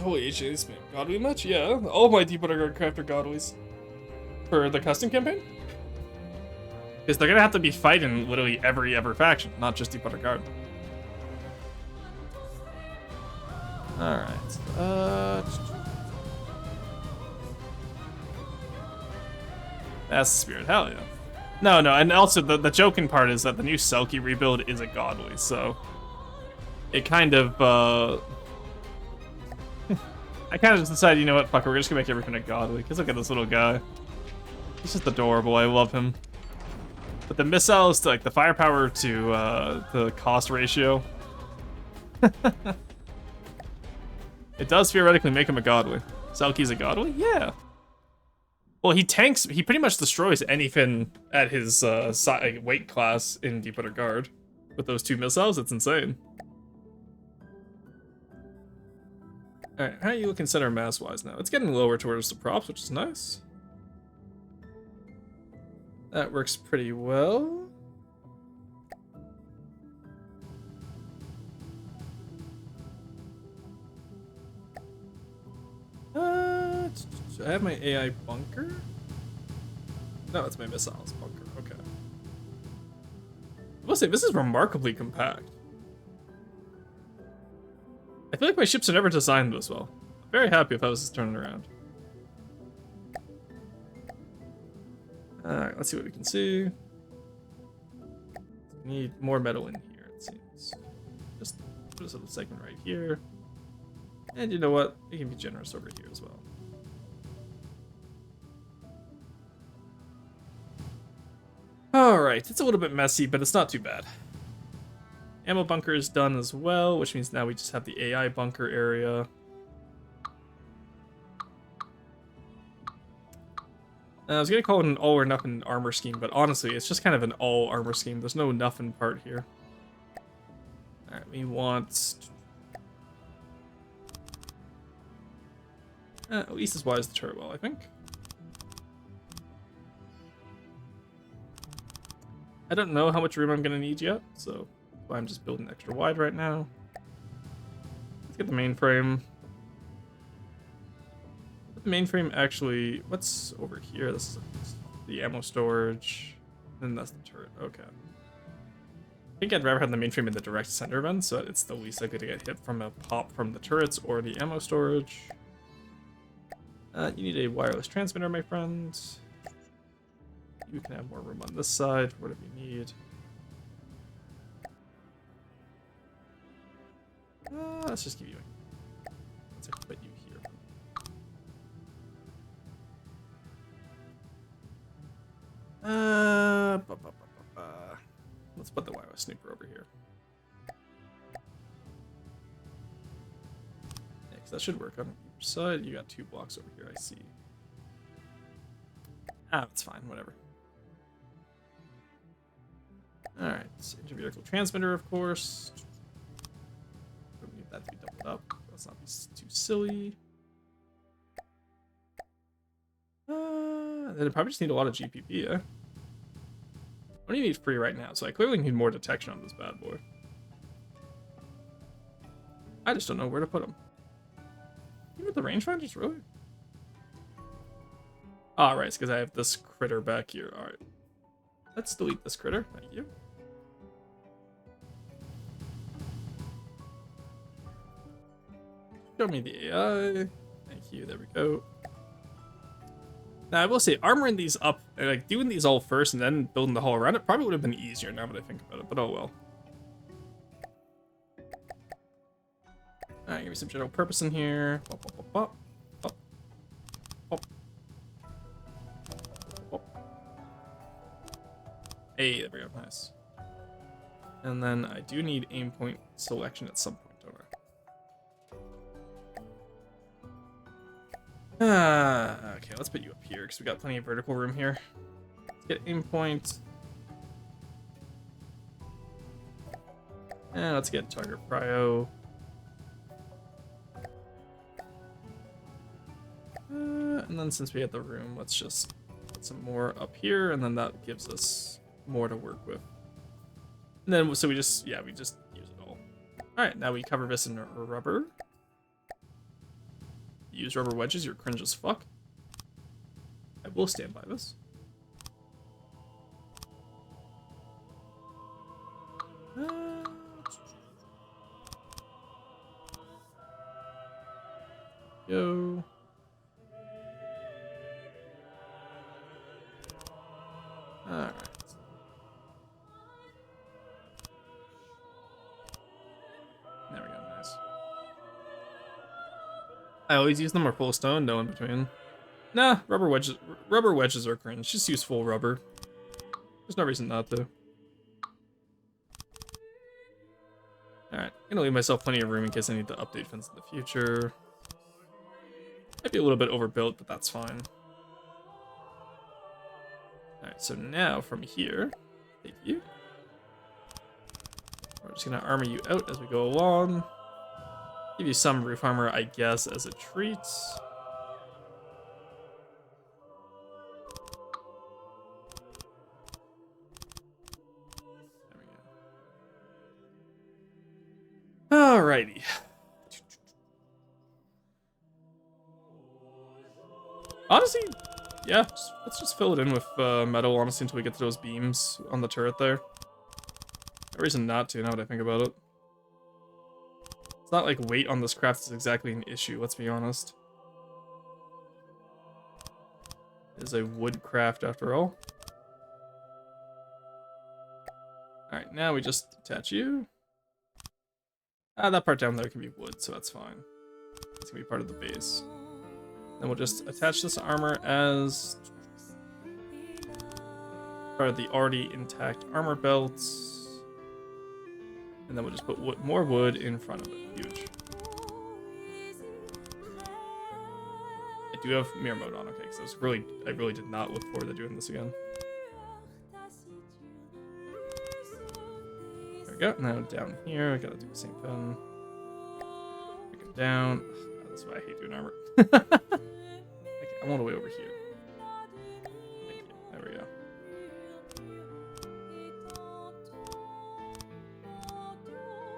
Holy HAs, man. Godly much? Yeah. All my Deep Underground craft are godlies. For the custom campaign? Because they're gonna have to be fighting literally every faction, not just Deep Underground. Alright. That's the spirit, hell yeah. No, and also the joking part is that the new Selkie rebuild is a godly, so it kind of I kind of just decided, you know what, fuck it, we're just gonna make everything a godly. Cause look at this little guy. He's just adorable, I love him. But the missiles, like the firepower to the cost ratio. It does theoretically make him a godly. Selkie's a godly? Yeah. Well, he tanks. He pretty much destroys anything at his weight class in Deep Water Guard. With those 2 missiles, it's insane. Alright, how are you looking center mass-wise now? It's getting lower towards the props, which is nice. That works pretty well. Do I have my AI bunker? No, it's my missiles bunker. Okay. I will say, this is remarkably compact. I feel like my ships are never designed this well. I'm very happy if I was just turning around. Alright, let's see what we can see. We need more metal in here, it seems. Just put this little segment right here. And you know what? We can be generous over here as well. Alright, it's a little bit messy, but it's not too bad. Ammo bunker is done as well, which means now we just have the AI bunker area. I was gonna call it an all or nothing armor scheme, but honestly, it's just kind of an all armor scheme. There's no nothing part here. Alright, we want... at least as wide as the turret wall, I think. I don't know how much room I'm gonna need yet, so that's why I'm just building extra wide right now. Let's get the mainframe. The mainframe actually, what's over here? This is the ammo storage, and that's the turret. Okay. I think I'd rather have the mainframe in the direct center then, so it's the least likely to get hit from a pop from the turrets or the ammo storage. You need a wireless transmitter, my friend. You can have more room on this side, whatever you need. Let's just give you a... let's put you here. Let's put the wireless snooper over here. Yeah, because that should work on either side. You got 2 blocks over here, I see. It's fine, whatever. Alright, intervehicle transmitter, of course. Don't need that to be doubled up. Let's not be too silly. Then I probably just need a lot of GPP, yeah? What do you need free right now? So I clearly need more detection on this bad boy. I just don't know where to put them. Even with the rangefinders, really? Ah, right, it's because I have this critter back here. Alright. Let's delete this critter. Thank you. Show me the AI. Thank you. There we go. Now, I will say, armoring these up, like doing these all first and then building the hull around it probably would have been easier now that I think about it, but oh well. Alright, give me some general purpose in here. Pop, pop, pop, pop. Pop. Pop. Pop. Hey, there we go. Nice. And then I do need aim point selection at some point, don't I? Okay, let's put you up here because we got plenty of vertical room here. Let's get aim point. And let's get target prio. And then since we have the room, let's just put some more up here, and then that gives us more to work with. And then, so we just use it all. Alright, now we cover this in rubber. Use rubber wedges, you're cringe as fuck. I will stand by this. Go. Alright. There we go, nice. I always use them or full stone, no in between. Nah, rubber wedges are cringe. Just use full rubber. There's no reason not to. Alright, I'm gonna leave myself plenty of room in case I need to update things in the future. Might be a little bit overbuilt, but that's fine. Alright, so now from here, thank you. We're just gonna armor you out as we go along. Give you some roof armor, I guess, as a treat. There we go. Alrighty. Honestly, yeah, let's just fill it in with metal, honestly, until we get to those beams on the turret there. No reason not to, now that I think about it. It's not like weight on this craft is exactly an issue, let's be honest. It is a wood craft after all. Alright, now we just attach you. That part down there can be wood, so that's fine. It's gonna be part of the base. Then we'll just attach this armor as part of the already intact armor belts. And then we'll just put more wood in front of it. Huge. I do have mirror mode on, okay, because I really did not look forward to doing this again. There we go. Now down here, I gotta do the same thing. Bring it down. Oh, that's why I hate doing armor. Okay, I'm all the way over here. Thank you. There we go.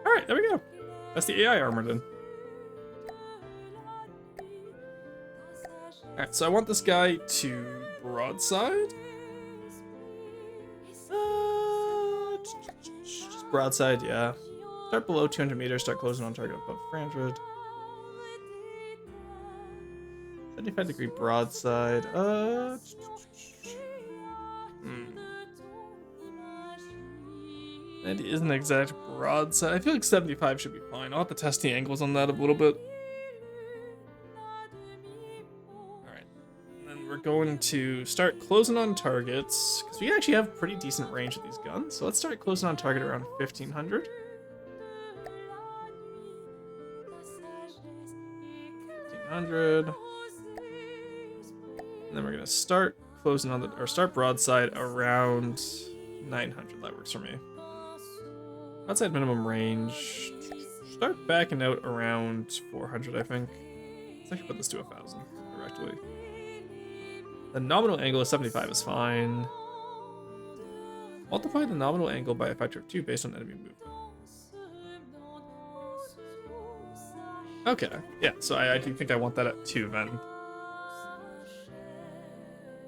Alright, there we go. That's the AI armor then. Alright, so I want this guy to broadside. Just broadside, yeah. Start below 200 meters, start closing on target above 300. 75-degree broadside. That isn't exact broadside. I feel like 75 should be fine. I'll have to test the angles on that a little bit. Alright. And then we're going to start closing on targets, because we actually have pretty decent range with these guns. So let's start closing on target around 1500. 1500. And then we're gonna start closing on the, or start broadside around 900. That works for me. Outside minimum range. Start backing out around 400, I think. Let's actually put this to 1000 directly. The nominal angle of 75 is fine. Multiply the nominal angle by a factor of 2 based on enemy movement. Okay, yeah, so I do think I want that at 2 then.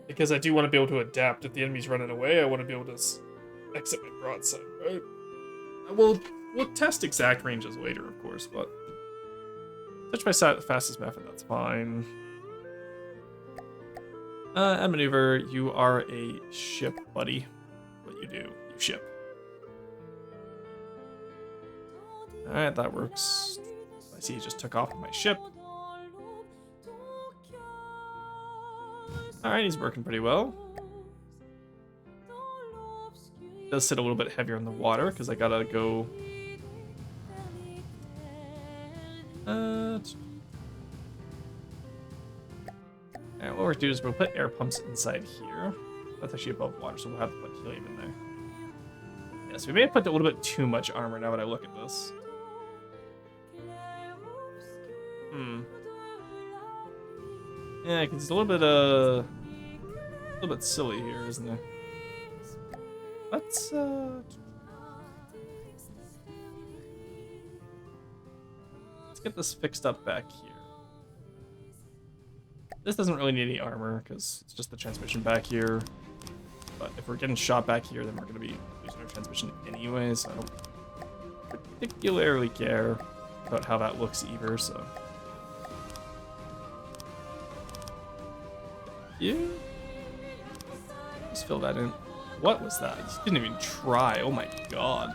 Because I do want to be able to adapt. If the enemy's running away, I want to be able to exit my broadside, right? We'll test exact ranges later, of course, but... Touch by fastest method, that's fine. And maneuver, you are a ship, buddy. What you do, you ship. Alright, that works. I see you just took off with my ship. Alright, he's working pretty well. Does sit a little bit heavier in the water because I gotta go. And what we're gonna do is we'll put air pumps inside here. That's actually above water, so we'll have to put helium in there. Yeah, so we may have put a little bit too much armor now that I look at this. Yeah, because it's a little bit silly here, isn't it? Let's get this fixed up back here. This doesn't really need any armor because it's just the transmission back here. But if we're getting shot back here, then we're going to be losing our transmission anyway, so I don't particularly care about how that looks either, so. Yeah. Just fill that in. What was that? You didn't even try. Oh my god.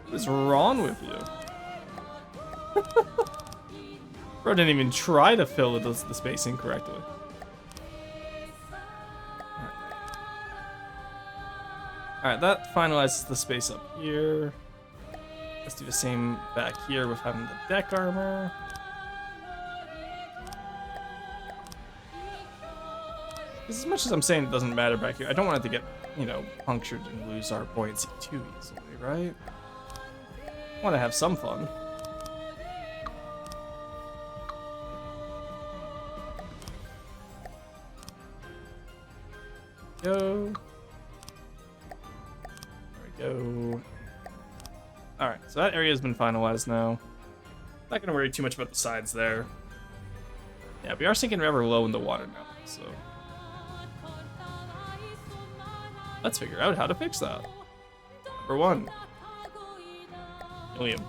What is wrong with you? Bro didn't even try to fill the space incorrectly. Alright, that finalizes the space up here. Let's do the same back here with having the deck armor. As much as I'm saying it doesn't matter back here, I don't want it to get, you know, punctured and lose our buoyancy too easily, right? I want to have some fun. Go. There we go. Alright, so that area has been finalized now. Not gonna worry too much about the sides there. Yeah, we are sinking rather low in the water now, so let's figure out how to fix that. Number 1. Helium.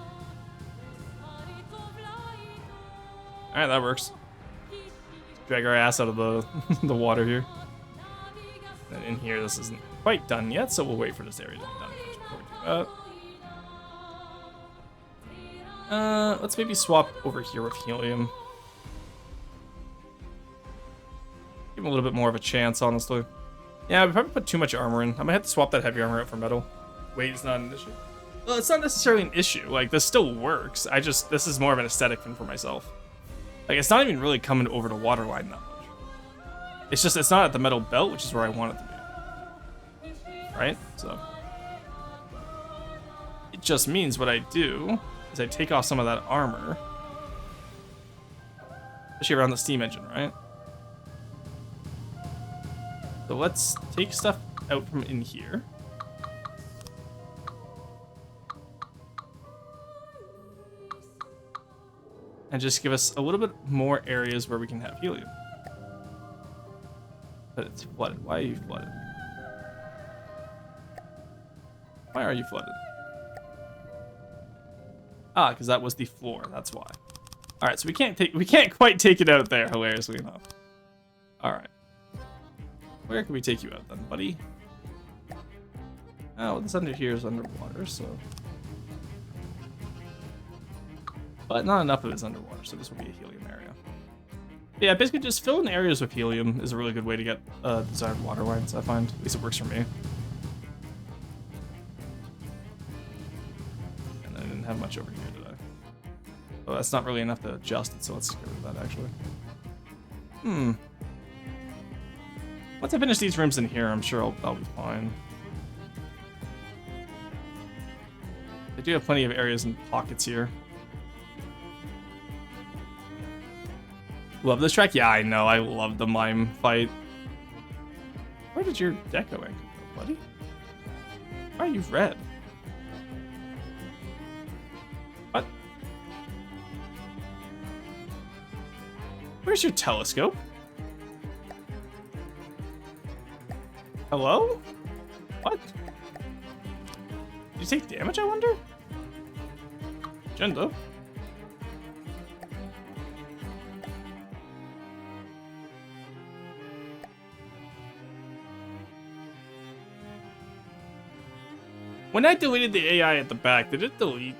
Alright, that works. Drag our ass out of the the water here. And in here, this isn't quite done yet, so we'll wait for this area to be done first before we do that. Let's maybe swap over here with helium. Give him a little bit more of a chance, honestly. Yeah, we probably put too much armor in. I might have to swap that heavy armor out for metal. Weight is not an issue. Well, it's not necessarily an issue. Like, this still works. This is more of an aesthetic thing for myself. Like, it's not even really coming over the waterline that much. It's just, it's not at the metal belt, which is where I want it to be. Right? So. It just means what I do is I take off some of that armor. Especially around the steam engine, right? So let's take stuff out from in here. And just give us a little bit more areas where we can have helium. But it's flooded. Why are you flooded? Why are you flooded? Ah, because that was the floor. That's why. All right, so we can't quite take it out there. Hilariously enough. All right. Where can we take you out then, buddy? Oh, this under here is underwater, so. But not enough of it is underwater, so this will be a helium area. Yeah, basically just fill in areas with helium is a really good way to get desired water lines, I find. At least it works for me. And I didn't have much over here today. Oh, that's not really enough to adjust it, so let's get rid of that, actually. Once I finish these rooms in here, I'm sure I'll be fine. I do have plenty of areas and pockets here. Love this track? Yeah, I know. I love the mime fight. Where did your deco anchor go, buddy? Why are you red? What? Where's your telescope? Hello? What? Did you take damage, I wonder? Agenda. When I deleted the AI at the back, did it delete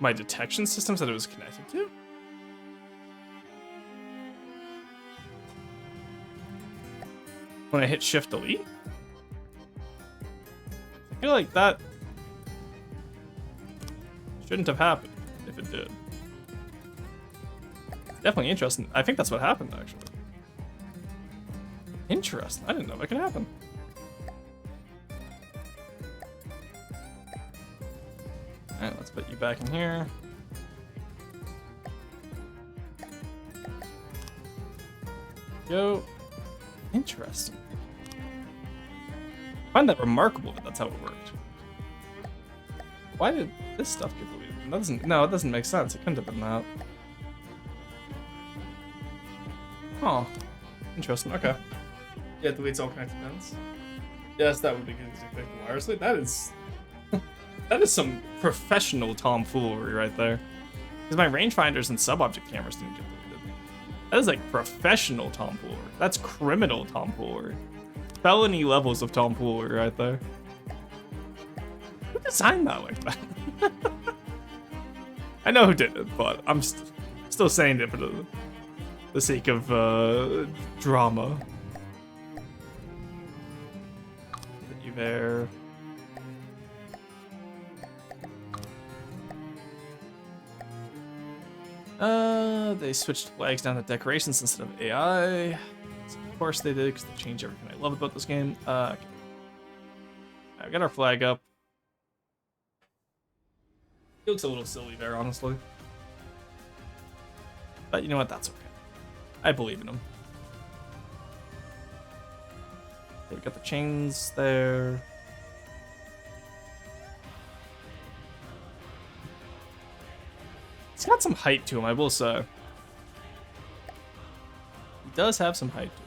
my detection systems that it was connected to? When I hit Shift Delete? I feel like that shouldn't have happened if it did. Definitely interesting. I think that's what happened, actually. Interesting. I didn't know that could happen. Alright, let's put you back in here. Go. Interesting. I find that remarkable that that's how it worked. Why did this stuff get deleted? No, it doesn't make sense. It couldn't have been that. Oh. Interesting. Okay. Yeah, it deletes all connected pins. Yes, that would be good to connect wirelessly. That is... that is some professional tomfoolery right there. Because my rangefinders and sub-object cameras didn't get deleted. That is like professional tomfoolery. That's criminal tomfoolery. Felony levels of tomfoolery right there. Who designed that like that? I know who did it, but I'm still saying it for the sake of drama. Put you there. They switched flags down to decorations instead of AI. Of course they did, because they changed everything I love about this game. Okay. Alright, we got our flag up. He looks a little silly there, honestly. But you know what? That's okay. I believe in him. Okay, we got the chains there. He's got some height to him, I will say. He does have some height to him.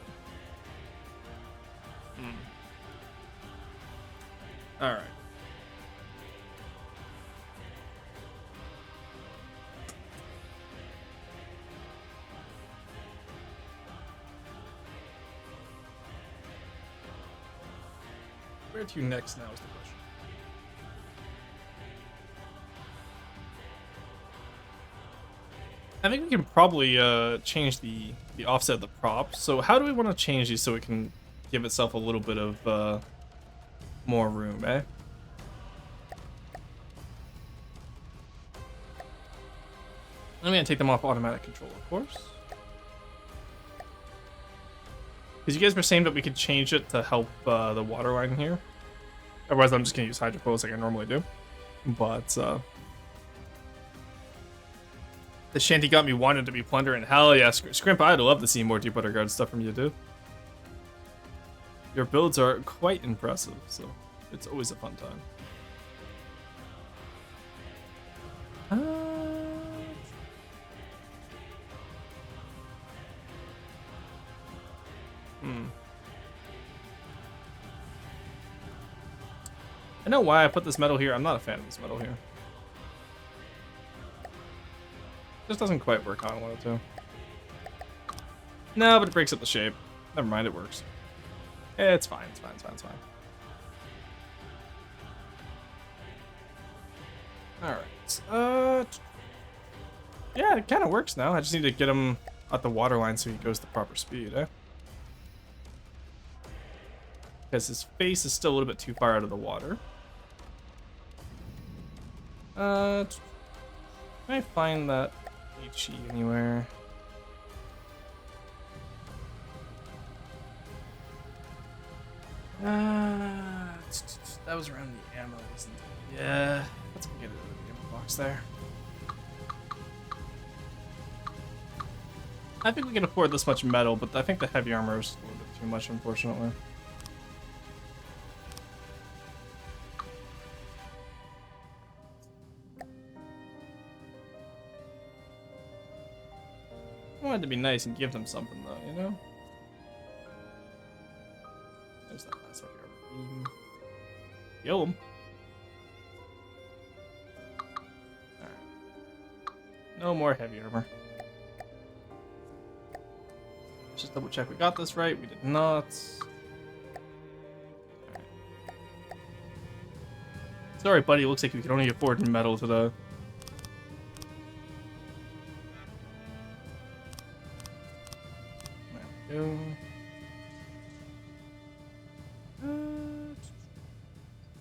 Alright. Where to next now is the question. I think we can probably change the offset of the prop. So how do we want to change these so it can give itself a little bit of more room, eh? I'm gonna take them off automatic control, of course. Because you guys were saying that we could change it to help the water line here. Otherwise, I'm just gonna use hydropose like I normally do. But the shanty got me wanting to be plundering. Hell yeah, Scrimp, I'd love to see more deep water guard stuff from you, dude. Your builds are quite impressive, so it's always a fun time. I know why I put this metal here. I'm not a fan of this metal here. Just doesn't quite work how I want it to. No, but it breaks up the shape. Never mind, it works. It's fine, it's fine, it's fine, it's fine. Alright. Yeah, it kind of works now. I just need to get him at the water line so he goes the proper speed, eh? Because his face is still a little bit too far out of the water. Can I find that HE anywhere? That was around the ammo, wasn't it? Yeah, let's go get it in the ammo box there. I think we can afford this much metal, but I think the heavy armor is a little bit too much, unfortunately. I wanted to be nice and give them something, though, you know? There's that last heavy armor. Kill him. Alright. No more heavy armor. Let's just double check we got this right. We did not. Alright. Sorry, buddy. It looks like we can only afford metal today. Go.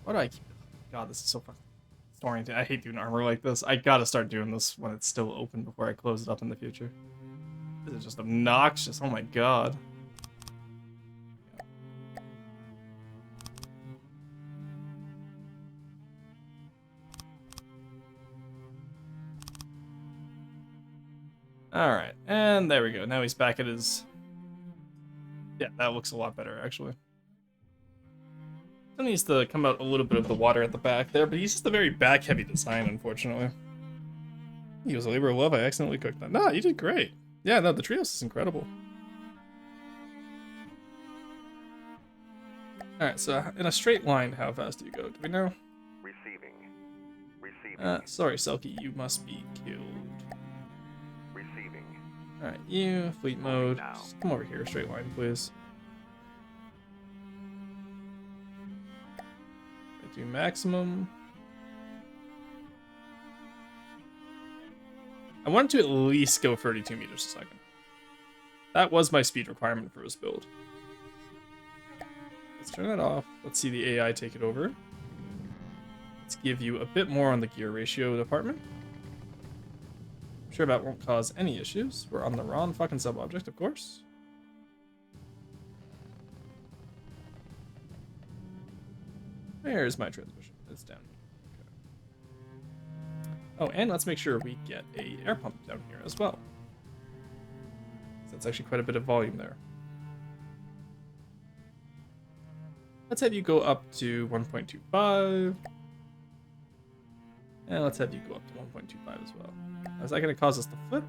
Why do I keep... God, this is so fucking oriented. I hate doing armor like this. I gotta start doing this when it's still open before I close it up in the future. This is just obnoxious. Oh my god. Alright, and there we go. Now he's back at his... Yeah, that looks a lot better, actually. Still needs to come out a little bit of the water at the back there, but he's just a very back-heavy design, unfortunately. He was a labor of love. I accidentally cooked that. No, you did great. Yeah, no, the Trios is incredible. Alright, so in a straight line, how fast do you go? Do we know? Receiving. Receiving. Sorry, Selkie, you must be killed. Receiving. Alright, you, fleet mode. Just come over here, straight line, please. I do maximum. I wanted to at least go 32 meters a second. That was my speed requirement for this build. Let's turn that off. Let's see the AI take it over. Let's give you a bit more on the gear ratio department. I'm sure that won't cause any issues. We're on the wrong fucking sub-object, of course. Where's my transmission? It's down here. Okay. Oh, and let's make sure we get a air pump down here as well. So that's actually quite a bit of volume there. Let's have you go up to 1.25. And let's have you go up to 1.25 as well. Is that going to cause us to flip?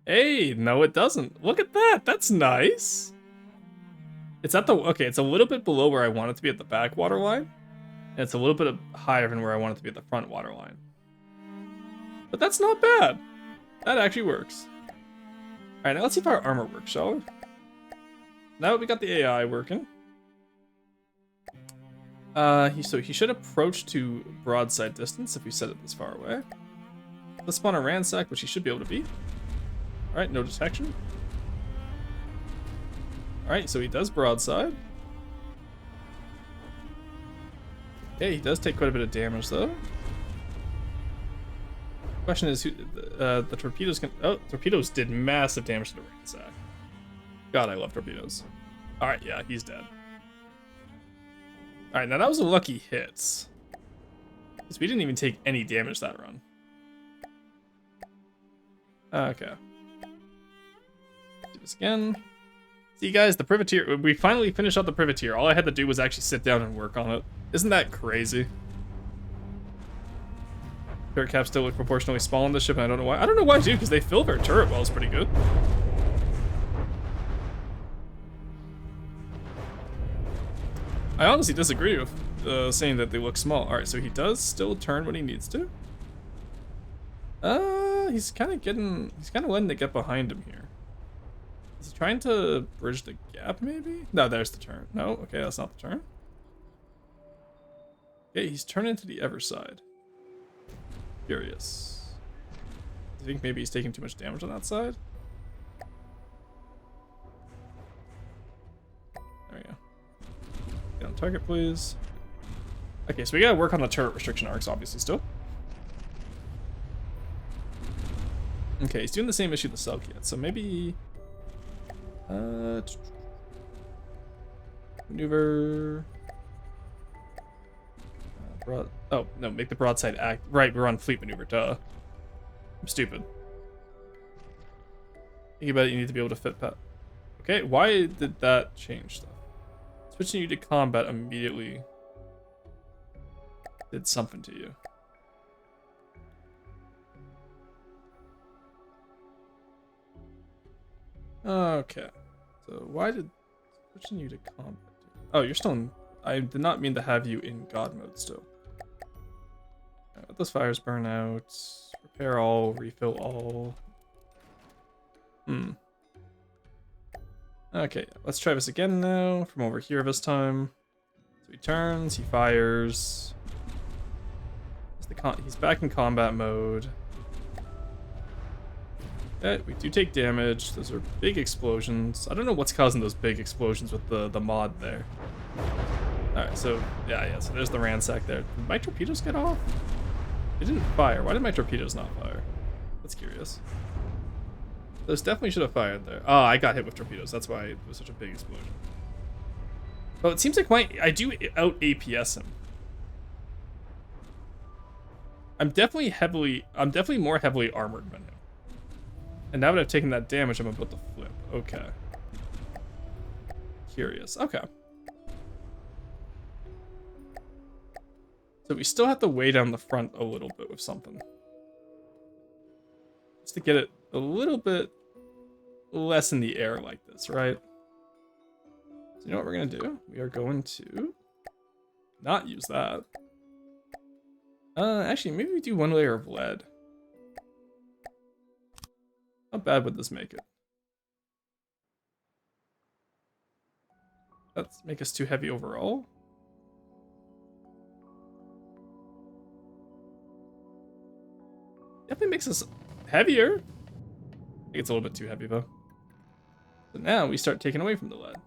Hey, no it doesn't. Look at that. That's nice. It's at the, okay, it's a little bit below where I want it to be at the back water line. And it's a little bit higher than where I want it to be at the front water line. But that's not bad. That actually works. Alright, now let's see if our armor works, shall we? Now that we got the AI working. So he should approach to broadside distance if we set it this far away. Let's spawn a ransack, which he should be able to beat. Alright, no detection. Alright, so he does broadside. Okay, he does take quite a bit of damage though. Question is, who the torpedoes can... Oh, torpedoes did massive damage to the ransack. God, I love torpedoes. Alright, yeah, he's dead. Alright, now that was a lucky hit. Because we didn't even take any damage that run. Okay. Do this again. See, guys, the privateer... We finally finished out the privateer. All I had to do was actually sit down and work on it. Isn't that crazy? Turret caps still look proportionally small on this ship, and I don't know why. I don't know why, dude, because they fill their turret wells pretty good. I honestly disagree with saying that they look small. Alright, so he does still turn when he needs to. He's kind of letting it get behind him here. Is he trying to bridge the gap, maybe? No, there's the turn. No, okay, that's not the turn. Okay, he's turning to the ever side. Curious. I think maybe he's taking too much damage on that side. There we go. Get on target, please. Okay, so we gotta work on the turret restriction arcs, obviously, still. Okay, he's doing the same issue the sub kit, so maybe... maneuver... oh, no, make the broadside act... Right, we're on fleet maneuver, duh. I'm stupid. Think about it, you need to be able to fit Pat. Okay, why did that change stuff? Switching you to combat immediately did something to you. Okay, so why did switching you to combat do? Oh, you're still in... I did not mean to have you in God mode still. Alright, let those fires burn out. Repair all, refill all. Okay, let's try this again now, from over here this time. So he turns, he fires. He's back in combat mode. Okay, we do take damage. Those are big explosions. I don't know what's causing those big explosions with the mod there. Alright, so, yeah, so there's the ransack there. Did my torpedoes get off? They didn't fire. Why did my torpedoes not fire? That's curious. Those definitely should have fired there. Oh, I got hit with torpedoes. That's why it was such a big explosion. Oh, it seems like I do out APS him. I'm definitely more heavily armored than him. And now that I've taken that damage, I'm about to flip. Okay. Curious. Okay. So we still have to weigh down the front a little bit with something. Just to get it a little bit less in the air like this, right? So you know what we're going to do? We are going to not use that. Actually, maybe we do one layer of lead. How bad would this make it? That's make us too heavy overall. Definitely makes us heavier. I think it's a little bit too heavy though. So now we start taking away from the lead.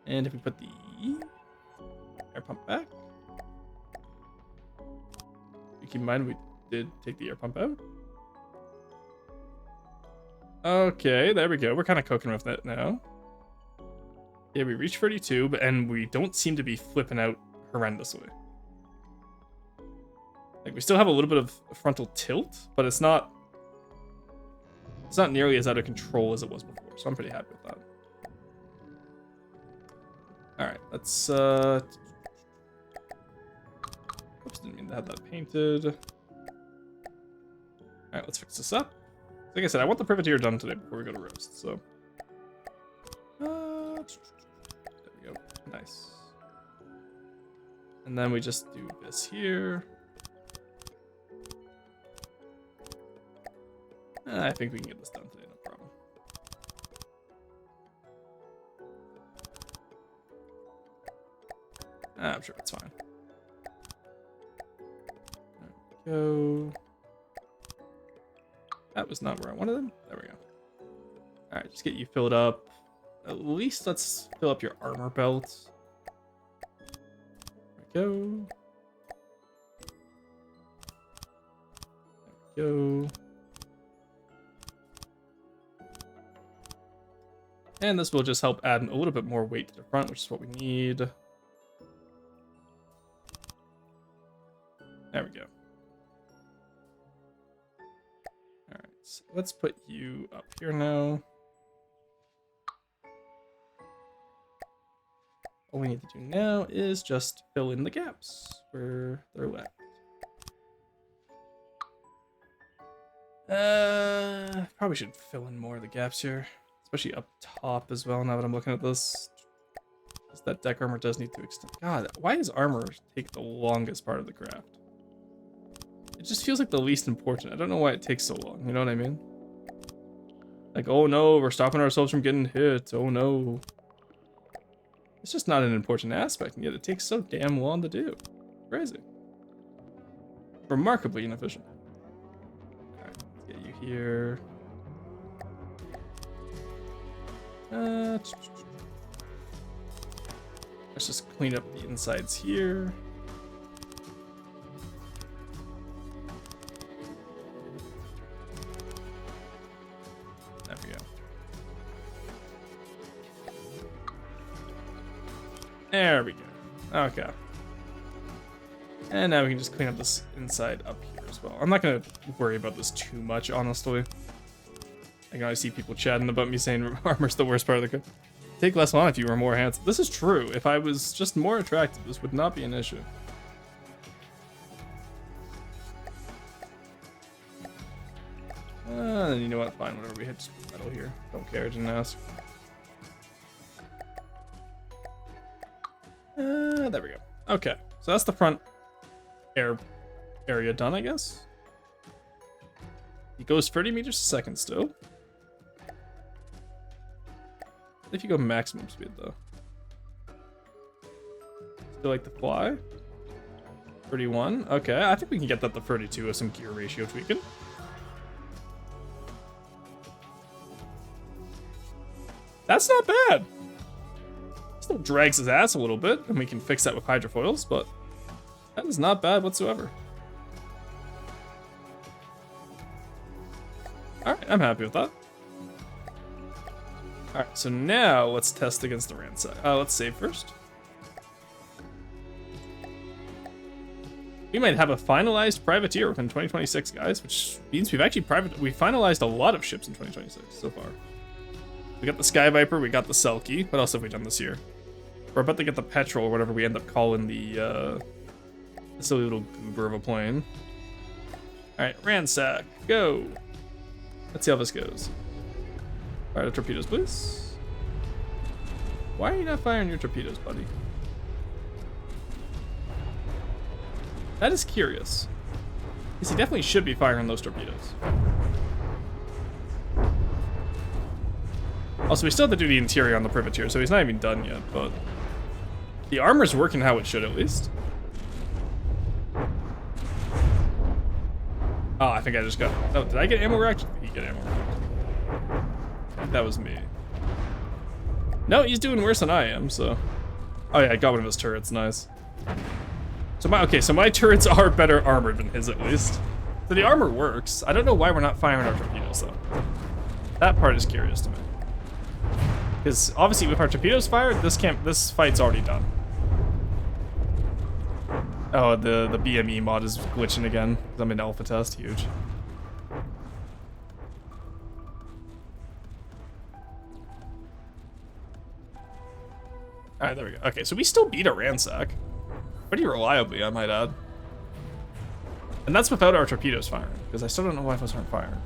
And if we put the air pump back. Keep in mind we did take the air pump out. Okay, there we go. We're kind of cooking with it now. Yeah, we reached 32, and we don't seem to be flipping out horrendously. Like, we still have a little bit of frontal tilt, but it's not nearly as out of control as it was before, so I'm pretty happy with that. Alright, let's, oops, didn't mean to have that painted. Alright, let's fix this up. Like I said, I want the privateer done today before we go to roast, so. There we go. Nice. And then we just do this here. I think we can get this done today, no problem. I'm sure it's fine. There we go. That was not where I wanted them. There we go. Alright, just get you filled up. At least let's fill up your armor belt. There we go. There we go. And this will just help add a little bit more weight to the front, which is what we need. There we go. Alright, so let's put you up here now. All we need to do now is just fill in the gaps where they're left. Probably should fill in more of the gaps here. Especially up top as well, now that I'm looking at this. Because that deck armor does need to extend. God, why does armor take the longest part of the craft? It just feels like the least important. I don't know why it takes so long, you know what I mean? Like, oh no, we're stopping ourselves from getting hit. Oh no. It's just not an important aspect, and yet it takes so damn long to do. Crazy. Remarkably inefficient. Alright, let's get you here. Let's just clean up the insides here. There we go. There we go. Okay. And now we can just clean up this inside up here as well. I'm not going to worry about this too much, honestly. I can always see people chatting about me saying armor's the worst part of the craft. Take less on if you were more handsome. This is true. If I was just more attractive, this would not be an issue. And you know what? Fine, whatever. We hit metal here. Don't care. Didn't ask. There we go. Okay, so that's the front area done, I guess. It goes 30 meters a second still. If you go maximum speed though. Still like the fly. 31. Okay, I think we can get that to 32 with some gear ratio tweaking. That's not bad. Still drags his ass a little bit, and we can fix that with hydrofoils, but that is not bad whatsoever. Alright, I'm happy with that. Alright, so now let's test against the ransack. Let's save first. We might have a finalized privateer within 2026, guys, which means we've actually we finalized a lot of ships in 2026 so far. We got the Sky Viper, we got the Selkie. What else have we done this year? We're about to get the Petrel, or whatever we end up calling the silly little goober of a plane. Alright, ransack, go! Let's see how this goes. Fire the torpedoes, please. Why are you not firing your torpedoes, buddy? That is curious. Because he definitely should be firing those torpedoes. Also, we still have to do the interior on the privateer, so he's not even done yet, but the armor's working how it should, at least. Oh, I think I just got... Oh, did I get ammo racked? He get ammo racked. That was me. No, he's doing worse than I am, so... Oh yeah, I got one of his turrets, nice. So my turrets are better armored than his, at least. So the armor works. I don't know why we're not firing our torpedoes, though. That part is curious to me. Because obviously with our torpedoes fired, this fight's already done. Oh, the BME mod is glitching again. Because I'm in alpha test, huge. Alright, there we go. Okay, so we still beat a ransack. Pretty reliably, I might add. And that's without our torpedoes firing, because I still don't know why those aren't firing.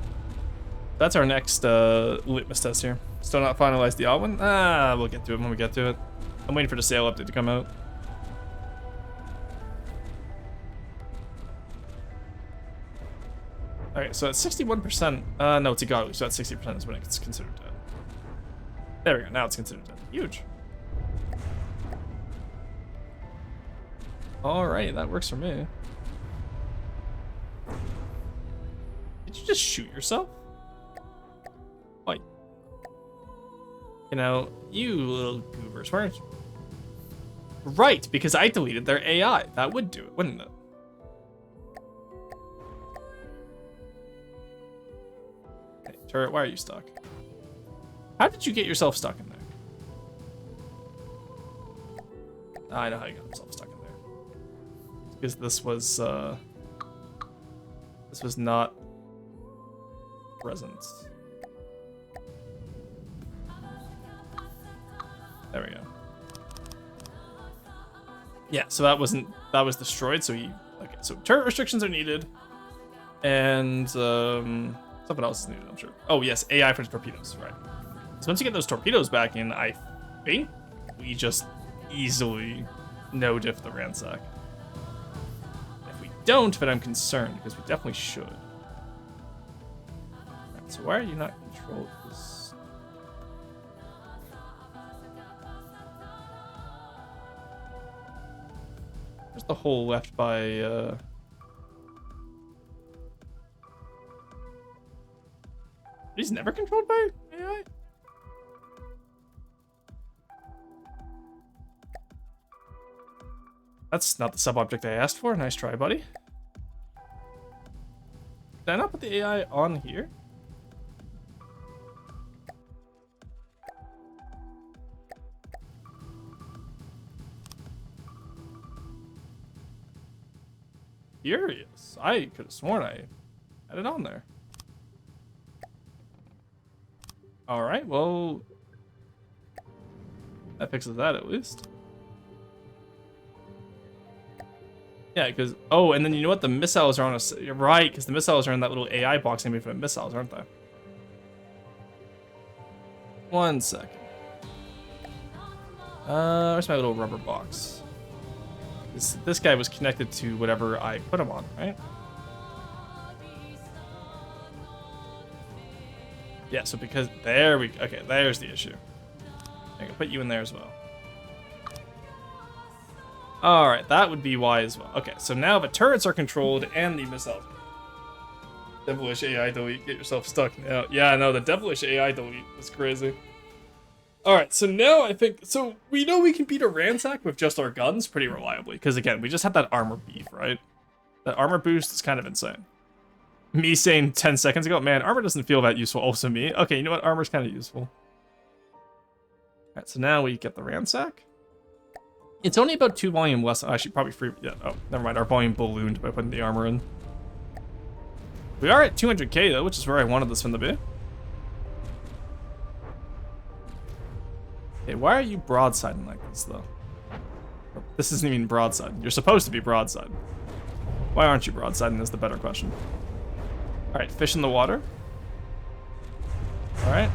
That's our next litmus test here. Still not finalized the odd one? Ah, we'll get to it when we get to it. I'm waiting for the sail update to come out. Alright, so at 61%, no, it's a godly, so at 60% is when it's considered dead. There we go, now it's considered dead. Huge. Alright, that works for me. Did you just shoot yourself? Why? You know, you little goobers, weren't you? Right, because I deleted their AI. That would do it, wouldn't it? Hey, turret, why are you stuck? How did you get yourself stuck in there? I know how you got yourself stuck in there. Because this was not present. There we go. Yeah, so that was destroyed, so okay, so turret restrictions are needed. And something else is needed, I'm sure. Oh yes, AI for torpedoes, right. So once you get those torpedoes back in, I think we just easily no-diff the ransack. If we don't, then I'm concerned, because we definitely should. Right, so why are you not controlled this? There's the hole left by He's never controlled by AI? That's not the sub-object I asked for. Nice try, buddy. Did I not put the AI on here? Furious. I could have sworn I had it on there. Alright, well... that fixes that at least. Yeah, because... oh, and then you know what? The missiles are on a... you're right, because the missiles are in that little AI box aiming for the missiles, aren't they? 1 second. Where's my little rubber box? This guy was connected to whatever I put him on, right? Yeah, so because... there we... okay, there's the issue. I can put you in there as well. Alright, that would be why as well. Okay, so now the turrets are controlled and the missiles. Devilish AI delete, get yourself stuck now. Yeah, I know, the devilish AI delete is crazy. Alright, so now I think... so we know we can beat a ransack with just our guns pretty reliably. Because again, we just had that armor beef, right? That armor boost is kind of insane. Me saying 10 seconds ago, man, armor doesn't feel that useful. Also me. Okay, you know what? Armor's kind of useful. Alright, so now we get the ransack. It's only about 2 volume less. Actually, probably 3. Yeah, oh, never mind. Our volume ballooned by putting the armor in. We are at 200k though, which is where I wanted this one to be. Okay, why are you broadsiding like this though? This isn't even broadside. You're supposed to be broadside. Why aren't you broadsiding is the better question. Alright, fish in the water. Alright,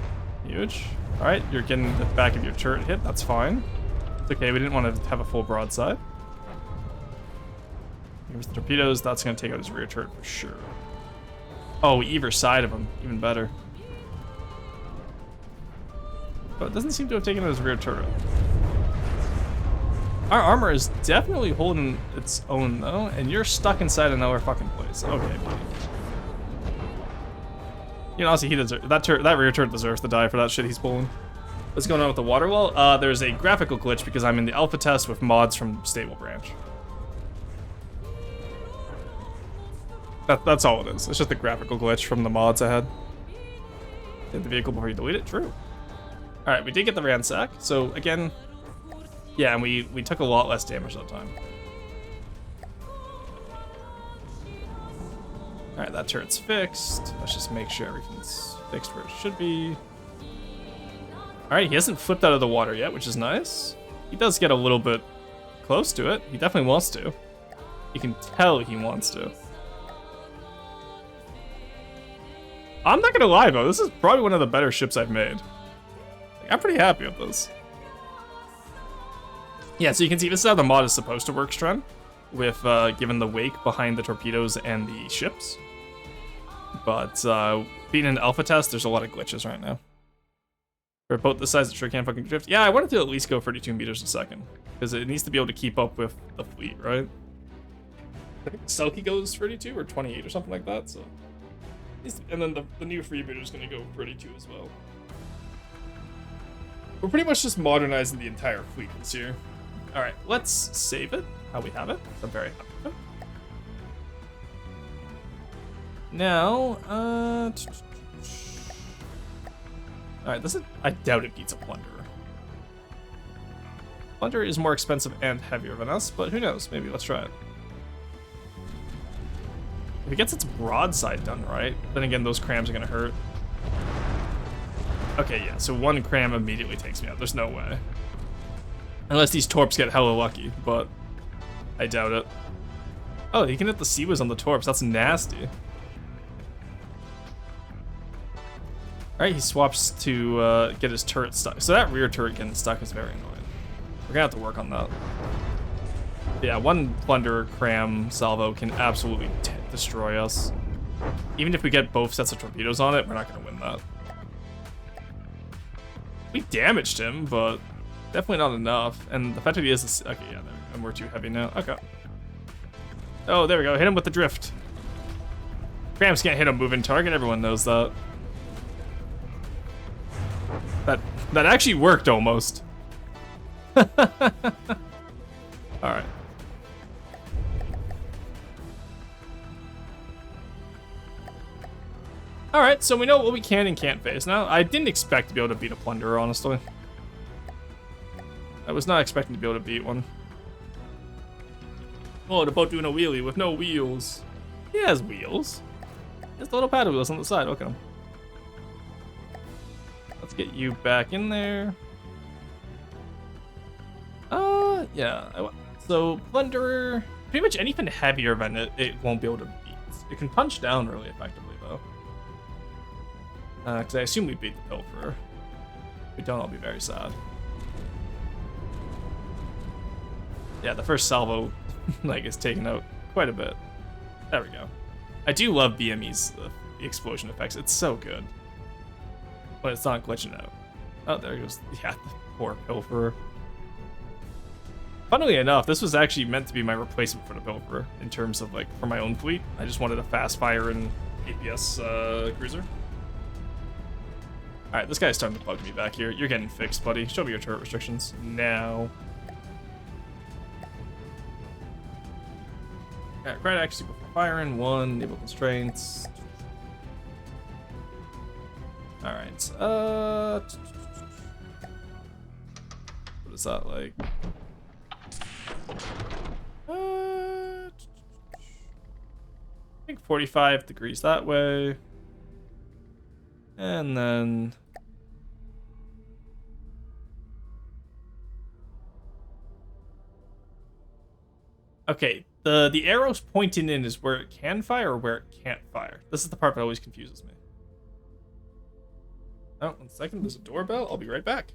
huge. Alright, you're getting the back of your turret hit, that's fine. It's okay, we didn't want to have a full broadside. Here's the torpedoes, that's going to take out his rear turret for sure. Oh, either side of him, even better. But it doesn't seem to have taken out his rear turret. Our armor is definitely holding its own though, and you're stuck inside another fucking place. Okay, buddy. You know, honestly, he deserves that rear turret deserves to die for that shit he's pulling. What's going on with the water well? There's a graphical glitch because I'm in the alpha test with mods from Stable Branch. That's all it is. It's just a graphical glitch from the mods I had. Hit the vehicle before you delete it. True. All right, we did get the ransack. So again, yeah, and we took a lot less damage that time. All right, that turret's fixed. Let's just make sure everything's fixed where it should be. All right, he hasn't flipped out of the water yet, which is nice. He does get a little bit close to it. He definitely wants to. You can tell he wants to. I'm not gonna lie though, this is probably one of the better ships I've made. Like, I'm pretty happy with this. Yeah, so you can see this is how the mod is supposed to work, Stren, with given the wake behind the torpedoes and the ships. But being an alpha test, there's a lot of glitches right now. For a boat this size, it sure can fucking drift. Yeah, I wanted to at least go 32 meters a second, because it needs to be able to keep up with the fleet, right? I think Selkie goes 32 or 28 or something like that, so... And then the new freebooter is going to go 32 as well. We're pretty much just modernizing the entire fleet this year. Alright, let's save it how we have it. I'm very happy with it. Now, alright, I doubt it beats a Plunderer. Plunderer is more expensive and heavier than us, but who knows? Maybe let's try it. If it gets its broadside done right, then again, those crams are gonna hurt. Okay, yeah, so one cram immediately takes me out. There's no way. Unless these torps get hella lucky, but I doubt it. Oh, he can hit the Seaways on the torps. That's nasty. Alright, he swaps to get his turret stuck. So that rear turret getting stuck is very annoying. We're gonna have to work on that. Yeah, one Plunderer cram salvo can absolutely destroy us. Even if we get both sets of torpedoes on it, we're not gonna win that. We damaged him, but definitely not enough. And the fact that he is this, okay, yeah, there we go. And we're too heavy now. Okay. Oh, there we go. Hit him with the drift. Crams can't hit a moving target. Everyone knows that. That actually worked almost. All right. All right, so we know what we can and can't face. Now, I didn't expect to be able to beat a Plunderer, honestly. I was not expecting to be able to beat one. Oh, the boat doing a wheelie with no wheels. He has wheels. He has the little paddle wheels on the side. Look at him. Let's get you back in there. Yeah. So, Plunderer, pretty much anything heavier than it won't be able to beat. It can punch down really effectively, though. Because I assume we beat the Pilferer. If we don't, I'll be very sad. Yeah, the first salvo, like, is taken out quite a bit. There we go. I do love BME's the explosion effects. It's so good. But it's not glitching out. Oh, there goes. Yeah, the poor Pilferer. Funnily enough, this was actually meant to be my replacement for the Pilferer in terms of, like, for my own fleet. I just wanted a fast fire and APS cruiser. Alright, this guy's starting to bug me back here. You're getting fixed, buddy. Show me your turret restrictions now. Alright, right actually before firing. One, naval constraints. Alright, what is that like? I think 45 degrees that way. And then... Okay, the arrows pointing in is where it can fire or where it can't fire. This is the part that always confuses me. Oh, 1 second, there's a doorbell. I'll be right back.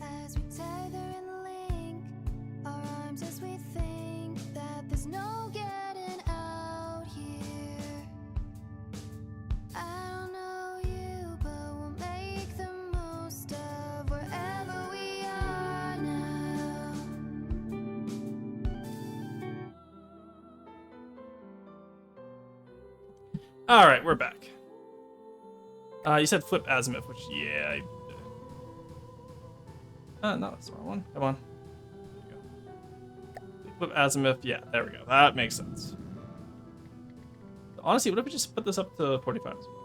As we tether and link our arms as we think All right, we're back. You said flip azimuth, which yeah. No, that's the wrong one. Come on. There you go. Flip azimuth. Yeah, there we go. That makes sense. Honestly, what if we just put this up to 45 as well?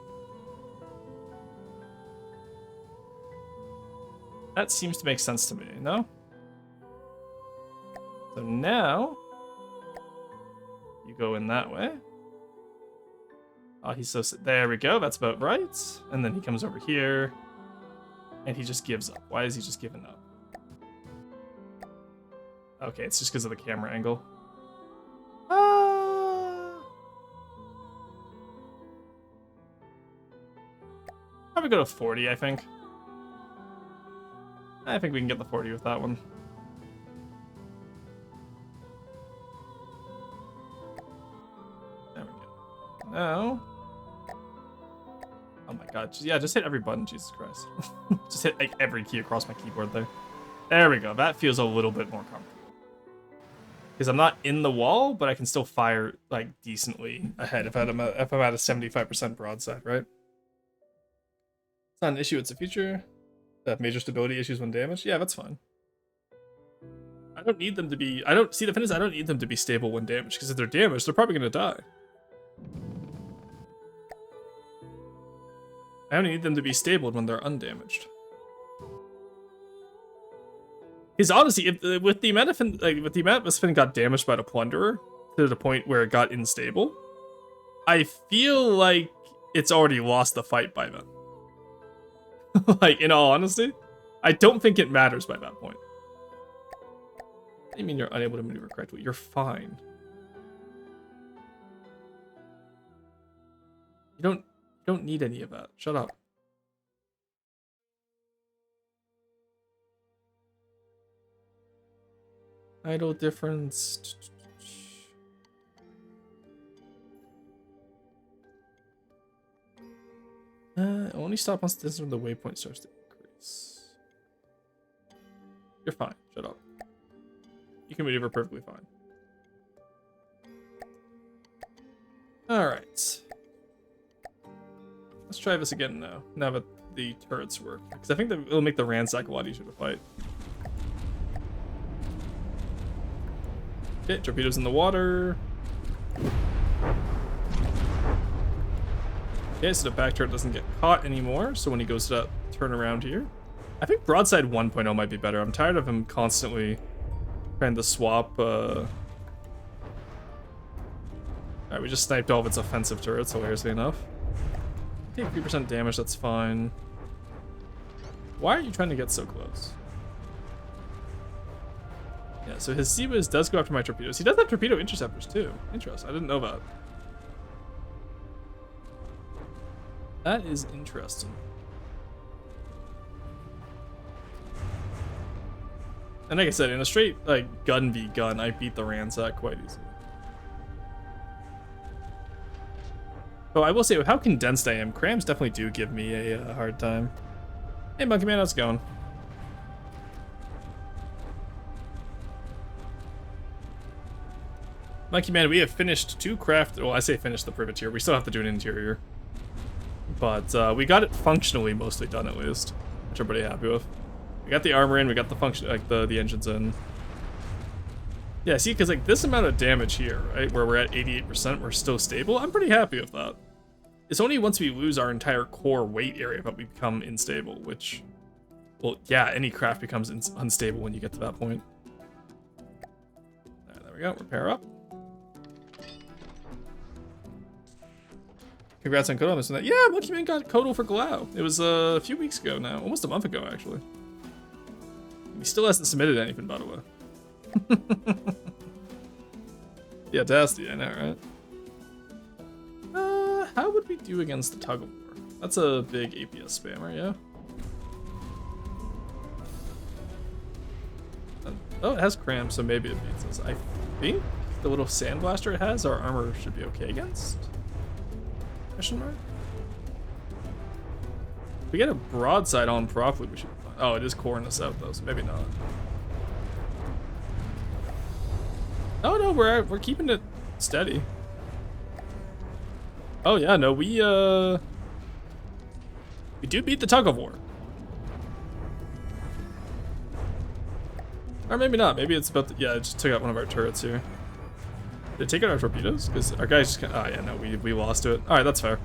That seems to make sense to me, no? So now, you go in that way. Oh, he's so... There we go, that's about right. And then he comes over here, and he just gives up. Why is he just giving up? Okay, it's just because of the camera angle. Probably go to 40, I think. I think we can get the 40 with that one. There we go. Now... Oh my god. Yeah, just hit every button, Jesus Christ. Just hit like every key across my keyboard there. There we go. That feels a little bit more comfortable. Because I'm not in the wall, but I can still fire like decently ahead if I'm at a 75% broadside, right? It's not an issue, it's a feature. Have major stability issues when damaged? Yeah, that's fine. I don't need them to be... I don't... See, the thing is, I don't need them to be stable when damaged, because if they're damaged, they're probably going to die. I only need them to be stable when they're undamaged. Because honestly, if with the amount of this thing got damaged by the plunderer to the point where it got unstable, I feel like it's already lost the fight by then. Like, in all honesty, I don't think it matters by that point. What do you mean you're unable to maneuver correctly? You're fine. You don't need any of that. Shut up. Idle difference. Only stop once the distance from the waypoint starts to increase. You're fine. Shut up. You can maneuver perfectly fine. Alright. Let's try this again now. Now that the turrets work. Because I think that it'll make the ransack a lot easier to fight. Okay, torpedoes in the water. Okay, so the back turret doesn't get caught anymore, so when he goes to that turn around here. I think broadside 1.0 might be better. I'm tired of him constantly trying to swap. Alright, we just sniped all of its offensive turrets, hilariously enough. Take 3% damage, that's fine. Why are you trying to get so close? Yeah, so his Seawiz does go after my torpedoes. He does have torpedo interceptors too. Interesting, I didn't know that. That is interesting. And like I said, in a straight like gun v gun, I beat the ransack quite easily. Oh, I will say with how condensed I am, crams definitely do give me a hard time. Hey, Monkey Man, how's it going? Monkey Man, we have finished 2 craft. Well, I say finished the privateer. We still have to do an interior. But we got it functionally mostly done at least, which I'm pretty happy with. We got the armor in, we got the function, like the engines in. Yeah, see, because like this amount of damage here, right, where we're at 88%, we're still stable. I'm pretty happy with that. It's only once we lose our entire core weight area that we become unstable, which, well, yeah, any craft becomes unstable when you get to that point. There we go, repair up. Congrats on Kodo on this and that. Yeah, Monkey Man got Kodo for Glau. It was a few weeks ago now, almost a month ago actually. He still hasn't submitted anything, by the way. Yeah, Tasty, I know, right? How would we do against the tug of war? That's a big APS spammer, yeah? Oh, it has cram, so maybe it beats us. I think the little sandblaster it has, our armor should be okay against. Question mark? If we get a broadside on properly, we should be fine. Oh, it is coring us out though, so maybe not. Oh no, we're keeping it steady. Oh yeah, no, we do beat the tug of war. Or maybe not. Maybe it's about yeah, it just took out one of our turrets here. Did it take out our torpedoes? Because our guys just oh yeah, no, we lost to it. Alright, that's fair.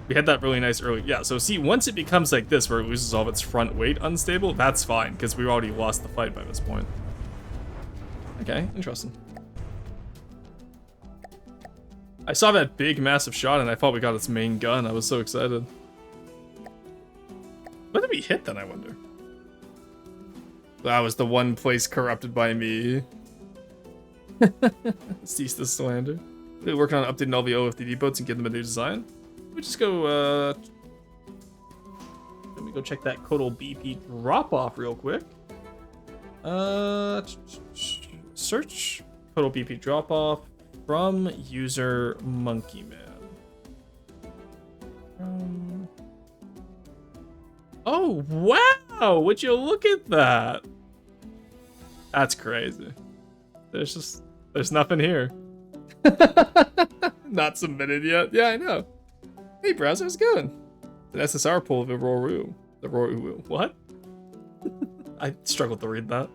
We had that really nice early. Yeah, so see, once it becomes like this, where it loses all of its front weight unstable, that's fine, because we already lost the fight by this point. Okay, interesting. I saw that big, massive shot, and I thought we got its main gun. I was so excited. What did we hit then, I wonder? That was the one place corrupted by me. Cease the slander. We're working on updating all the OFDD boats and getting them a new design. We just go, let me go check that Codal BP drop-off real quick. Search Codal BP drop-off from user Monkey Man. Oh, wow! Would you look at that? That's crazy. There's nothing here. Not submitted yet. Yeah, I know. Hey, browser, how's it going? An SSR pull of the Roru. The Roru. What? I struggled to read that.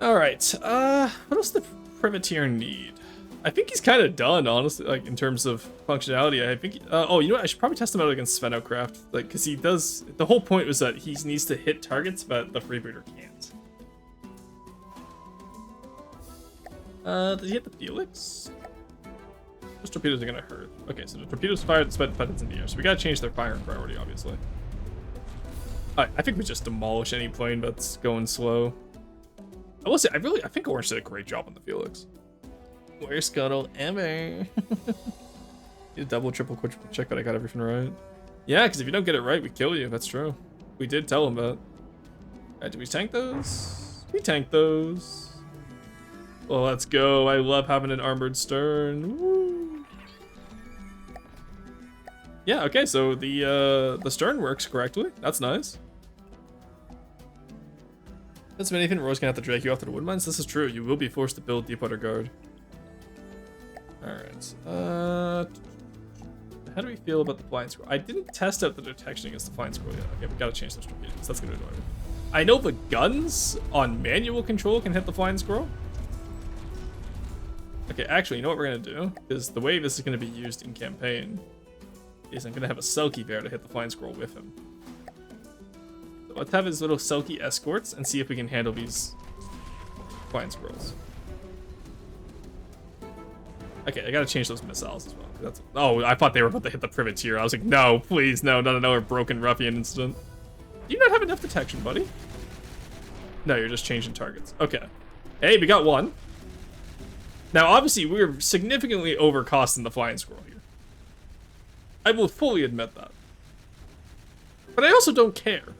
Alright, what else does the privateer need? I think he's kind of done, honestly, like, in terms of functionality. I think, oh, you know what, I should probably test him out against Svenocraft, like, because he does, the whole point was that he needs to hit targets, but the freebooter can't. Did he hit the Felix? Those torpedoes are gonna hurt. Okay, so the torpedoes fired sped buttons in the air, so we gotta change their firing priority, obviously. Alright, I think we just demolish any plane that's going slow. I will say, I think Orange did a great job on the Felix. Worst scuttle ever. You double, triple, quadruple check that I got everything right. Yeah, because if you don't get it right, we kill you. That's true. We did tell him that. Alright, did we tank those? We tanked those. Well, let's go. I love having an armored stern. Woo. Yeah, okay, so the stern works correctly. That's nice. That's anything. Roy's gonna have to drag you off to the wood mines. This is true. You will be forced to build Deepwater Guard. Alright. How do we feel about the flying squirrel? I didn't test out the detection against the flying squirrel yet. Okay, we gotta change those torpedoes. That's gonna annoy me. I know the guns on manual control can hit the flying squirrel. Okay, actually, you know what we're gonna do? Because the way this is gonna be used in campaign is I'm gonna have a Selkie bear to hit the flying squirrel with him. So let's have his little Selkie escorts and see if we can handle these flying squirrels. Okay, I gotta change those missiles as well. That's, oh, I thought they were about to hit the privateer. I was like, no, please, no, not another broken ruffian incident. Do you not have enough detection, buddy? No, you're just changing targets. Okay. Hey, we got one. Now, obviously, we're significantly overcosting the flying squirrel here. I will fully admit that. But I also don't care.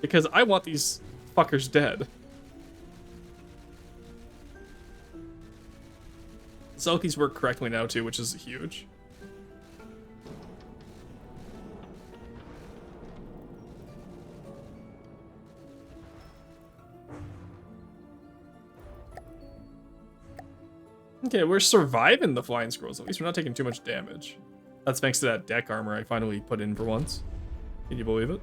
Because I want these fuckers dead. Selkies work correctly now, too, which is huge. Okay, we're surviving the flying squirrels. At least we're not taking too much damage. That's thanks to that deck armor I finally put in for once. Can you believe it?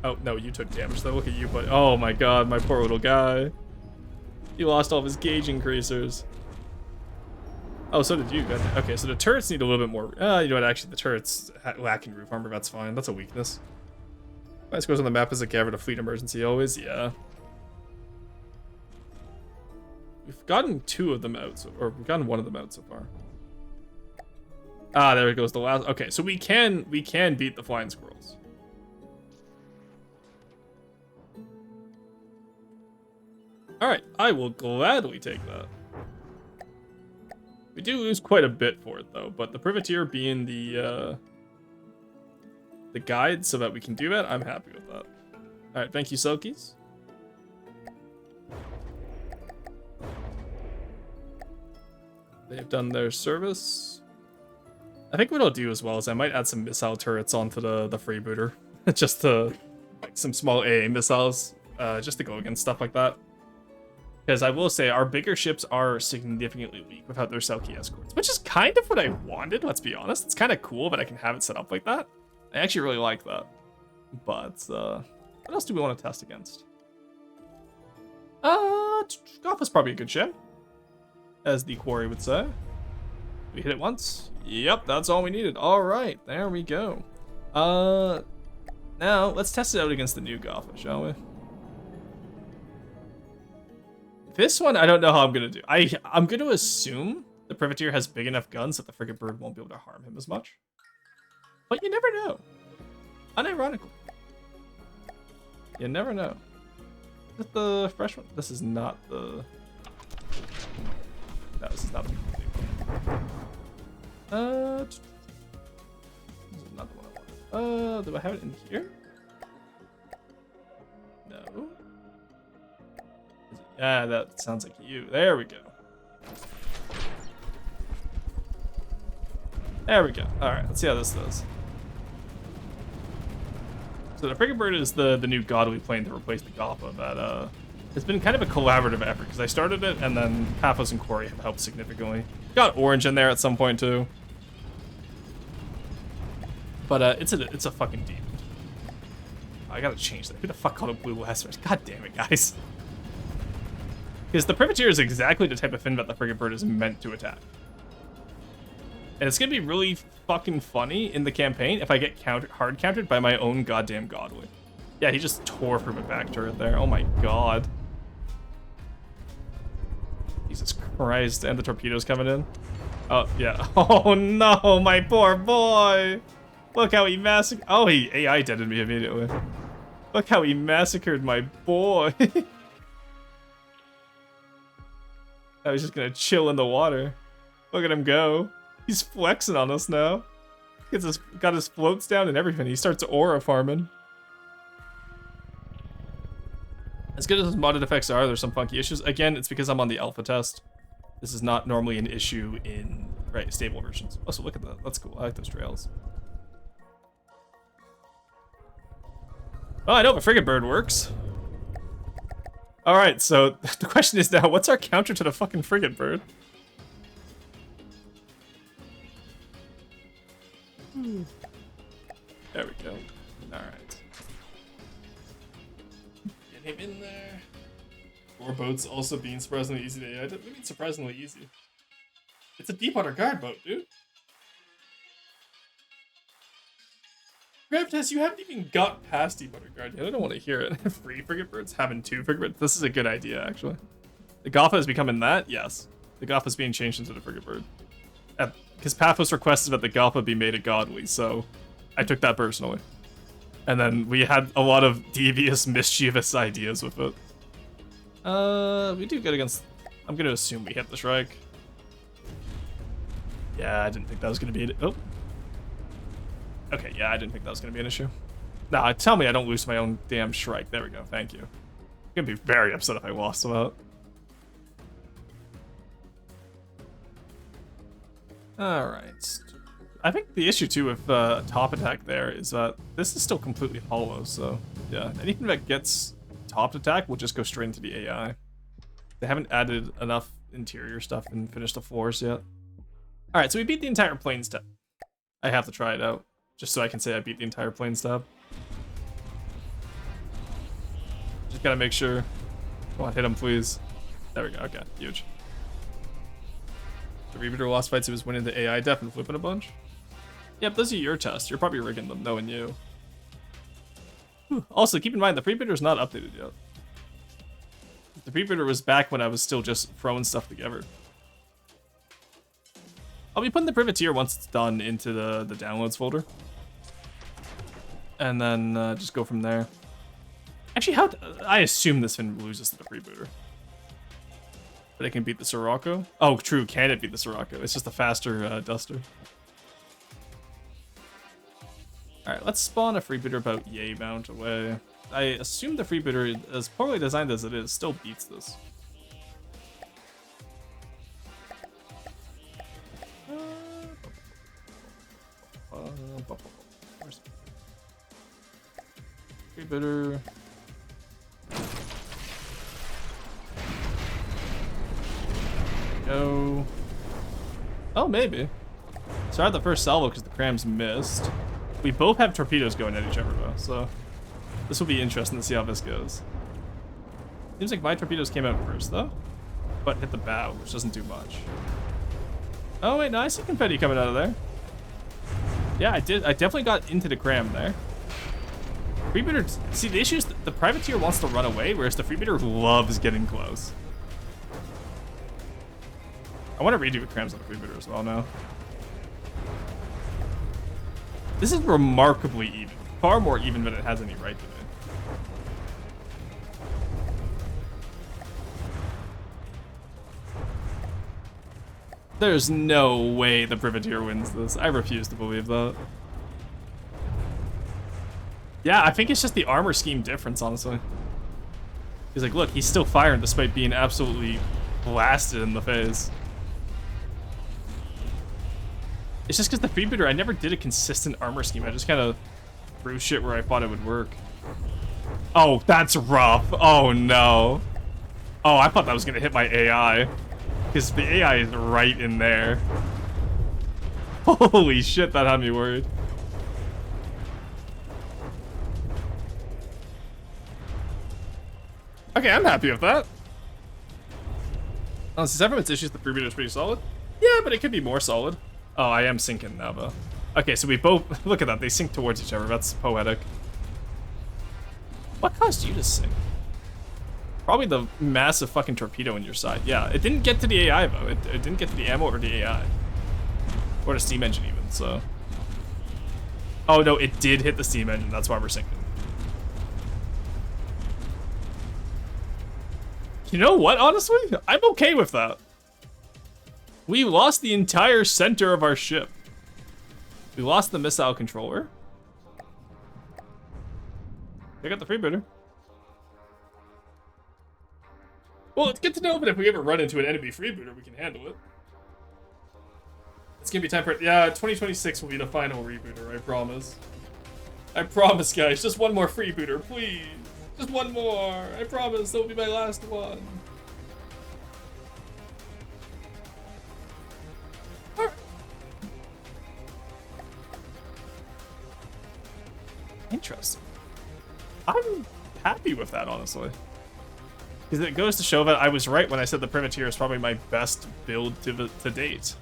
Oh, no, you took damage though. Look at you, buddy. Oh my god, my poor little guy. He lost all of his gauge increasers. Oh, so did you. Okay, so the turrets need a little bit more. You know what, actually, the turrets lacking roof armor. That's fine. That's a weakness. Flying squirrels on the map is a cavern of fleet emergency always. Yeah. We've gotten two of them out, or we've gotten one of them out so far. Ah, there goes the last. Okay, so we can beat the flying squirrels. All right, I will gladly take that. We do lose quite a bit for it though, but the privateer being the guide so that we can do that, I'm happy with that. All right, thank you, Selkies. They've done their service. I think what I'll do as well is I might add some missile turrets onto the freebooter. Just to, like, some small AA missiles just to go against stuff like that. Because I will say, our bigger ships are significantly weak without their Selkie escorts, which is kind of what I wanted, let's be honest. It's kind of cool that I can have it set up like that. I actually really like that. But, what else do we want to test against? Golf is probably a good ship, as the quarry would say. We hit it once. Yep, that's all we needed. All right, there we go. Now let's test it out against the new Gotha, shall we? This one, I don't know how I'm gonna do. I'm gonna assume the Privateer has big enough guns that the frigate bird won't be able to harm him as much. But you never know. Unironically. You never know. Is it the fresh one? This is not the... No, this is not the... This is not the one I wanted. Do I have it in here? No. Is it... Yeah, that sounds like you. There we go. There we go. Alright, let's see how this does. So the frigate bird is the new godly plane to replace the Gotha that it's been kind of a collaborative effort because I started it and then Paphos and Quarry have helped significantly. Got Orange in there at some point too. But it's a fucking demon. I gotta change that. Who the fuck called it blue last? God damn it, guys. Because the Privateer is exactly the type of fin that the frigate bird is meant to attack. And it's gonna be really fucking funny in the campaign if I get hard countered by my own goddamn godly. Yeah, he just tore through my back turret there. Oh my god. Jesus Christ, and the torpedoes coming in. Oh, yeah. Oh no, my poor boy. Look how he massacred. Oh, he AI deaded me immediately. Look how he massacred my boy. I was just gonna chill in the water. Look at him go. He's flexing on us now. Got his floats down and everything. He starts aura farming. As good as his modded effects are, there's some funky issues. Again, it's because I'm on the alpha test. This is not normally an issue in stable versions. Oh, so look at that. That's cool. I like those trails. Oh, I know the frigate bird works. Alright, so the question is now, what's our counter to the fucking frigate bird? There we go. Alright. Get him in there. 4 boats also being surprisingly easy to AI. What do you mean surprisingly easy? It's a deep water guard boat, dude. Gravitas, you haven't even got past deep water guard yet. I don't want to hear it. 3 frigate birds having 2 frigate birds. This is a good idea, actually. The Gotha is becoming that? Yes. The Gotha is being changed into the frigate bird. Because Paphos requested that the Gotha be made a godly, so I took that personally. And then we had a lot of devious, mischievous ideas with it. We do good against... I'm going to assume we hit the Shrike. Yeah, I didn't think that was going to be... Oh. Okay, yeah, I didn't think that was going to be an issue. Nah, tell me I don't lose my own damn Shrike. There we go, thank you. I'm going to be very upset if I lost them out. Alright. I think the issue too with top attack there is that this is still completely hollow, so yeah. Anything that gets top attack will just go straight into the AI. They haven't added enough interior stuff and finished the floors yet. Alright, so we beat the entire plane step. I have to try it out, just so I can say I beat the entire plane step. Just gotta make sure. Come on, hit him, please. There we go, okay, huge. The Rebooter lost fights he was winning the AI def and flipping a bunch. Yep, those are your tests. You're probably rigging them, knowing you. Whew. Also, keep in mind, the Rebooter is not updated yet. The Rebooter was back when I was still just throwing stuff together. I'll be putting the Privateer once it's done into the downloads folder. And then just go from there. Actually, I assume this fin loses to the Rebooter. But it can beat the Sirocco. Oh, true. Can it beat the Sirocco? It's just a faster Duster. Alright, let's spawn a freebooter about yay mount away. I assume the freebooter, as poorly designed as it is, still beats this. Freebooter. go. Oh, maybe. So I had the first salvo because the crams missed. We both have torpedoes going at each other though, so this will be interesting to see how this goes. Seems like my torpedoes came out first though, but hit the bow, which doesn't do much. Oh wait, no, I see confetti coming out of there. Yeah, I did. I definitely got into the cram there. Freebooter, see the issue is the privateer wants to run away, whereas the freebooter loves getting close. I want to redo the crams on the freebooter as well now. This is remarkably even. Far more even than it has any right to be. There's no way the privateer wins this. I refuse to believe that. Yeah, I think it's just the armor scheme difference, honestly. He's like, look, he's still firing despite being absolutely blasted in the face. It's just because the freebooter, I never did a consistent armor scheme. I just kind of threw shit where I thought it would work. Oh, that's rough. Oh, no. Oh, I thought that was going to hit my AI. Because the AI is right in there. Holy shit, that had me worried. Okay, I'm happy with that. On Severance issues, the freebooter is pretty solid. Yeah, but it could be more solid. Oh, I am sinking now, though. Okay, so we both... Look at that, they sink towards each other. That's poetic. What caused you to sink? Probably the massive fucking torpedo in your side. Yeah, it didn't get to the AI, though. It didn't get to the ammo or the AI. Or the steam engine, even, so... Oh, no, it did hit the steam engine. That's why we're sinking. You know what, honestly? I'm okay with that. We lost the entire center of our ship. We lost the missile controller. Pick up the freebooter. Well, it's good to know that if we ever run into an enemy freebooter, we can handle it. It's gonna be time for it. Yeah, 2026 will be the final rebooter, I promise. I promise, guys. Just one more freebooter, please. Just one more. I promise that'll be my last one. Interesting. I'm happy with that, honestly. Because it goes to show that I was right when I said the privateer is probably my best build to date.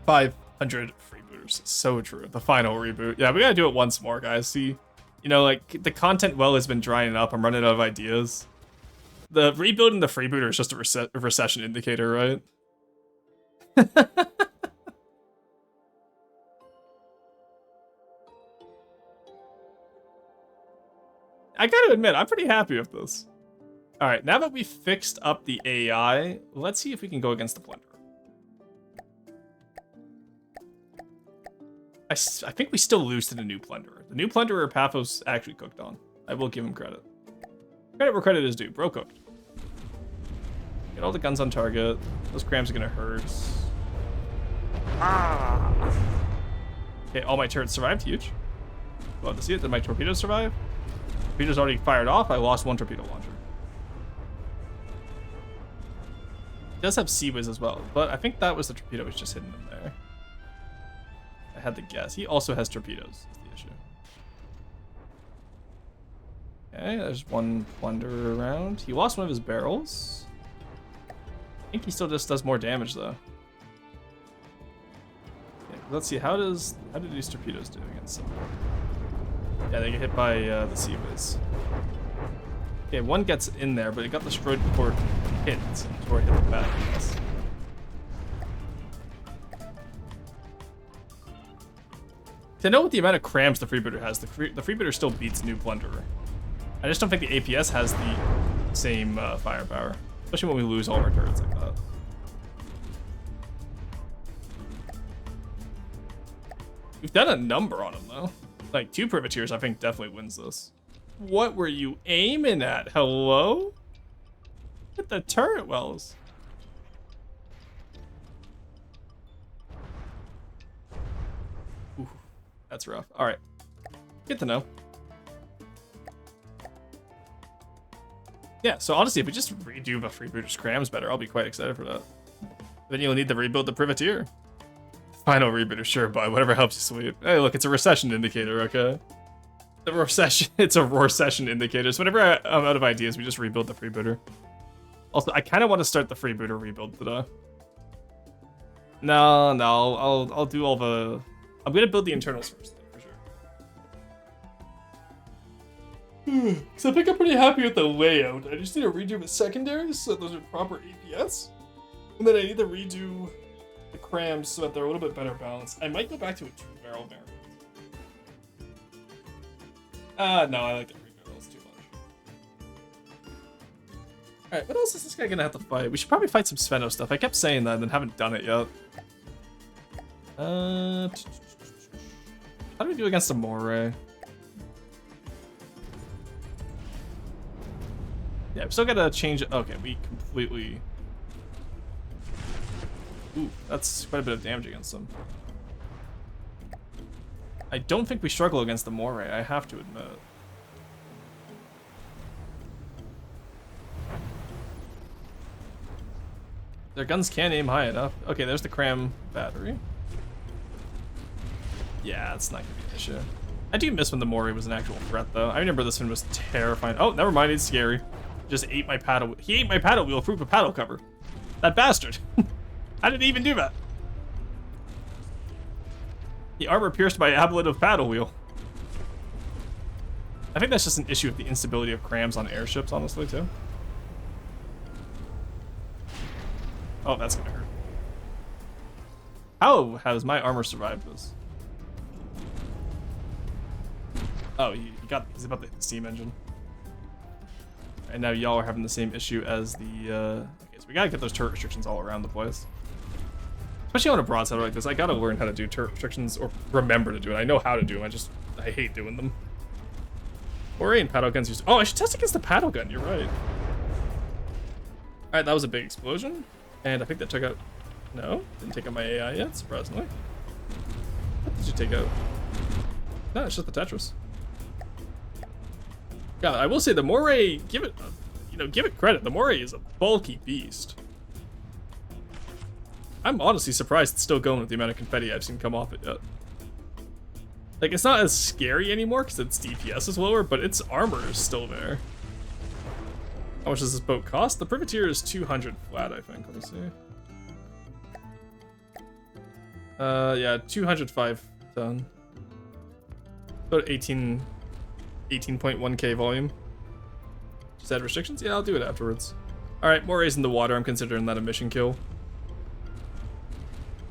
500 freebooters. So true. The final reboot. Yeah, we gotta do it once more, guys. See, you know, like, the content well has been drying up. I'm running out of ideas. The rebuilding the freebooter is just a recession indicator, right? I gotta admit, I'm pretty happy with this. All right, now that we've fixed up the AI, let's see if we can go against the Plunderer. I think we still lose to the new Plunderer. The new Plunderer Paphos actually cooked on. I will give him credit. Credit where credit is due. Bro cooked. Get all the guns on target. Those crams are gonna hurt. Ah. Okay, all my turrets survived. Huge. Love to see it. Did my torpedoes survive? Torpedoes already fired off. I lost one torpedo launcher. It does have Sea-Wiz as well, but I think that was the torpedo was just hidden in there. I had to guess. He also has torpedoes, is the issue. Okay, there's one Plunderer around. He lost one of his barrels. I think he still just does more damage, though. Okay, let's see, how do these torpedoes do against him? Yeah, they get hit by the Sea-Wiz. Okay, one gets in there, but it got destroyed before it hit. Before it hit the back, I guess. To know what the amount of crams the freebooter has, the freebooter still beats new Plunderer. I just don't think the APS has the same firepower, especially when we lose all of our turrets like that. We've done a number on him, though. Like, 2 privateers, I think, definitely wins this. What were you aiming at? Hello? Hit the turret wells. Ooh, that's rough. All right. Good to know. Yeah, so honestly, if we just redo the freebooters crams better, I'll be quite excited for that. Then you'll need to rebuild the privateer. Final rebooter, sure, but whatever helps you sleep. Hey, look, it's a recession indicator, okay? The recession, it's a recession indicator. So whenever I'm out of ideas, we just rebuild the freebooter. Also, I kind of want to start the freebooter rebuild today. No, I'll do all the... I'm gonna build the internals first, for sure. So I think I'm pretty happy with the layout. I just need to redo the secondaries so that those are proper APS. And then I need to redo the crams so that they're a little bit better balanced. I might go back to a 2-barrel variant. No, I like the 3 barrels too much. Alright, what else is this guy gonna have to fight? We should probably fight some Sveno stuff. I kept saying that and then haven't done it yet. How do we do against the Moray? Yeah, we still gotta change it. Okay, we completely... Ooh, that's quite a bit of damage against them. I don't think we struggle against the Moray, I have to admit. Their guns can't aim high enough. Okay, there's the cram battery. Yeah, it's not gonna be an issue. I do miss when the Moray was an actual threat, though. I remember this one was terrifying. Oh, never mind, it's scary. Just ate my paddle. He ate my paddle wheel through the paddle cover. That bastard. How did he even do that? The armor pierced by ablative paddle wheel. I think that's just an issue with the instability of crams on airships, honestly, too. Oh, that's gonna hurt. How has my armor survived this? Oh, he's about to hit the steam engine. And now y'all are having the same issue as the, okay, so we gotta get those turret restrictions all around the place. Especially on a broadside like this, I gotta learn how to do turret restrictions, or remember to do it. I know how to do them, I hate doing them. Or ain't paddle guns used. Oh, I should test against the paddle gun, you're right. Alright, that was a big explosion. And I think that took out, no, didn't take out my AI yet, surprisingly. What did you take out? No, it's just the Tetris. God, I will say the Moray, give it credit. The Moray is a bulky beast. I'm honestly surprised it's still going with the amount of confetti I've seen come off it yet. Like, it's not as scary anymore because its DPS is lower, but its armor is still there. How much does this boat cost? The privateer is 200 flat, I think. Let me see. Yeah, 205 ton. About 18.1k volume. Just add restrictions? Yeah, I'll do it afterwards. Alright, Moray's in the water. I'm considering that a mission kill.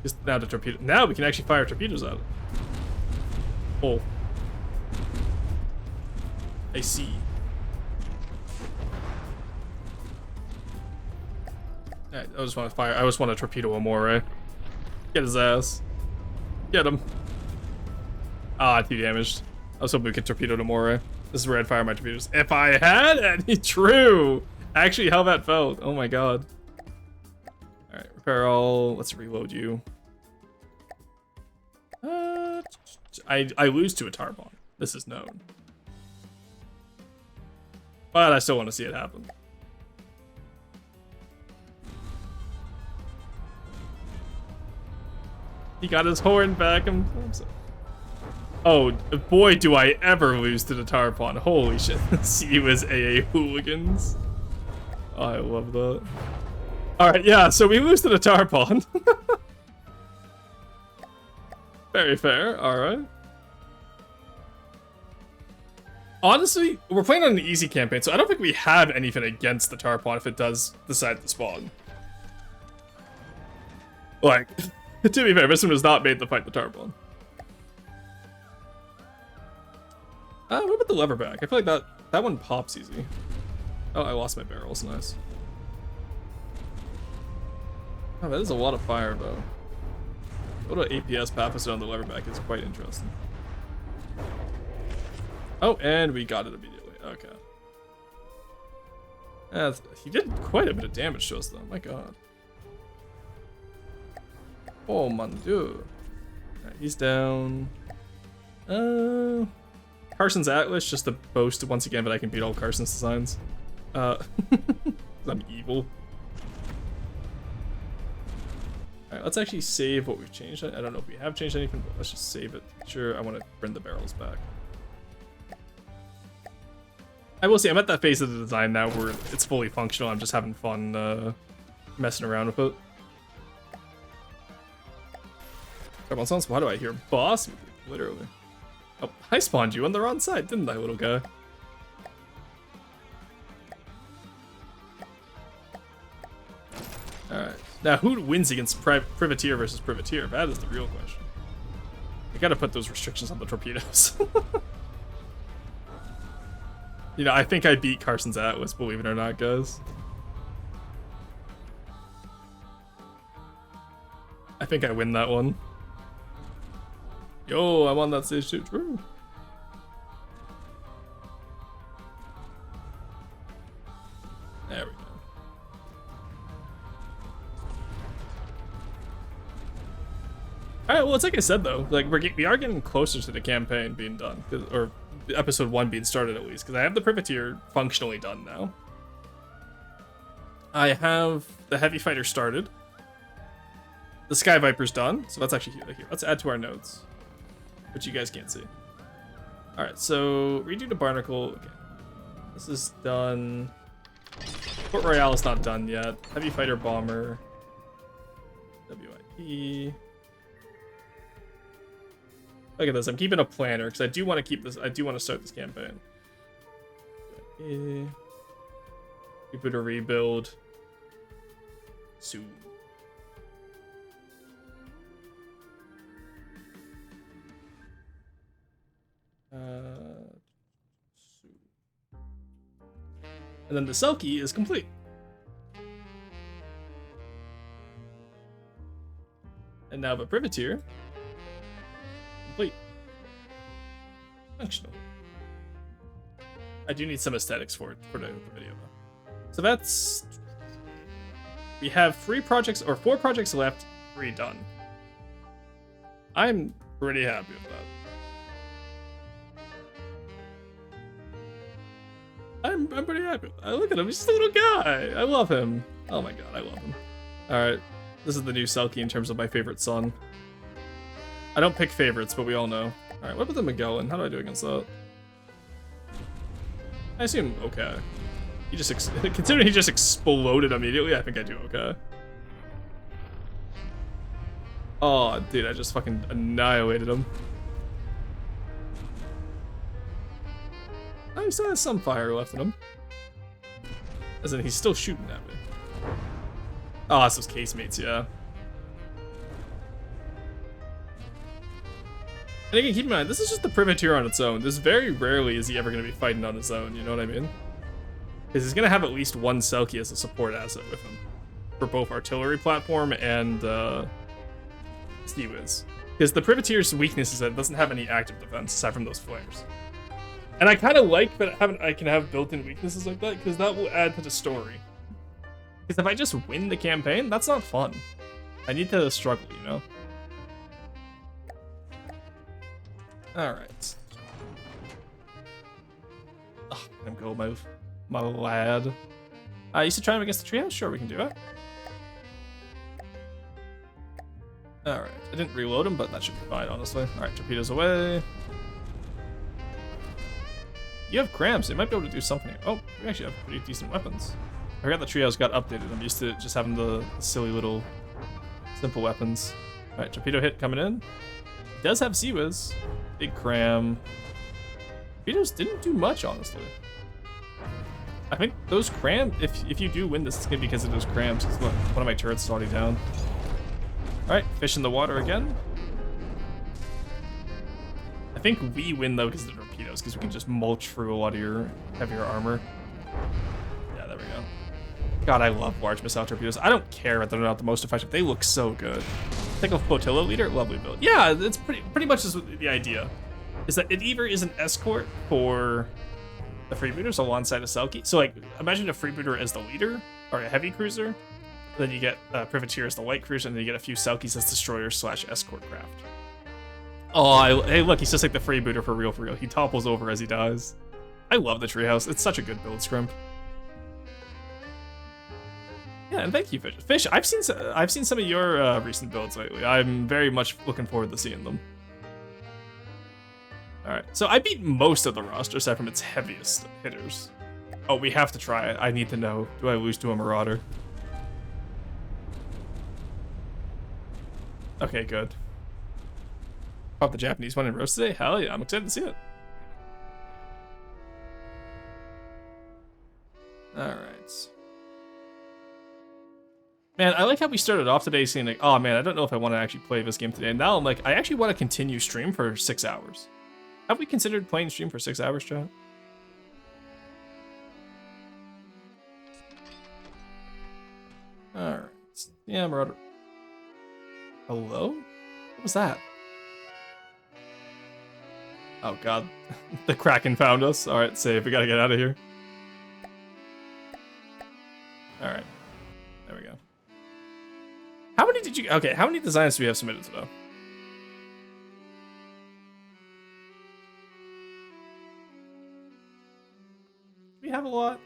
Just now to torpedo. Now we can actually fire torpedoes at it. Oh. I see. Alright, I just want to fire. I just want to torpedo a Moray. Get his ass. Get him. Ah, too damaged. I was hoping we could torpedo the Moray. This is where I'd fire my torpedoes. If I had any, true. Actually, how that felt. Oh my god. Alright, repair all. Let's reload you. I lose to a Tarbon. This is known. But I still want to see it happen. He got his horn back. Oh, boy, do I ever lose to the Tarpon. Holy shit. See you as AA hooligans. Oh, I love that. Alright, yeah, so we lose to the Tarpon. Very fair, alright. Honestly, we're playing on an easy campaign, so I don't think we have anything against the Tarpon if it does decide to spawn. Like, to be fair, this one was not made to fight the Tarpon. What about the leverback? I feel like that one pops easy. Oh, I lost my barrels, nice. Oh, that is a lot of fire, though. What an APS path on the leverback is quite interesting. Oh, and we got it immediately. Okay. He did quite a bit of damage to us, though. My god. Oh, mon dieu. Alright, he's down. Carson's Atlas, just to boast once again that I can beat all Carson's designs. I'm evil. Alright, let's actually save what we've changed. I don't know if we have changed anything, but let's just save it. Sure, I want to bring the barrels back. I will say, I'm at that phase of the design now where it's fully functional. I'm just having fun messing around with it. Come on, why do I hear boss music? Literally. Oh, I spawned you on the wrong side, didn't I, little guy? Alright. Now, who wins against Privateer versus Privateer? That is the real question. I gotta put those restrictions on the torpedoes. You know, I think I beat Carson's Atlas, believe it or not, guys. I think I win that one. Yo, I'm on that stage too. True. There we go. Alright, well, it's like I said, though. Like, we are getting closer to the campaign being done. Or episode 1 being started, at least. Because I have the Privateer functionally done now. I have the Heavy Fighter started. The Sky Viper's done. So that's actually here. Let's add to our notes. Which you guys can't see. Alright, so redo the Barnacle. Okay. This is done. Port Royale is not done yet. Heavy Fighter Bomber. WIP. Look at this. I'm keeping a planner because I do want to keep this. I do want to start this campaign. Keep it a rebuild soon. And then the Selkie is complete. And now the Privateer. Complete. Functional. I do need some aesthetics for the video though. So that's... We have 4 projects left, 3 done. I'm pretty happy with that. I'm pretty happy. Look at him, he's just a little guy. I love him. Oh my god, I love him. Alright, this is the new Selkie in terms of my favorite son. I don't pick favorites, but we all know. Alright, what about the Magellan? How do I do against that? I assume okay. He just, considering he just exploded immediately, I think I do okay. Oh, dude, I just fucking annihilated him. Oh, he still has some fire left in him. As in, he's still shooting at me. Oh, that's those casemates, yeah. And again, keep in mind, this is just the Privateer on its own. This very rarely is he ever going to be fighting on his own, you know what I mean? Because he's going to have at least one Selkie as a support asset with him. For both artillery platform and Sea-Wiz. Because the Privateer's weakness is that it doesn't have any active defense aside from those flares. And I kind of like that I can have built-in weaknesses like that, because that will add to the story. Because if I just win the campaign, that's not fun. I need to struggle, you know? Alright. Oh, let him go, my lad. You should try him against the treehouse? Sure, we can do it. Alright, I didn't reload him, but that should be fine, honestly. Alright, torpedoes away. You have cramps, they might be able to do something. Oh, you actually have pretty decent weapons. I forgot the treehouse got updated. I'm used to just having the silly little simple weapons. Alright, torpedo hit coming in. He does have Sea-Wiz. Big cram. Torpedoes didn't do much, honestly. I think those crams, if you do win this, it's gonna be because of those crams. Because look, one of my turrets is already down. Alright, fish in the water again. I think we win though because of the torpedoes, because we can just mulch through a lot of your heavier armor. Yeah, there we go. God, I love large missile torpedoes. I don't care that they're not the most effective. They look so good. Think of flotilla leader, lovely build. Yeah, it's pretty much just the idea. Is that it either is an escort for the freebooters alongside a Selkie. So like, imagine a freebooter as the leader, or a heavy cruiser. Then you get Privateer as the light cruiser, and then you get a few Selkies as destroyers / escort craft. Oh, hey look, he's just like the freebooter for real. He topples over as he dies. I love the treehouse. It's such a good build, Scrimp. Yeah, and thank you, Fish. Fish, I've seen some of your recent builds lately. I'm very much looking forward to seeing them. All right, so I beat most of the roster aside from its heaviest hitters. Oh, we have to try it. I need to know. Do I lose to a Marauder? Okay, good. Pop the Japanese one in roast today? Hell yeah, I'm excited to see it. Alright. Man, I like how we started off today saying like, oh man, I don't know if I want to actually play this game today. And now I'm like, I actually want to continue stream for 6 hours. Have we considered playing stream for 6 hours, chat? Alright. Yeah, Marauder. Hello? What was that? Oh god. The Kraken found us. Alright, save. We gotta get out of here. Alright. There we go. How many did you... Okay, how many designs do we have submitted today? Do we have a lot?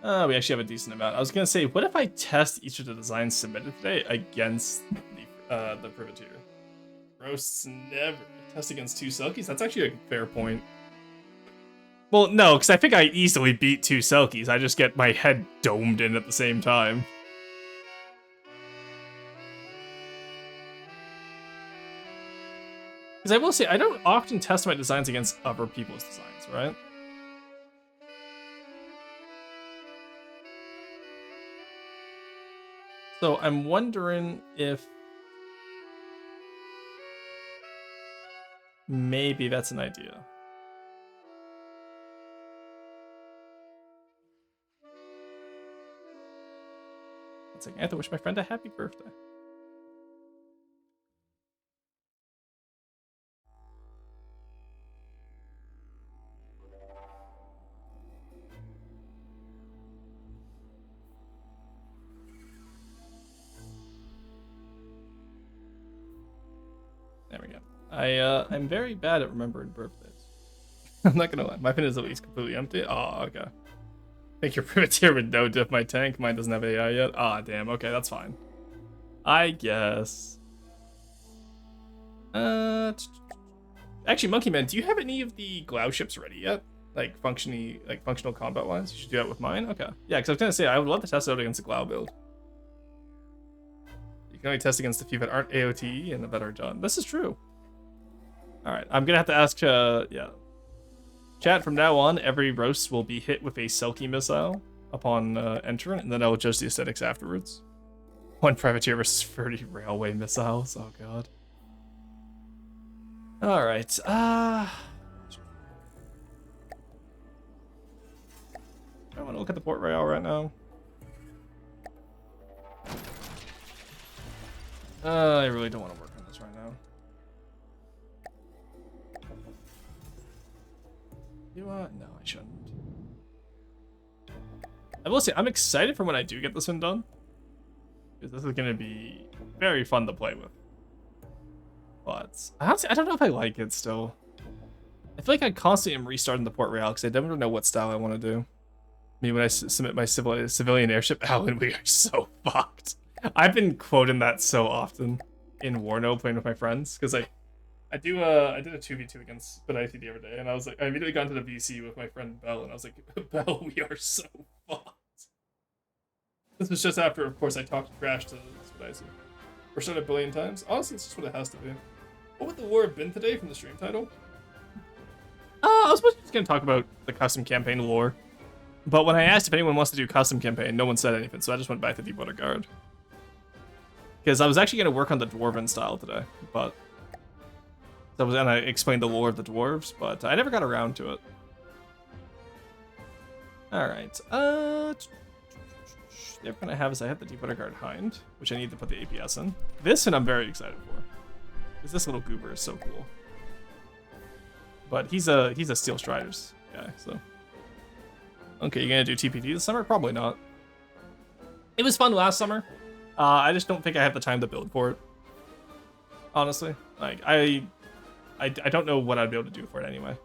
We actually have a decent amount. I was gonna say, what if I test each of the designs submitted today against the Privateer? Roasts never. Test against 2 Selkies? That's actually a fair point. Well, no, because I think I easily beat 2 Selkies. I just get my head domed in at the same time. Because I will say, I don't often test my designs against other people's designs, right? So I'm wondering if maybe that's an idea. It's like I have to wish my friend a happy birthday. There we go. I'm very bad at remembering birthdays. I'm not gonna lie. My pin is at least completely empty. Oh, okay. I think your Privateer would no diff my tank. Mine doesn't have AI yet. Ah, damn. Okay, that's fine. I guess. Actually, Monkey Man, do you have any of the Glau ships ready yet? Like functional combat wise? You should do that with mine? Okay. Yeah, because I was gonna say I would love to test it out against the Glau build. You can only test against the few that aren't AOTE and the that are done. This is true. Alright, I'm gonna have to ask yeah. Chat, from now on, every roast will be hit with a Selkie missile upon entering, and then I'll judge the aesthetics afterwards. 1 Privateer versus 30 railway missiles. Oh god. Alright, I want to look at the Port Royale right now. I really don't want to work on this right now. Do I? No, I shouldn't. I will say, I'm excited for when I do get this one done. Because this is going to be very fun to play with. But honestly, I don't know if I like it still. I feel like I constantly am restarting the Port Royale because I never know what style I want to do. I mean, when I submit my civilian airship, Alan, we are so fucked. I've been quoting that so often in Warno playing with my friends because I did a 2v2 against Beniti the other day, and I was like, I immediately got into the VC with my friend Bell, and I was like, Bell, we are so fucked. This was just after, of course, I talked trash to Beniti. We're said a billion times. Honestly, it's just what it has to be. What would the war have been today from the stream title? I was just gonna talk about the custom campaign lore, but when I asked if anyone wants to do custom campaign, no one said anything, so I just went back to Deepwater Guard. Because I was actually gonna work on the Dwarven style today, but and I explained the lore of the dwarves, but I never got around to it. Alright, the other one I have is I have the Deepwater Guard Hind, which I need to put the APS in. This one I'm very excited for. Because this little goober is so cool. But he's a Steel Striders guy, so. Okay, you gonna do TPT this summer? Probably not. It was fun last summer. I just don't think I have the time to build for it. Honestly. Like, I don't know what I'd be able to do for it anyway.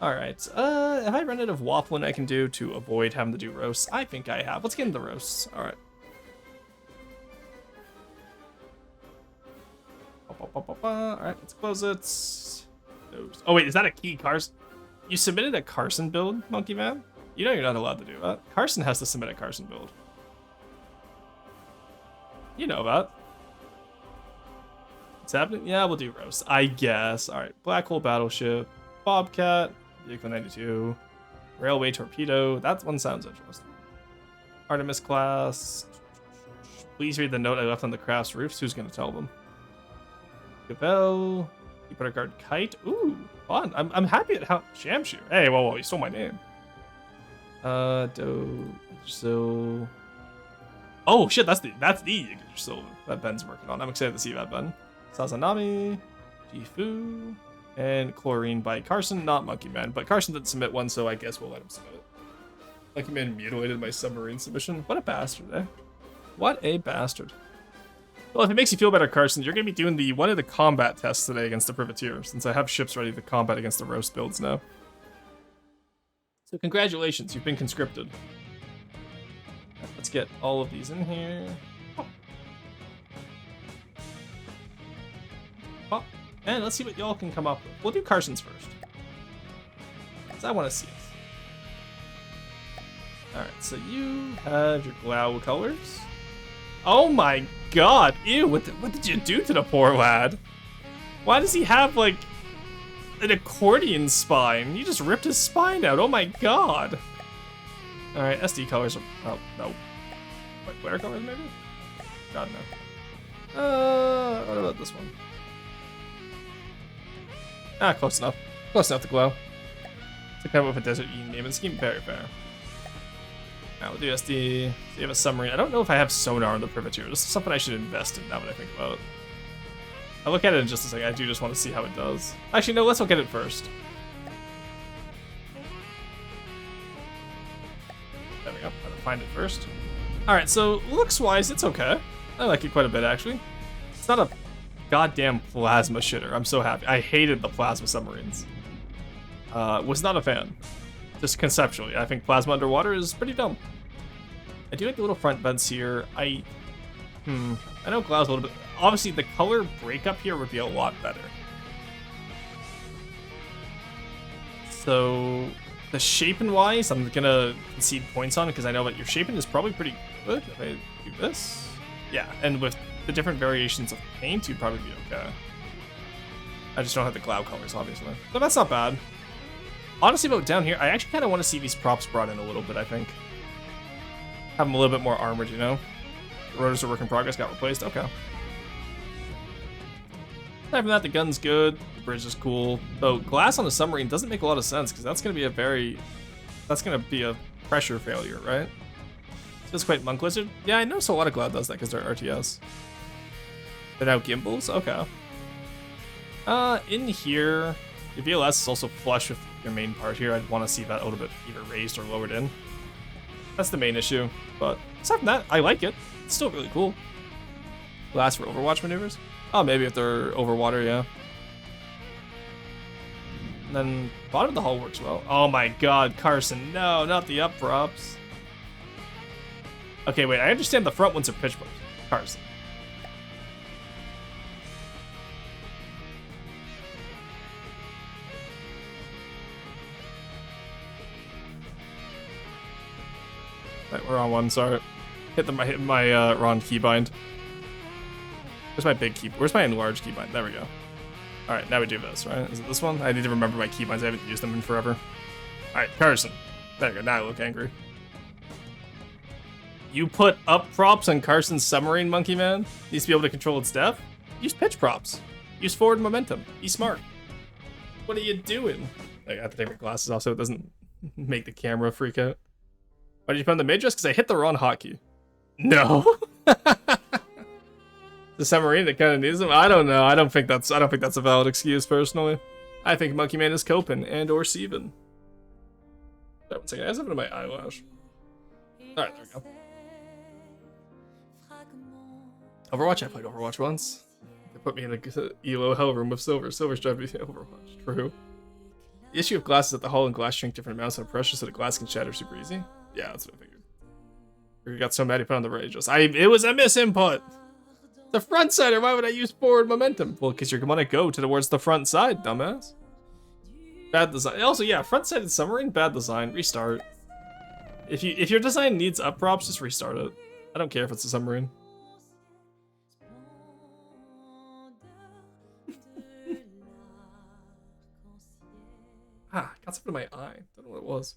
Alright, have I run out of waffling I can do to avoid having to do roasts? I think I have. Let's get into the roasts. Alright. Alright, let's close it. Oh wait, is that a key Carson? You submitted a Carson build, Monkey Man? You know you're not allowed to do that. Carson has to submit a Carson build. You know that. What's happening? Yeah, we'll do roast, I guess. Alright, Black Hole Battleship, Bobcat, Vehicle 92, Railway Torpedo. That one sounds interesting. Artemis class. Please read the note I left on the craft's roofs. Who's going to tell them? Gavel. You put a guard kite. Ooh, fun. I'm happy at how Shamshu. Hey, whoa, you stole my name. So. Oh shit, that's the Yggdrasil that Ben's working on. I'm excited to see that, Ben. Sazanami, Jifu, and Chlorine by Carson, not Monkey Man, but Carson didn't submit one, so I guess we'll let him submit it. Monkey Man mutilated my submarine submission. What a bastard, eh? What a bastard. Well, if it makes you feel better, Carson, you're going to be doing one of the combat tests today against the Privateer, since I have ships ready to combat against the roast builds now. So congratulations, you've been conscripted. Let's get all of these in here. Oh. And let's see what y'all can come up with. We'll do Carson's first, because I want to see it. Alright, so you have your Glau colors. Oh my god, ew, what did you do to the poor lad? Why does he have, like, an accordion spine? You just ripped his spine out, oh my god. Alright, SD colors are, oh, no. Wait, glare colors maybe? God, no. What about this one? Ah, close enough. Close enough to glow. To come up with a desert Eden name and scheme, very fair. Now we'll do SD. So you have a submarine. I don't know if I have sonar on the Privateer. This is something I should invest in now that I think about it. I'll look at it in just a second. I do just want to see how it does. Actually, no, let's look at it first. There we go. Gotta find it first. Alright, so looks-wise, it's okay. I like it quite a bit, actually. It's not a goddamn plasma shitter. I'm so happy. I hated the plasma submarines. Was not a fan. Just conceptually, I think plasma underwater is pretty dumb. I do like the little front vents here. I know Glau's a little bit. Obviously, the color breakup here would be a lot better. So, the shaping-wise, I'm gonna concede points on it because I know that your shaping is probably pretty good. If I do this, yeah, and with the different variations of paint, you'd probably be okay. I just don't have the Glau colors, obviously, but that's not bad. Honestly, about down here, I actually kind of want to see these props brought in a little bit, I think. Have them a little bit more armored, you know? The rotors are work in progress, got replaced, okay. Aside from that, the gun's good, the bridge is cool. Though, glass on a submarine doesn't make a lot of sense, because that's going to be that's going to be a pressure failure, right? So it's quite Monk Lizard. Yeah, I noticed a lot of Glau does that, because they're RTS. They're now gimbals? Okay. In here, the VLS is also flush with your main part here. I'd want to see that a little bit either raised or lowered in. That's the main issue, but aside from that, I like it. It's still really cool. Glass for Overwatch maneuvers? Oh, maybe if they're over water, yeah. And then bottom of the hull works well. Oh my god, Carson, no, not the up props. Okay, wait, I understand the front ones are pitch props. Carson. Right, we're on one, sorry. Hit my wrong keybind. Where's my big key? Where's my enlarged keybind? There we go. Alright, now we do this, right? Is it this one? I need to remember my keybinds. I haven't used them in forever. Alright, Carson. There you go. Now I look angry. You put up props on Carson's submarine, Monkey Man? Needs to be able to control its depth? Use pitch props. Use forward momentum. Be smart. What are you doing? I have to take my glasses off so it doesn't make the camera freak out. Why did you put on the mid-dress? Because I hit the wrong hotkey. No. The submarine that kind of needs them? I don't know. I don't think that's a valid excuse, personally. I think Monkey Man is coping and/or Seven. Wait 1 second. I have something in my eyelash. Alright, there we go. Overwatch? I played Overwatch once. They put me in the ELO hell room with Silver. Silver's driving me Overwatch. True. The issue of glass is that the hull and glass shrink different amounts of pressure, so the glass can shatter super easy. Yeah, that's what I figured. You got so mad he put on the right adjust. It was a misinput. The front sider. Why would I use forward momentum? Well, because you're gonna go towards the front side, dumbass. Bad design. Also, yeah, front-sided submarine, bad design. Restart. If your design needs up props, just restart it. I don't care if it's a submarine. Got something in my eye. Don't know what it was.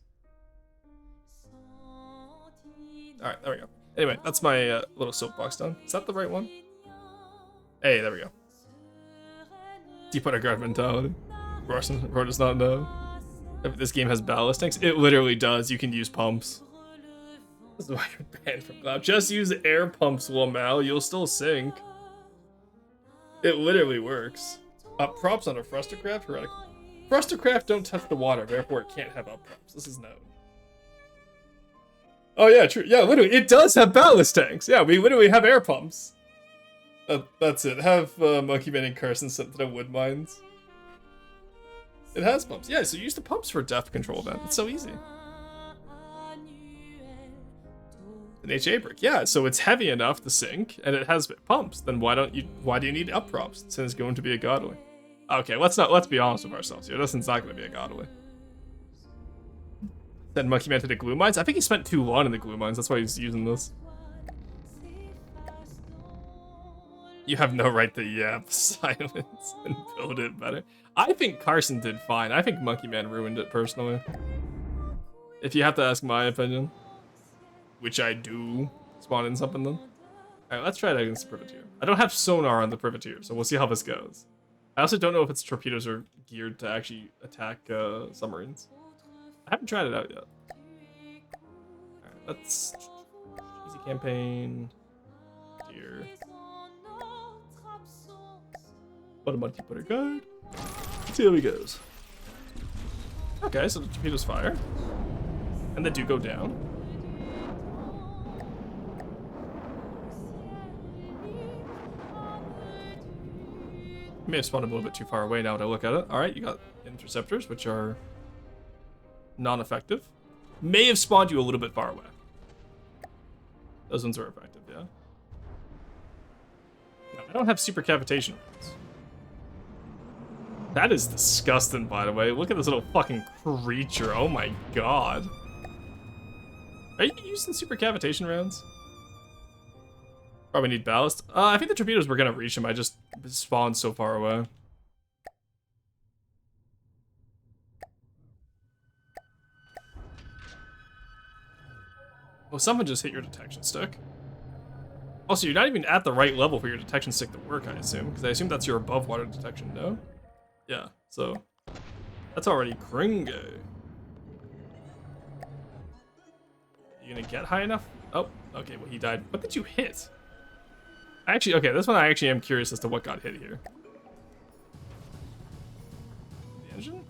Alright, there we go. Anyway, that's my little soapbox done. Is that the right one? Hey, there we go. Deep underground mentality. Roar does not know. If this game has ballast tanks, it literally does. You can use pumps. This is why you're banned from cloud. Just use air pumps, Lamal. You'll still sink. It literally works. Props on a Frustercraft? Heretical. Frustercraft don't touch the water, therefore it can't have up props. This is known. Oh yeah, true. Yeah, literally, it does have ballast tanks. Yeah, we literally have air pumps. That's it. Have Monkey Man and Carson sent to the wood mines. It has pumps. Yeah, so use the pumps for depth control then. It's so easy. An HA brick. Yeah, so it's heavy enough to sink and it has pumps. Then why do you need up props since it's going to be a godly? Okay, let's be honest with ourselves here. This one's not going to be a godly. Then Monkey Man to the glue mines. I think he spent too long in the glue mines. That's why he's using this. You have no right to yap, silence, and build it better. I think Carson did fine. I think Monkey Man ruined it personally. If you have to ask my opinion, which I do, spawn in something then. Alright, let's try it against the Privateer. I don't have sonar on the Privateer, so we'll see how this goes. I also don't know if its torpedoes are geared to actually attack submarines. I haven't tried it out yet. Alright, let's... Easy campaign. Here. What a multi-putter guard. Let's see how he goes. Okay, so the torpedoes fire. And they do go down. May have spawned a little bit too far away now to look at it. Alright, you got interceptors, which are non-effective. May have spawned you a little bit far away. Those ones are effective, yeah. No, I don't have super cavitation rounds. That is disgusting, by the way. Look at this little fucking creature. Oh my god. Are you using super cavitation rounds? Probably need ballast. I think the torpedoes were gonna reach him. I just spawned so far away. Oh, someone just hit your detection stick. Also, you're not even at the right level for your detection stick to work, I assume. Because I assume that's your above water detection, no? Yeah, so... That's already cringo. You gonna get high enough? Oh, okay, well he died. What did you hit? Actually, okay, this one I actually am curious as to what got hit here. The engine?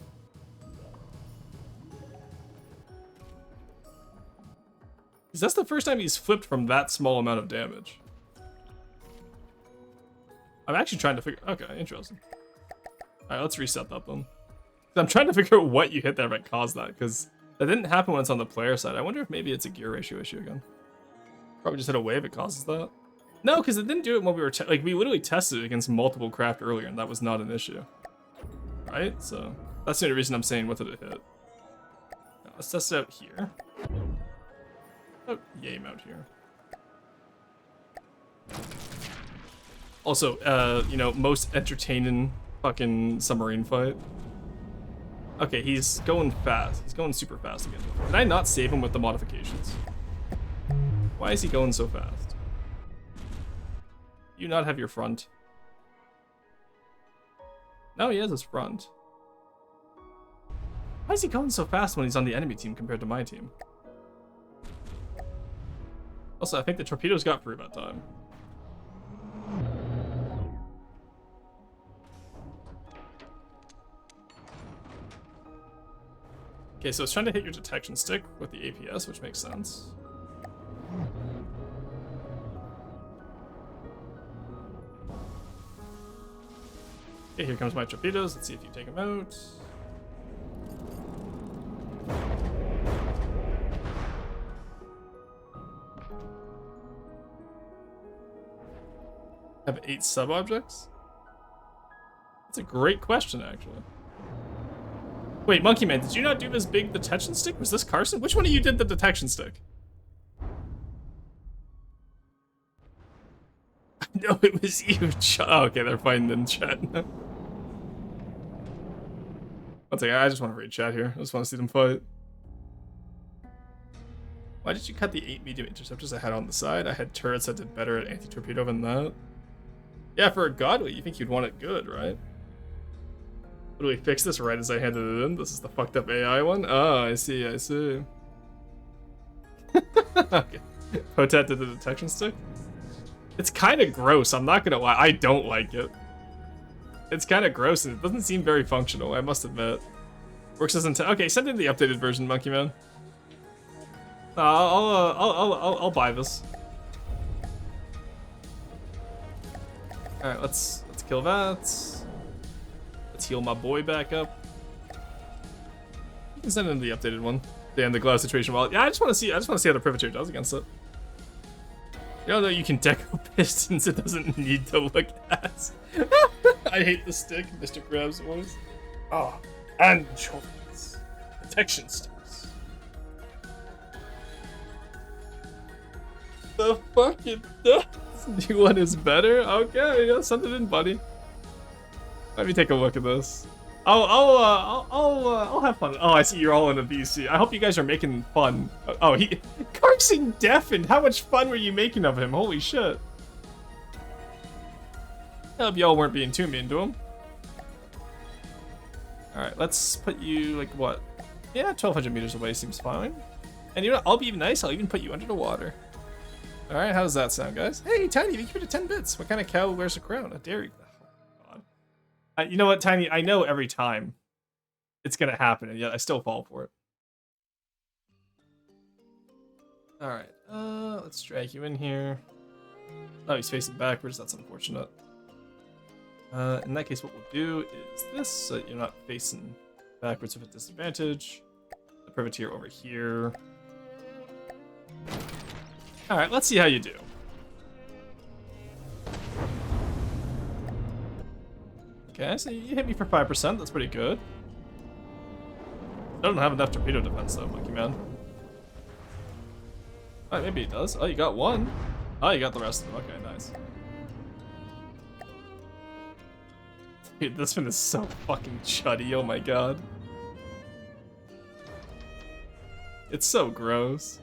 Because that's the first time he's flipped from that small amount of damage. I'm actually trying to figure... Okay, interesting. Alright, let's reset that then. I'm trying to figure out what you hit there that caused that, because that didn't happen when it's on the player side. I wonder if maybe it's a gear ratio issue again. Probably just hit a wave, it causes that. No, because it didn't do it when we were... like, we literally tested it against multiple craft earlier, and that was not an issue. Right? So, that's the only reason I'm saying what did it hit. Now, let's test it out here. Oh, yay, out here. Also, you know, most entertaining fucking submarine fight. Okay, he's going fast. He's going super fast again. Did I not save him with the modifications? Why is he going so fast? You not have your front? No, he has his front. Why is he going so fast when he's on the enemy team compared to my team? Also, I think the torpedoes got free that time. Okay, so it's trying to hit your detection stick with the APS, which makes sense. Okay, here comes my torpedoes. Let's see if you take them out. have 8 sub-objects? That's a great question, actually. Wait, Monkey Man, did you not do this big detection stick? Was this Carson? Which one of you did the detection stick? No, it was you. Oh, okay, they're fighting in chat. One second, I just want to read chat here. I just want to see them fight. Why did you cut the 8 medium interceptors I had on the side? I had turrets that did better at anti-torpedo than that. Yeah, for a godly, you think you'd want it good, right? What, do we fix this right as I handed it in? This is the fucked up AI one? Oh, I see, I see. Okay. Potat did the detection stick? It's kind of gross, I'm not gonna lie. I don't like it. It's kind of gross and it doesn't seem very functional, I must admit. Works as intended. Okay, send in the updated version, Monkey Man. I'll buy this. All right, let's kill that. Let's heal my boy back up. You can send in the updated one. Damn, the glass situation wallet. Yeah, I just want to see how the privateer does against it. You know, you can deco pistons. It doesn't need to look at. I hate the stick, Mr. Krabs voice. Oh, anchovies. Protection sticks. The fucking new one is better? Okay, yeah, send it in, buddy. Let me take a look at this. I'll have fun. Oh, I see you're all in a VC. I hope you guys are making fun. Oh, Carson deafened. How much fun were you making of him? Holy shit. I hope y'all weren't being too mean to him. Alright, let's put you, like, what? Yeah, 1,200 meters away seems fine. And you know what? I'll be even nice. I'll even put you under the water. Alright, how does that sound, guys? Hey, Tiny, thank you for the 10 bits. What kind of cow wears a crown? A dairy. Oh, God. You know what, Tiny? I know every time it's going to happen, and yet I still fall for it. Alright, let's drag you in here. Oh, he's facing backwards. That's unfortunate. In that case, what we'll do is this, so that you're not facing backwards with a disadvantage. The privateer over here. Alright, let's see how you do. Okay, so you hit me for 5%, that's pretty good. I don't have enough torpedo defense though, Monkey Man. Alright, maybe it does. Oh, you got one. Oh, you got the rest of them. Okay, nice. Dude, this one is so fucking chuddy, oh my god. It's so gross.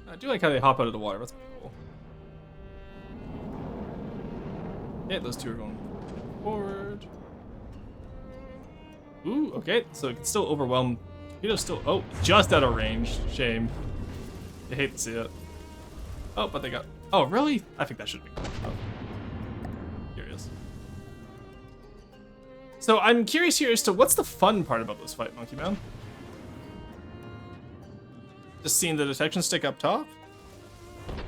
I do like how they hop out of the water, that's pretty cool. Yeah, those two are going forward. Ooh, okay, so it can still overwhelm. Torpedo's still, oh, just out of range. Shame. I hate to see it. Oh, but they got, oh, really? I think that should be cool. Oh. Here he is. So I'm curious here as to what's the fun part about this fight, Monkey Man? Just seeing the detection stick up top?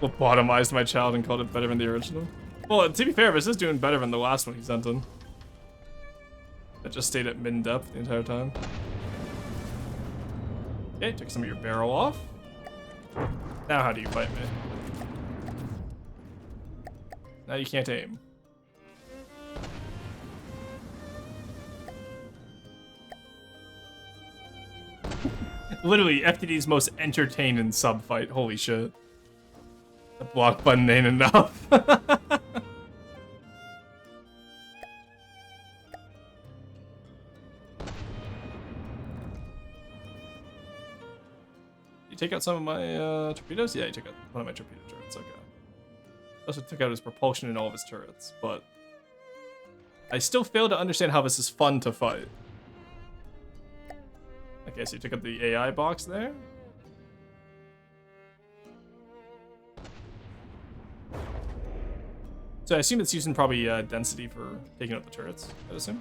Lobotomized my child and called it better than the original. Well, to be fair, this is doing better than the last one he sent in. That just stayed at mid-depth the entire time. Okay, took some of your barrel off. Now how do you fight me? Now you can't aim. Literally, FTD's most entertaining sub-fight. Holy shit. The block button ain't enough. You take out some of my torpedoes? Yeah, you took out one of my torpedo turrets, okay. Also took out his propulsion in all of his turrets, but I still fail to understand how this is fun to fight. Okay, so you took out the AI box there. So I assume it's using probably density for taking out the turrets, I'd assume.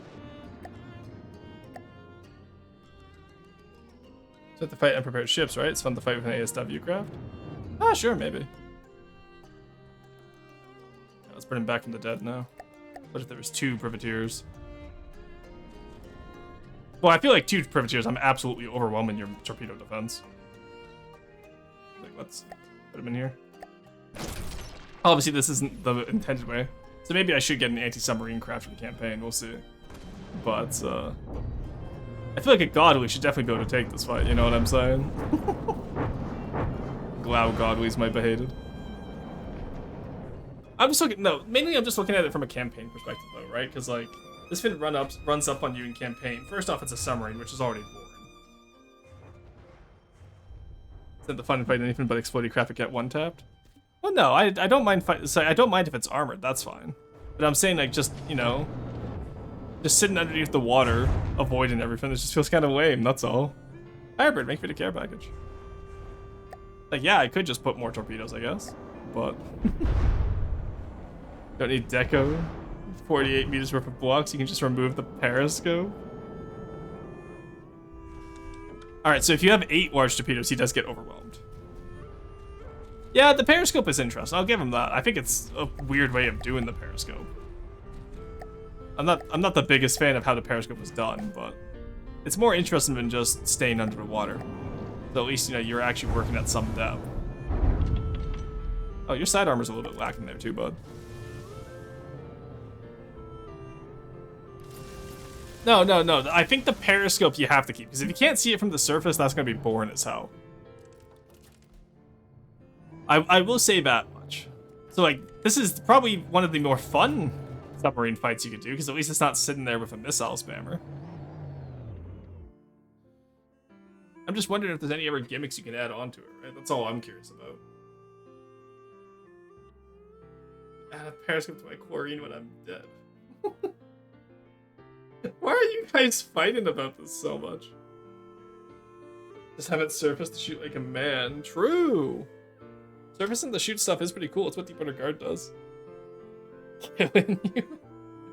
So to fight unprepared ships, right? It's fun to fight with an ASW craft. Ah, sure, maybe. Yeah, let's bring him back from the dead now. What if there was 2 privateers? Well, I feel like 2 privateers, I'm absolutely overwhelming your torpedo defense. Like, let's put him in here. Obviously, this isn't the intended way. So maybe I should get an anti-submarine craft for the campaign. We'll see. But, I feel like a Godly should definitely go to take this fight. You know what I'm saying? Glow Godlies might be hated. I'm just looking, no, mainly I'm just looking at it from a campaign perspective though, right? Because like, this fin runs up on you in campaign. First off, it's a submarine, which is already boring. Isn't the fun fight anything but exploding craft get one tapped? Well, no, I don't mind I don't mind if it's armored, that's fine. But I'm saying like just, you know, just sitting underneath the water, avoiding everything, it just feels kind of lame, that's all. Firebird, make me the care package. Like, yeah, I could just put more torpedoes, I guess, but... Don't need deco. 48 meters worth of blocks, you can just remove the periscope. Alright, so if you have 8 large torpedoes, he does get overwhelmed. Yeah, the periscope is interesting, I'll give him that. I think it's a weird way of doing the periscope. I'm not the biggest fan of how the periscope is done, but it's more interesting than just staying under the water. So at least, you know, you're actually working at some depth. Oh, your side armor's a little bit lacking there too, bud. No. I think the periscope you have to keep, because if you can't see it from the surface, that's going to be boring as hell. I will say that much. So, like, this is probably one of the more fun submarine fights you could do, because at least it's not sitting there with a missile spammer. I'm just wondering if there's any other gimmicks you can add onto it, right? That's all I'm curious about. Add a periscope to my chlorine when I'm dead. Why are you guys fighting about this so much? Just have it surface to shoot like a man. True. Surfacing the shoot stuff is pretty cool. It's what Deep Water Guard does. Killing you.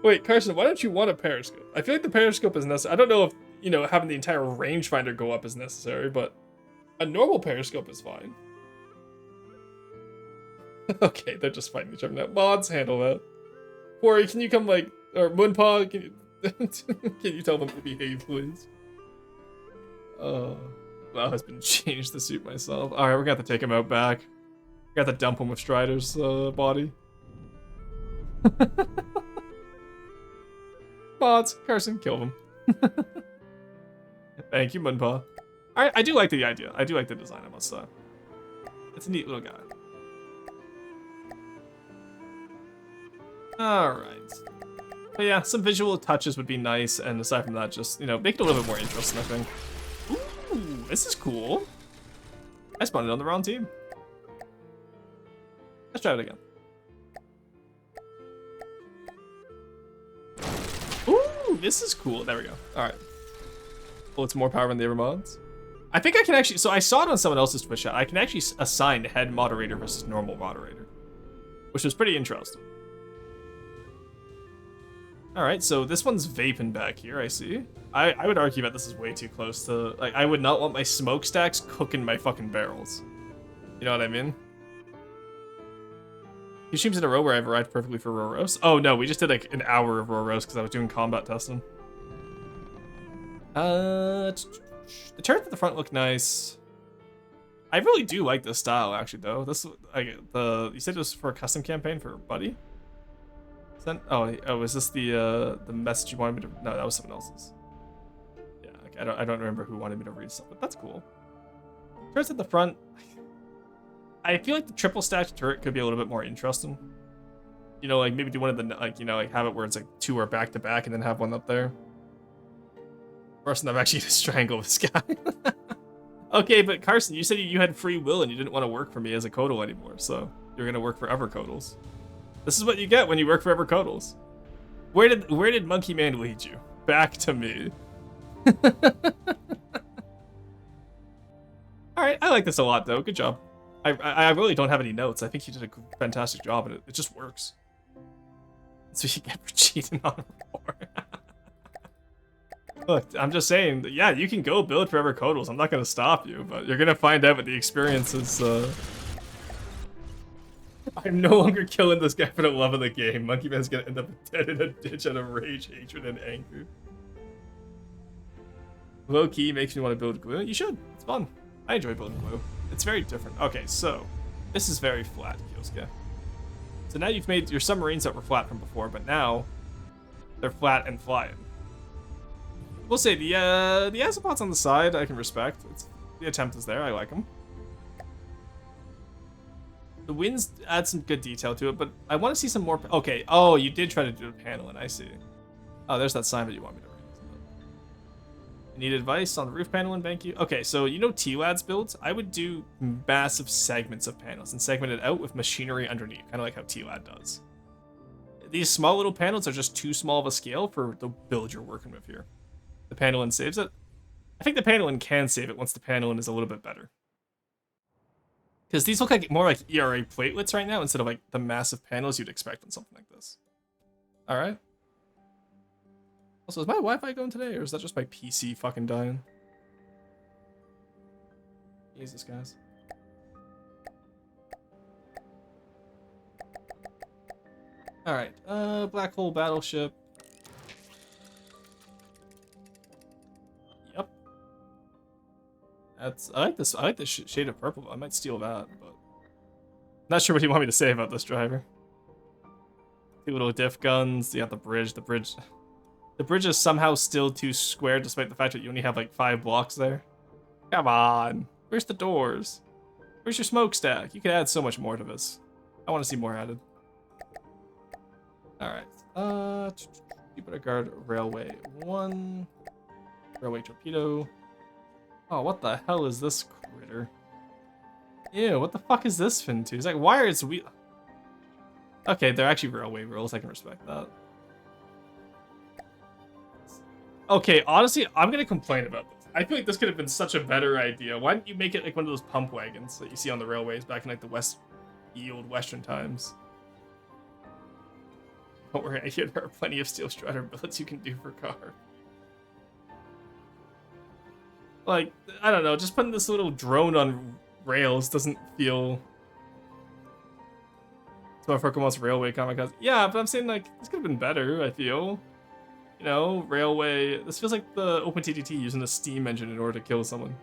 Wait, Carson, why don't you want a periscope? I feel like the periscope is necessary. I don't know if, you know, having the entire rangefinder go up is necessary, but a normal periscope is fine. Okay, they're just fighting each other now. Mods, handle that. Corey, can you come, like, or Moonpaw, can you tell them to behave, please? Oh, wow, has been changed to suit myself. All right, we're gonna have to take him out back. We got to dump him with Strider's body. Mods, Carson, kill him. Thank you, Moonpaw. I do like the idea. I do like the design, I must say. It's a neat little guy. Alright. But yeah, some visual touches would be nice, and aside from that, just, you know, make it a little bit more interesting, I think. Ooh, this is cool. I spawned it on the wrong team. Let's try it again. Ooh, this is cool. There we go. Alright. Well, it's more power than the other mods. I think I can actually, so I saw it on someone else's Twitch chat. I can actually assign head moderator versus normal moderator, which was pretty interesting. Alright, so this one's vaping back here, I see. I would argue that this is way too close to, like, I would not want my smokestacks cooking my fucking barrels. You know what I mean? Few streams in a row where I've arrived perfectly for row roast. Oh no, we just did like an hour of row roast because I was doing combat testing. The turrets at the front look nice. I really do like this style, actually, though. This, you said it was for a custom campaign for Buddy? Oh, is this the message you wanted me to? No, that was someone else's. Yeah, okay, I don't remember who wanted me to read stuff, but that's cool. Turrets at the front. I feel like the triple stacked turret could be a little bit more interesting. You know, like maybe do one of the, like, you know, like have it where it's like 2 are back to back and then have one up there. Worse than I'm actually to strangle this guy. Okay, but Carson, you said you had free will and you didn't want to work for me as a Codal anymore, so you're gonna work for other Codals. This is what you get when you work for other Codals. Where did Monkey Man lead you? Back to me. Alright, I like this a lot though. Good job. I really don't have any notes. I think you did a fantastic job and it just works. That's what you get for cheating on war. Look, I'm just saying that, yeah, you can go build forever Codals. I'm not going to stop you, but you're going to find out what the experience is. I'm no longer killing this guy for the love of the game. Monkey Man's going to end up dead in a ditch out of rage, hatred, and anger. Low key makes me want to build glue. You should. It's fun. I enjoy building glue. It's very different. Okay, so this is very flat, Kyosuke. So now you've made your submarines that were flat from before, but now they're flat and flying. We'll say the azipods on the side I can respect. The attempt is there. I like them. The winds add some good detail to it, but I want to see some more. Okay. Oh, you did try to do a paneling. I see. Oh, there's that sign that you want me to read. Need advice on the roof paneling? Thank you. Okay, so you know T-Lad's builds? I would do massive segments of panels and segment it out with machinery underneath, kind of like how T-Lad does. These small little panels are just too small of a scale for the build you're working with here. The paneling saves it. I think the paneling can save it once the paneling is a little bit better. Because these look like more like ERA platelets right now instead of like the massive panels you'd expect on something like this. Alright. Also, is my Wi-Fi going today, or is that just my PC fucking dying? Jesus, guys. Alright, black hole battleship. Yep. I like this shade of purple. I might steal that, but not sure what you want me to say about this driver. Two little diff guns. You got the bridge. The bridge is somehow still too square, despite the fact that you only have like 5 blocks there. Come on. Where's the doors? Where's your smokestack? You could add so much more to this. I want to see more added. Alright. Jupiter Guard Railway 1. Railway Torpedo. Oh, what the hell is this critter? Ew, what the fuck is this fin to? It's like, why are its wheel... Okay, they're actually railway rules. I can respect that. Okay, honestly, I'm gonna complain about this. I feel like this could have been such a better idea. Why didn't you make it like one of those pump wagons that you see on the railways back in like the old Western times? Don't worry, I hear there are plenty of Steel Strider bullets you can do for car. Like, I don't know, just putting this little drone on rails doesn't feel... This motherfucker wants railway kamikaze. Yeah, but I'm saying like, this could have been better, I feel. You know, railway. This feels like the OpenTTT using a steam engine in order to kill someone.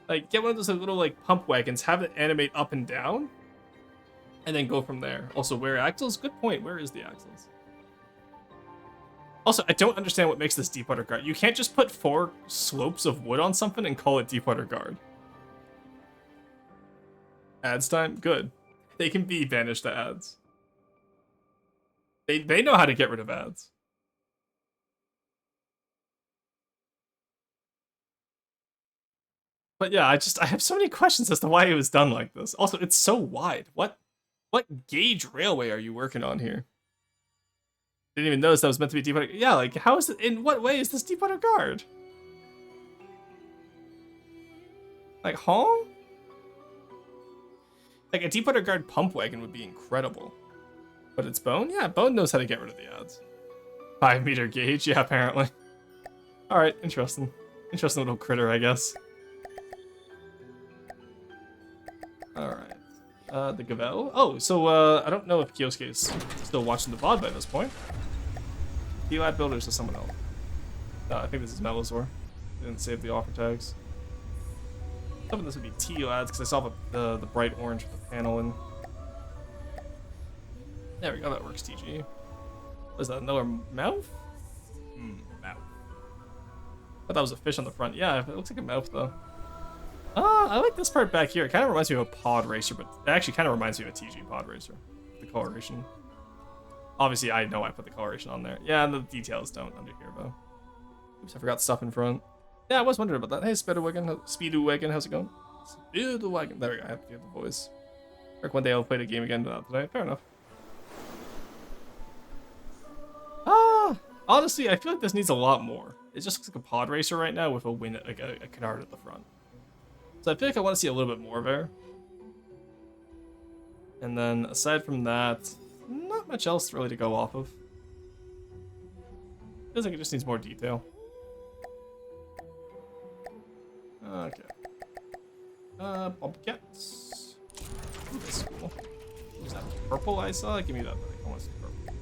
Like, get one of those little like pump wagons, have it animate up and down, and then go from there. Also, where axles? Good point. Where is the axles? Also, I don't understand what makes this Deepwater Guard. You can't just put 4 slopes of wood on something and call it Deepwater Guard. Ads time? Good. They can be banished to ads. They know how to get rid of ads. But yeah, I have so many questions as to why it was done like this. Also, it's so wide. What gauge railway are you working on here? Didn't even notice that was meant to be Deepwater. Yeah, like how is it? In what way is this Deepwater Guard? Like, huh? Like a Deepwater Guard pump wagon would be incredible. But it's Bone? Yeah, Bone knows how to get rid of the ads. 5-meter gauge? Yeah, apparently. Alright, interesting. Interesting little critter, I guess. Alright. The Gavel? Oh, so, I don't know if Kyosuke is still watching the VOD by this point. T-Lad Builders to someone else. I think this is Melazor. Didn't save the offer tags. Hoping this would be T-Lads, because I saw the bright orange with the panel in. There we go, that works, TG. What is that, another mouth? Mouth. I thought that was a fish on the front. Yeah, it looks like a mouth, though. I like this part back here. It kind of reminds me of a pod racer, but it actually kind of reminds me of a TG pod racer. The coloration. Obviously, I know I put the coloration on there. Yeah, and the details don't under here, though. Oops, I forgot stuff in front. Yeah, I was wondering about that. Hey, Speedwagon, how's it going? Speedwagon. There we go, I have to do the voice. Like one day I'll play the game again today. Fair enough. Honestly, I feel like this needs a lot more. It just looks like a pod racer right now with a like a canard at the front. So I feel like I want to see a little bit more there. And then aside from that, not much else really to go off of. Feels like it just needs more detail. Okay. Bobcats. Ooh, that's cool. What's that? Purple I saw? Give me that. I want to see purple.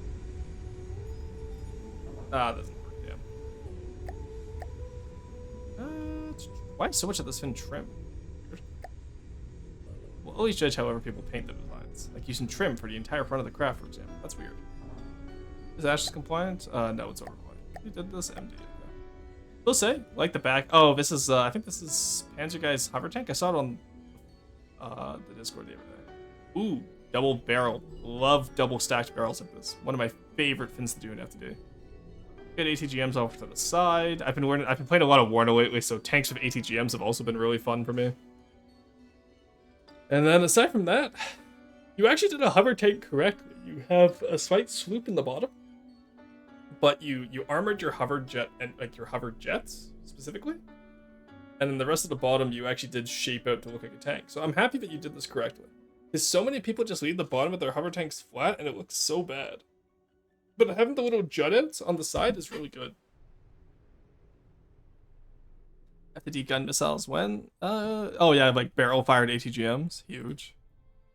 Ah, doesn't work, yeah. Why so much of this fin trim? always judge however people paint the designs, like using trim for the entire front of the craft, for example. That's weird. Is Ashes compliant? No, it's overcompliant. Who did this? MD. Okay. We'll say, like the back. Oh, this is, I think this is Panzer Guy's hover tank. I saw it on the Discord the other day. Ooh, double barrel. Love double stacked barrels like this. One of my favorite things to do in FTD. Good ATGMs off to the side. I've been playing a lot of Warner lately, so tanks with ATGMs have also been really fun for me. And then aside from that, you actually did a hover tank correctly. You have a slight swoop in the bottom, but you armored your hover jet and like your hover jets specifically. And then the rest of the bottom you actually did shape out to look like a tank. So I'm happy that you did this correctly. Because so many people just leave the bottom of their hover tanks flat and it looks so bad. But having the little jut outs on the side is really good. FTD gun missiles when? Oh yeah, like barrel fired ATGMs. Huge.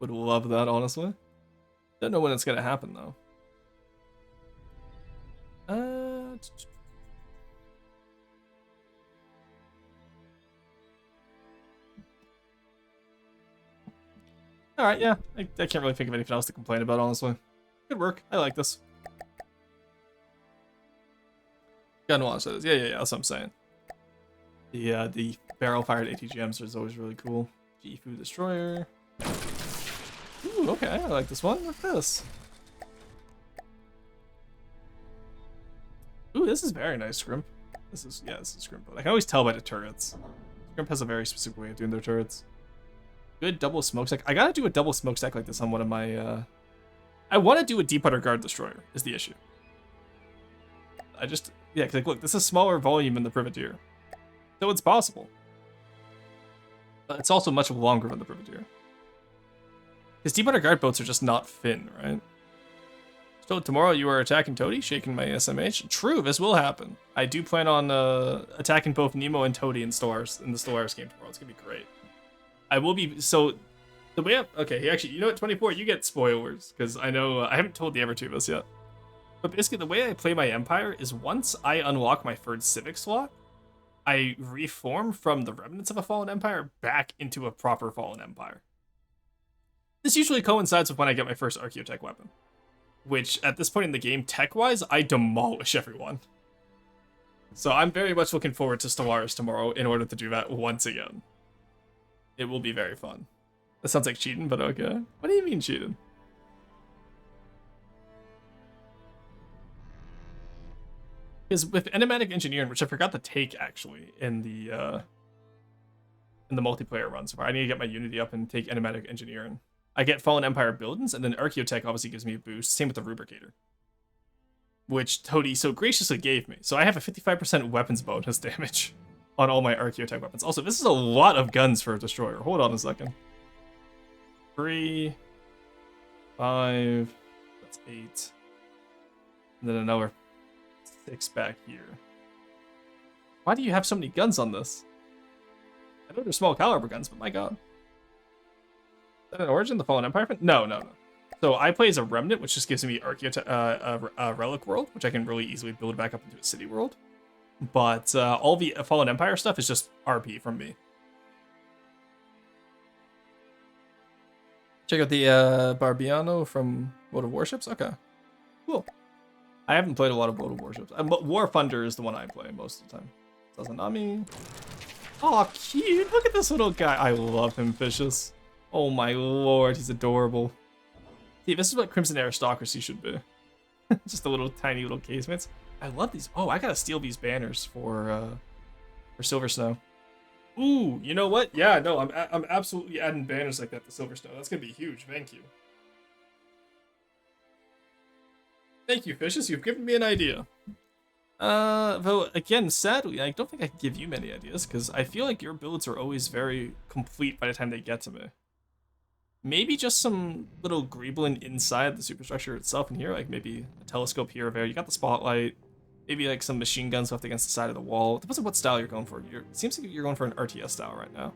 Would love that, honestly. Don't know when it's gonna happen though. Alright, yeah. I can't really think of anything else to complain about, honestly. Good work. I like this. Gun launch says, yeah, that's what I'm saying. The barrel-fired ATGMs is always really cool. G-Fu Destroyer. Ooh, okay, I like this one. Look at this. Ooh, this is very nice, Scrimp. This is Scrimp. I can always tell by the turrets. Scrimp has a very specific way of doing their turrets. Good double smokestack. I gotta do a double smokestack like this on one of my, I want to do a Deep Water Guard Destroyer, is the issue. Yeah, because like, look, this is smaller volume than the Privateer. So it's possible. But it's also much longer than the Privateer. Because Deep Water Guard boats are just not thin, right? So tomorrow you are attacking Toady, shaking my SMH. True, this will happen. I do plan on attacking both Nemo and Toady in the Stellaris game tomorrow. It's gonna be great. I will be, so the way okay, actually, you know what, 24, you get spoilers, because I know, I haven't told the Evertubers yet. But basically, the way I play my Empire is once I unlock my third Civic slot, I reform from the remnants of a Fallen Empire back into a proper Fallen Empire. This usually coincides with when I get my first Archaeotech weapon, which at this point in the game, tech-wise, I demolish everyone. So I'm very much looking forward to Stellaris tomorrow in order to do that once again. It will be very fun. That sounds like cheating, but okay. What do you mean cheating? Because with enigmatic engineering, which I forgot to take actually in the multiplayer run, so I need to get my Unity up and take enigmatic engineering. I get Fallen Empire buildings, and then Archaeotech obviously gives me a boost. Same with the Rubricator, which Toady so graciously gave me. So I have a 55% weapons bonus damage on all my Archaeotech weapons. Also, this is a lot of guns for a destroyer. Hold on a second. 3, 5, that's 8, and then another 6 back here. Why do you have so many guns on this? I know they're small caliber guns, but my god. Is that an Origin, the Fallen Empire? No. So I play as a Remnant, which just gives me Archaeotech, Relic World, which I can really easily build back up into a City World. But all the Fallen Empire stuff is just RP from me. Check out the Barbiano from World of Warships. Okay, cool. I haven't played a lot of World of Warships. War Thunder is the one I play most of the time. Sazanami. Oh, cute. Look at this little guy. I love him, Vicious. Oh my lord, he's adorable. See, this is what Crimson Aristocracy should be. Just a little tiny little casemates. I love these. Oh, I gotta steal these banners for Silver Snow. Ooh, you know what? Yeah, no, I'm absolutely adding banners like that to Silver Snow. That's gonna be huge. Thank you. Thank you, Fishes. You've given me an idea. Though again, sadly, I don't think I can give you many ideas because I feel like your builds are always very complete by the time they get to me. Maybe just some little greeblin inside the superstructure itself in here, like maybe a telescope here or there. You got the spotlight. Maybe like some machine guns left against the side of the wall. Depends on what style you're going for. It seems like you're going for an RTS style right now.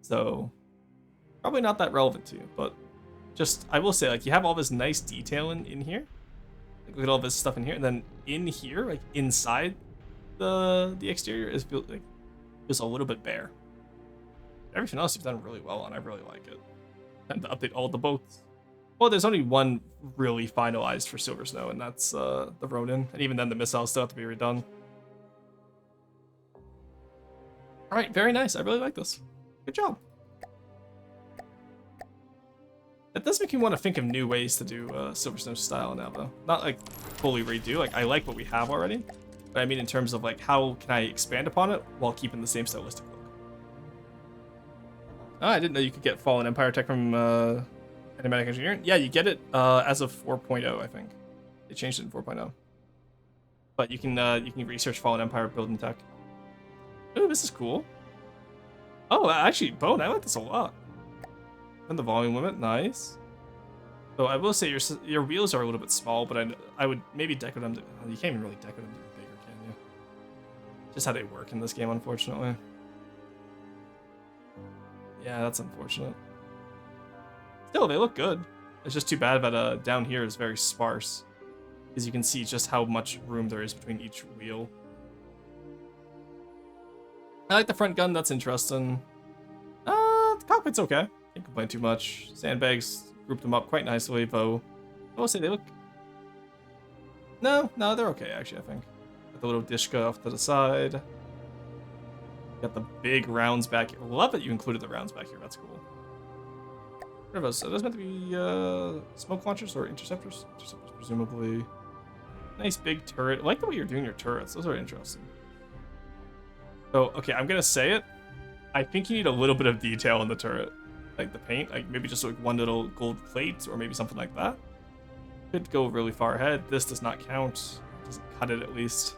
So, probably not that relevant to you, but just, I will say, like, you have all this nice detail in here. Like, look at all this stuff in here, and then in here, like, inside the exterior is feels a little bit bare. Everything else you've done really well on. I really like it. And to update all the boats. Well, there's only one really finalized for Silver Snow, and that's the Ronin. And even then, the missiles still have to be redone. All right, very nice. I really like this. Good job. That does make me want to think of new ways to do Silver Snow style now, though. Not like fully redo. Like I like what we have already, but I mean in terms of like how can I expand upon it while keeping the same stylistic look. Oh, I didn't know you could get Fallen Empire tech from Animatic Engineering. Yeah, you get it as of 4.0, I think. They changed it in 4.0. But you can research Fallen Empire building tech. Ooh, this is cool. Oh, actually, Bone, I like this a lot. And the volume limit, nice. So I will say your wheels are a little bit small, but I would maybe deco them. You can't even really deco them to be bigger, can you? Just how they work in this game, unfortunately. Yeah, that's unfortunate. Still, they look good. It's just too bad that down here is very sparse, because you can see just how much room there is between each wheel. I like the front gun. That's interesting. The cockpit's okay. Can't complain too much. Sandbags, grouped them up quite nicely, though. I will say they look... No, they're okay, actually, I think. Got the little Dishka off to the side. Got the big rounds back here. Love that you included the rounds back here. That's cool. What are those? Are those meant to be smoke launchers or interceptors? Interceptors, presumably. Nice big turret. I like the way you're doing your turrets. Those are interesting. So, okay, I'm going to say it. I think you need a little bit of detail in the turret. Like the paint, like maybe just like one little gold plate or maybe something like that. Could go really far ahead. This does not count. Doesn't cut it at least.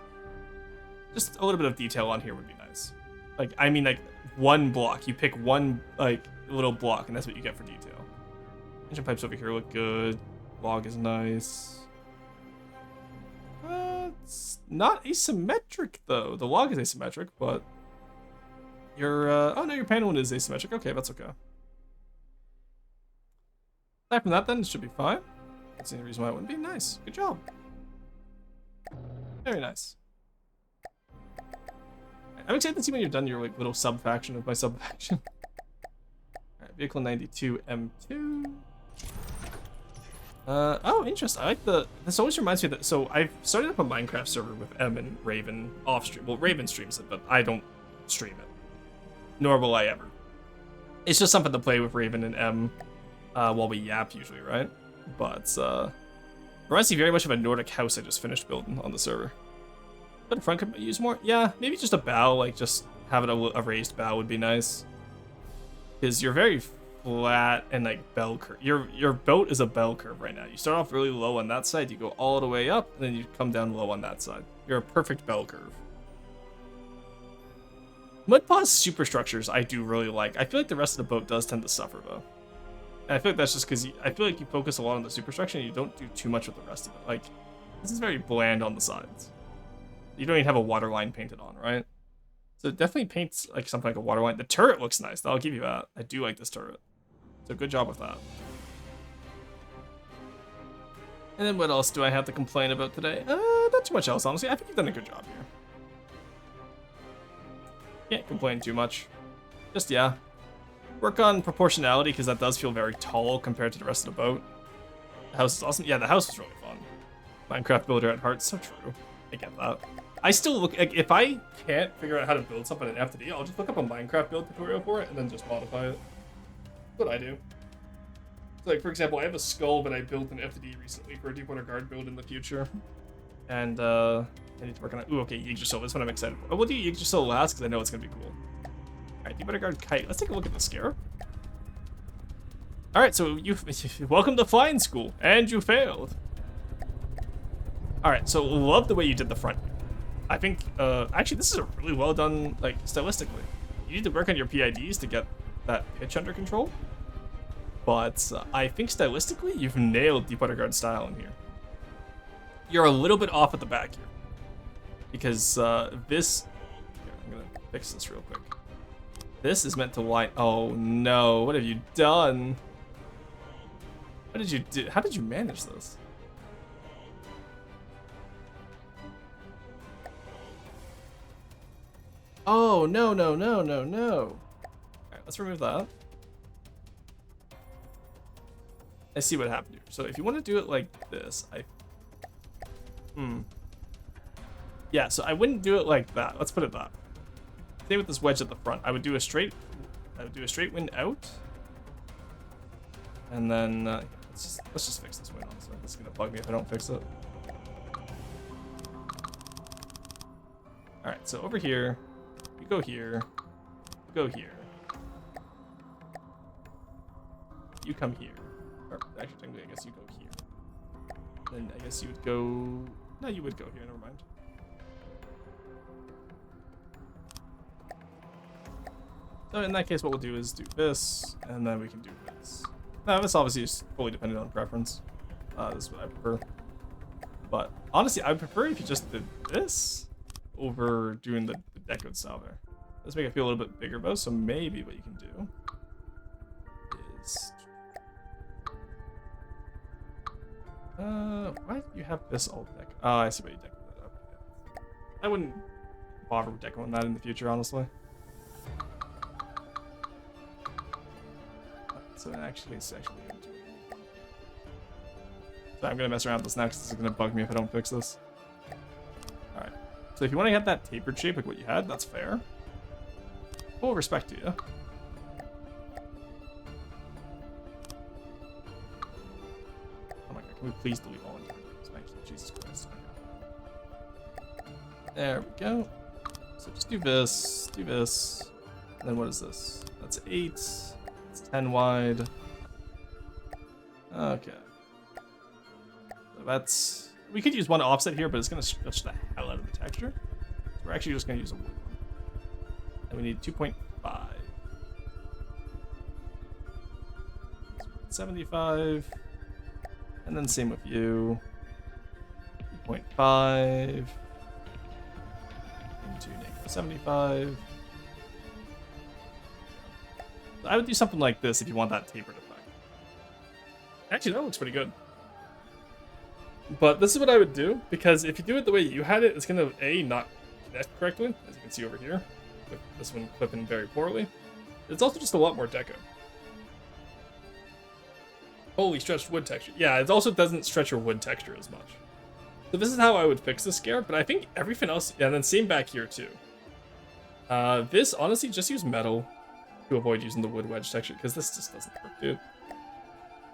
Just a little bit of detail on here would be nice. Like, I mean like one block. You pick one like little block and that's what you get for detail. Engine pipes over here look good. Log is nice. It's not asymmetric though. The log is asymmetric, but your oh no, your paneling is asymmetric. Okay, that's okay. Aside from that, then, it should be fine. That's the only reason why it wouldn't be. Nice. Good job. Very nice. I'm excited to see when you're done your like little sub-faction of my sub-faction. Alright, Vehicle 92 M2. Oh, interesting. I like this always reminds me that, so I've started up a Minecraft server with M and Raven off-stream. Well, Raven streams it, but I don't stream it. Nor will I ever. It's just something to play with Raven and M. While we yap usually, right? But reminds me very much of a Nordic house I just finished building on the server. But the front could use more. Yeah, maybe just a bow, like just having a raised bow would be nice. Because you're very flat and like bell curve. Your boat is a bell curve right now. You start off really low on that side, you go all the way up, and then you come down low on that side. You're a perfect bell curve. Mudpaw's superstructures I do really like. I feel like the rest of the boat does tend to suffer though. And I feel like that's just because I feel like you focus a lot on the superstructure and you don't do too much with the rest of it. Like, this is very bland on the sides. You don't even have a waterline painted on, right? So it definitely paints like something like a waterline. The turret looks nice, I'll give you that. I do like this turret. So good job with that. And then what else do I have to complain about today? Not too much else, honestly. I think you've done a good job here. Can't complain too much. Just, yeah. Work on proportionality, because that does feel very tall compared to the rest of the boat. The house is awesome. Yeah, the house is really fun. Minecraft builder at heart, so true. I get that. I still look, like, if I can't figure out how to build something in FTD, I'll just look up a Minecraft build tutorial for it and then just modify it. That's what I do. So, like, for example, I have a skull that I built in FTD recently for a Deepwater Guard build in the future. And, I need to work on that. Ooh, okay, Yggdrasil, this one I'm excited for. We'll do Yggdrasil last, because I know it's going to be cool. Alright, Deepwater Guard Kite. Let's take a look at the Scarab. Alright, so welcome to flying school, and you failed. Alright, so love the way you did the front. I think, actually, this is a really well done, like, stylistically. You need to work on your PIDs to get that pitch under control. But I think stylistically, you've nailed Deepwater Guard style in here. You're a little bit off at the back here. Because this... Here, I'm going to fix this real quick. This is meant to line... Oh, no. What have you done? What did you do? How did you manage this? Oh, no, no, no, no, no. Alright, let's remove that. I see what happened here. So if you want to do it like this, yeah, so I wouldn't do it like that. Let's put it that. Same with this wedge at the front. I would do a straight wind out. And then let's just fix this wind, honestly. This is gonna bug me if I don't fix it. Alright, so over here, you go here, you go here. You come here. Or actually, technically, I guess you go here. Then I guess you would go... No, you would go here, never mind. So in that case, what we'll do is do this, and then we can do this. Now, this obviously is fully dependent on preference. This is what I prefer. But honestly, I would prefer if you just did this over doing the decoed style there. Let's make it feel a little bit bigger, though, so maybe what you can do is... why do you have this all deck? Oh, I see why you decoed that up. I wouldn't bother with decoing that in the future, honestly. So it's actually so I'm gonna mess around with this next. This is gonna bug me if I don't fix this. Alright. So if you want to get that tapered shape like what you had, that's fair. Full respect to you. Oh my god, can we please delete all interviews? Thank you, Jesus Christ. There we go. So just do this, and then what is this? That's 8. It's 10 wide. Okay. So that's... We could use one offset here, but it's going to stretch the hell out of the texture. So we're actually just going to use a wood one. And we need 2.5. 75. And then same with you. 2.5. Into -75. I would do something like this if you want that tapered effect. Actually, that looks pretty good. But this is what I would do, because if you do it the way you had it, it's going to, A, not connect correctly, as you can see over here, with this one clipping very poorly. It's also just a lot more deco. Holy stretched wood texture. Yeah, it also doesn't stretch your wood texture as much. So this is how I would fix this scare, but I think everything else, yeah, and then same back here too. This, honestly, just use metal to avoid using the wood wedge texture, because this just doesn't work, dude.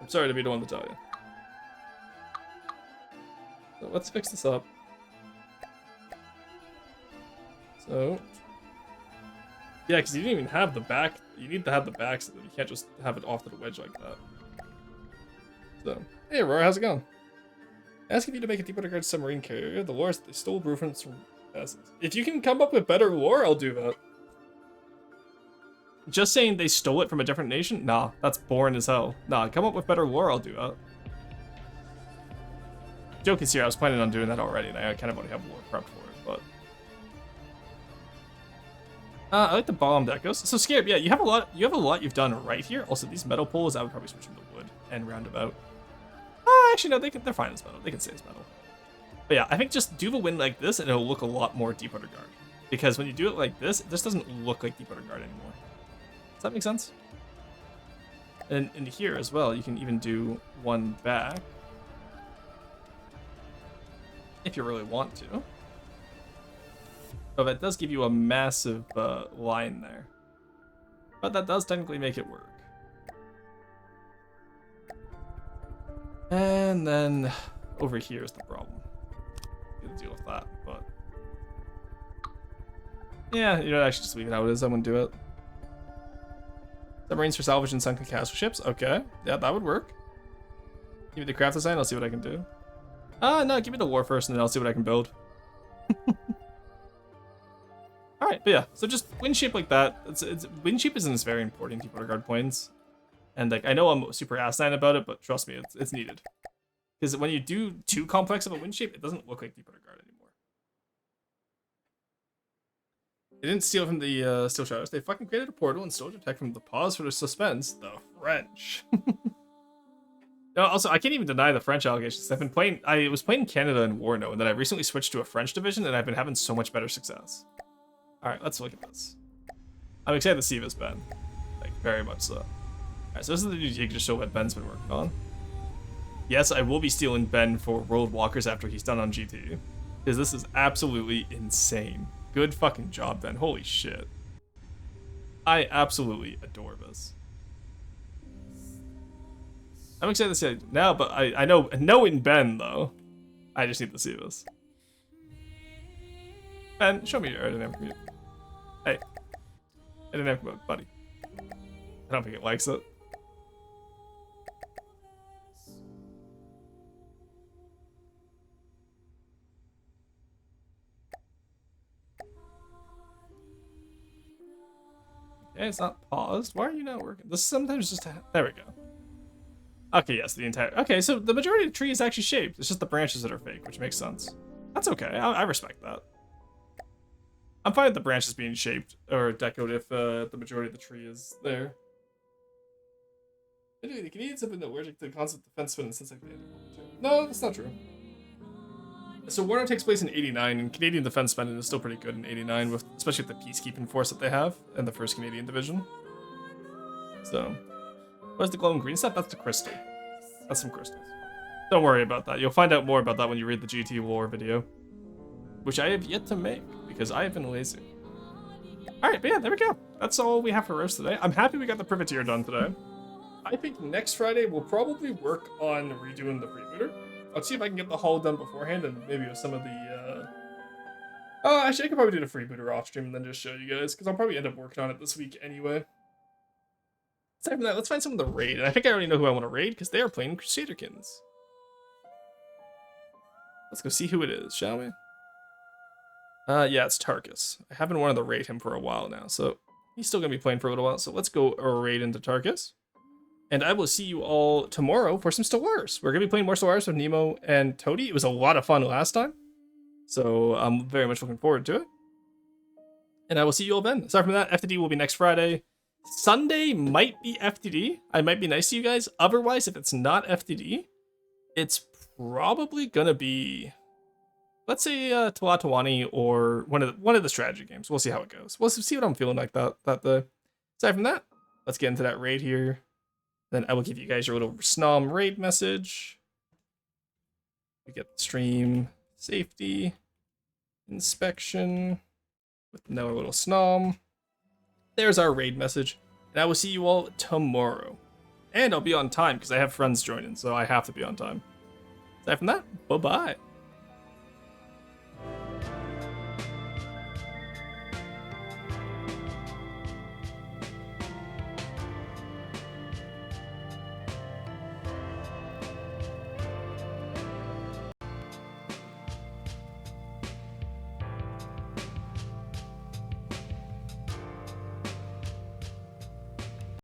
I'm sorry to be the one to tell you. So let's fix this up. So, yeah, because you didn't even have the back. You need to have the back, so that you can't just have it off to the wedge like that. So, hey Aurora, how's it going? Asking you to make a deep underground submarine carrier. The lore is that they stole blueprints from vessels. If you can come up with better lore, I'll do that. Just saying they stole it from a different nation? Nah, that's boring as hell. Nah, come up with better lore, I'll do that. Joke is here, I was planning on doing that already, and I kind of already have lore prepped for it, but... I like the bomb decos. So Scarab, yeah, you have a lot you've done right here. Also, these metal poles, I would probably switch them to wood and roundabout. Actually, no, they're fine as metal. They can stay as metal. But yeah, I think just do the wind like this, and it'll look a lot more Deep Underguard. Because when you do it like this doesn't look like Deep Underguard anymore. Does that make sense? And in here as well, you can even do one back. If you really want to. But that does give you a massive line there. But that does technically make it work. And then over here is the problem. Gonna deal with that, but yeah, you know, actually just leave it how it is. I wouldn't do it. Submarines for salvage and sunken castle ships. Okay, yeah, that would work. Give me the craft design. I'll see what I can do. No, give me the war first, and then I'll see what I can build. All right, but yeah, so just wind shape like that. Wind shape is very important in Deep Underguard planes. And like, I know I'm super asinine about it, but trust me, it's needed. Because when you do too complex of a wind shape, it doesn't look like Deep Underguard anymore. They didn't steal from the Steel Shadows. They fucking created a portal and stole their tech from the pause for the suspense. The French. No, also, I can't even deny the French allegations. I was playing Canada in Warno, and then I recently switched to a French division, and I've been having so much better success. All right, let's look at this. I'm excited to see this, Ben. Like, very much so. Alright, so this is the new jig to show what Ben's been working on. Yes, I will be stealing Ben for World Walkers after he's done on GT. Because this is absolutely insane. Good fucking job, Ben. Holy shit. I absolutely adore this. I'm excited to see it now, but I know, knowing Ben, though, I just need to see this. Ben, show me your aerodynamic mute. Hey. Aerodynamic mode, buddy. I don't think it likes it. Okay, it's not paused. Why are you not working? This sometimes just there we go. Okay, yes, the entire. Okay, so the majority of the tree is actually shaped. It's just the branches that are fake, which makes sense. That's okay. I respect that. I'm fine with the branches being shaped or decoed if the majority of the tree is there. Anyway, the Canadians have been allergic to the concept of defense spin since like the end of World War II. No, that's not true. So Warner takes place in '89, and Canadian defense spending is still pretty good in '89, with especially with the peacekeeping force that they have in the 1st Canadian Division. So, what's the glowing green stuff? That's the crystal. That's some crystals. Don't worry about that. You'll find out more about that when you read the GT lore video, which I have yet to make because I have been lazy. All right, but yeah, there we go. That's all we have for roast today. I'm happy we got the privateer done today. I think next Friday we'll probably work on redoing the freebooter. I'll see if I can get the hull done beforehand and maybe with some of the, actually I could probably do the freebooter off stream and then just show you guys, because I'll probably end up working on it this week anyway. Aside from that, let's find some of the raid, and I think I already know who I want to raid, because they are playing Crusaderkins. Let's go see who it is, shall we? Yeah, it's Tarkus. I haven't wanted to raid him for a while now, so he's still going to be playing for a little while, so let's go raid into Tarkus. And I will see you all tomorrow for some Stellaris. We're going to be playing more Stellaris with Nemo and Toady. It was a lot of fun last time. So I'm very much looking forward to it. And I will see you all then. Aside from that, FTD will be next Friday. Sunday might be FTD. I might be nice to you guys. Otherwise, if it's not FTD, it's probably going to be, let's say, Talatawani or one of the strategy games. We'll see how it goes. We'll see what I'm feeling like that day. Aside from that, let's get into that raid here. Then I will give you guys your little Snom raid message. We get stream safety inspection with another little Snom. There's our raid message. And I will see you all tomorrow. And I'll be on time because I have friends joining, so I have to be on time. Aside from that, bye-bye.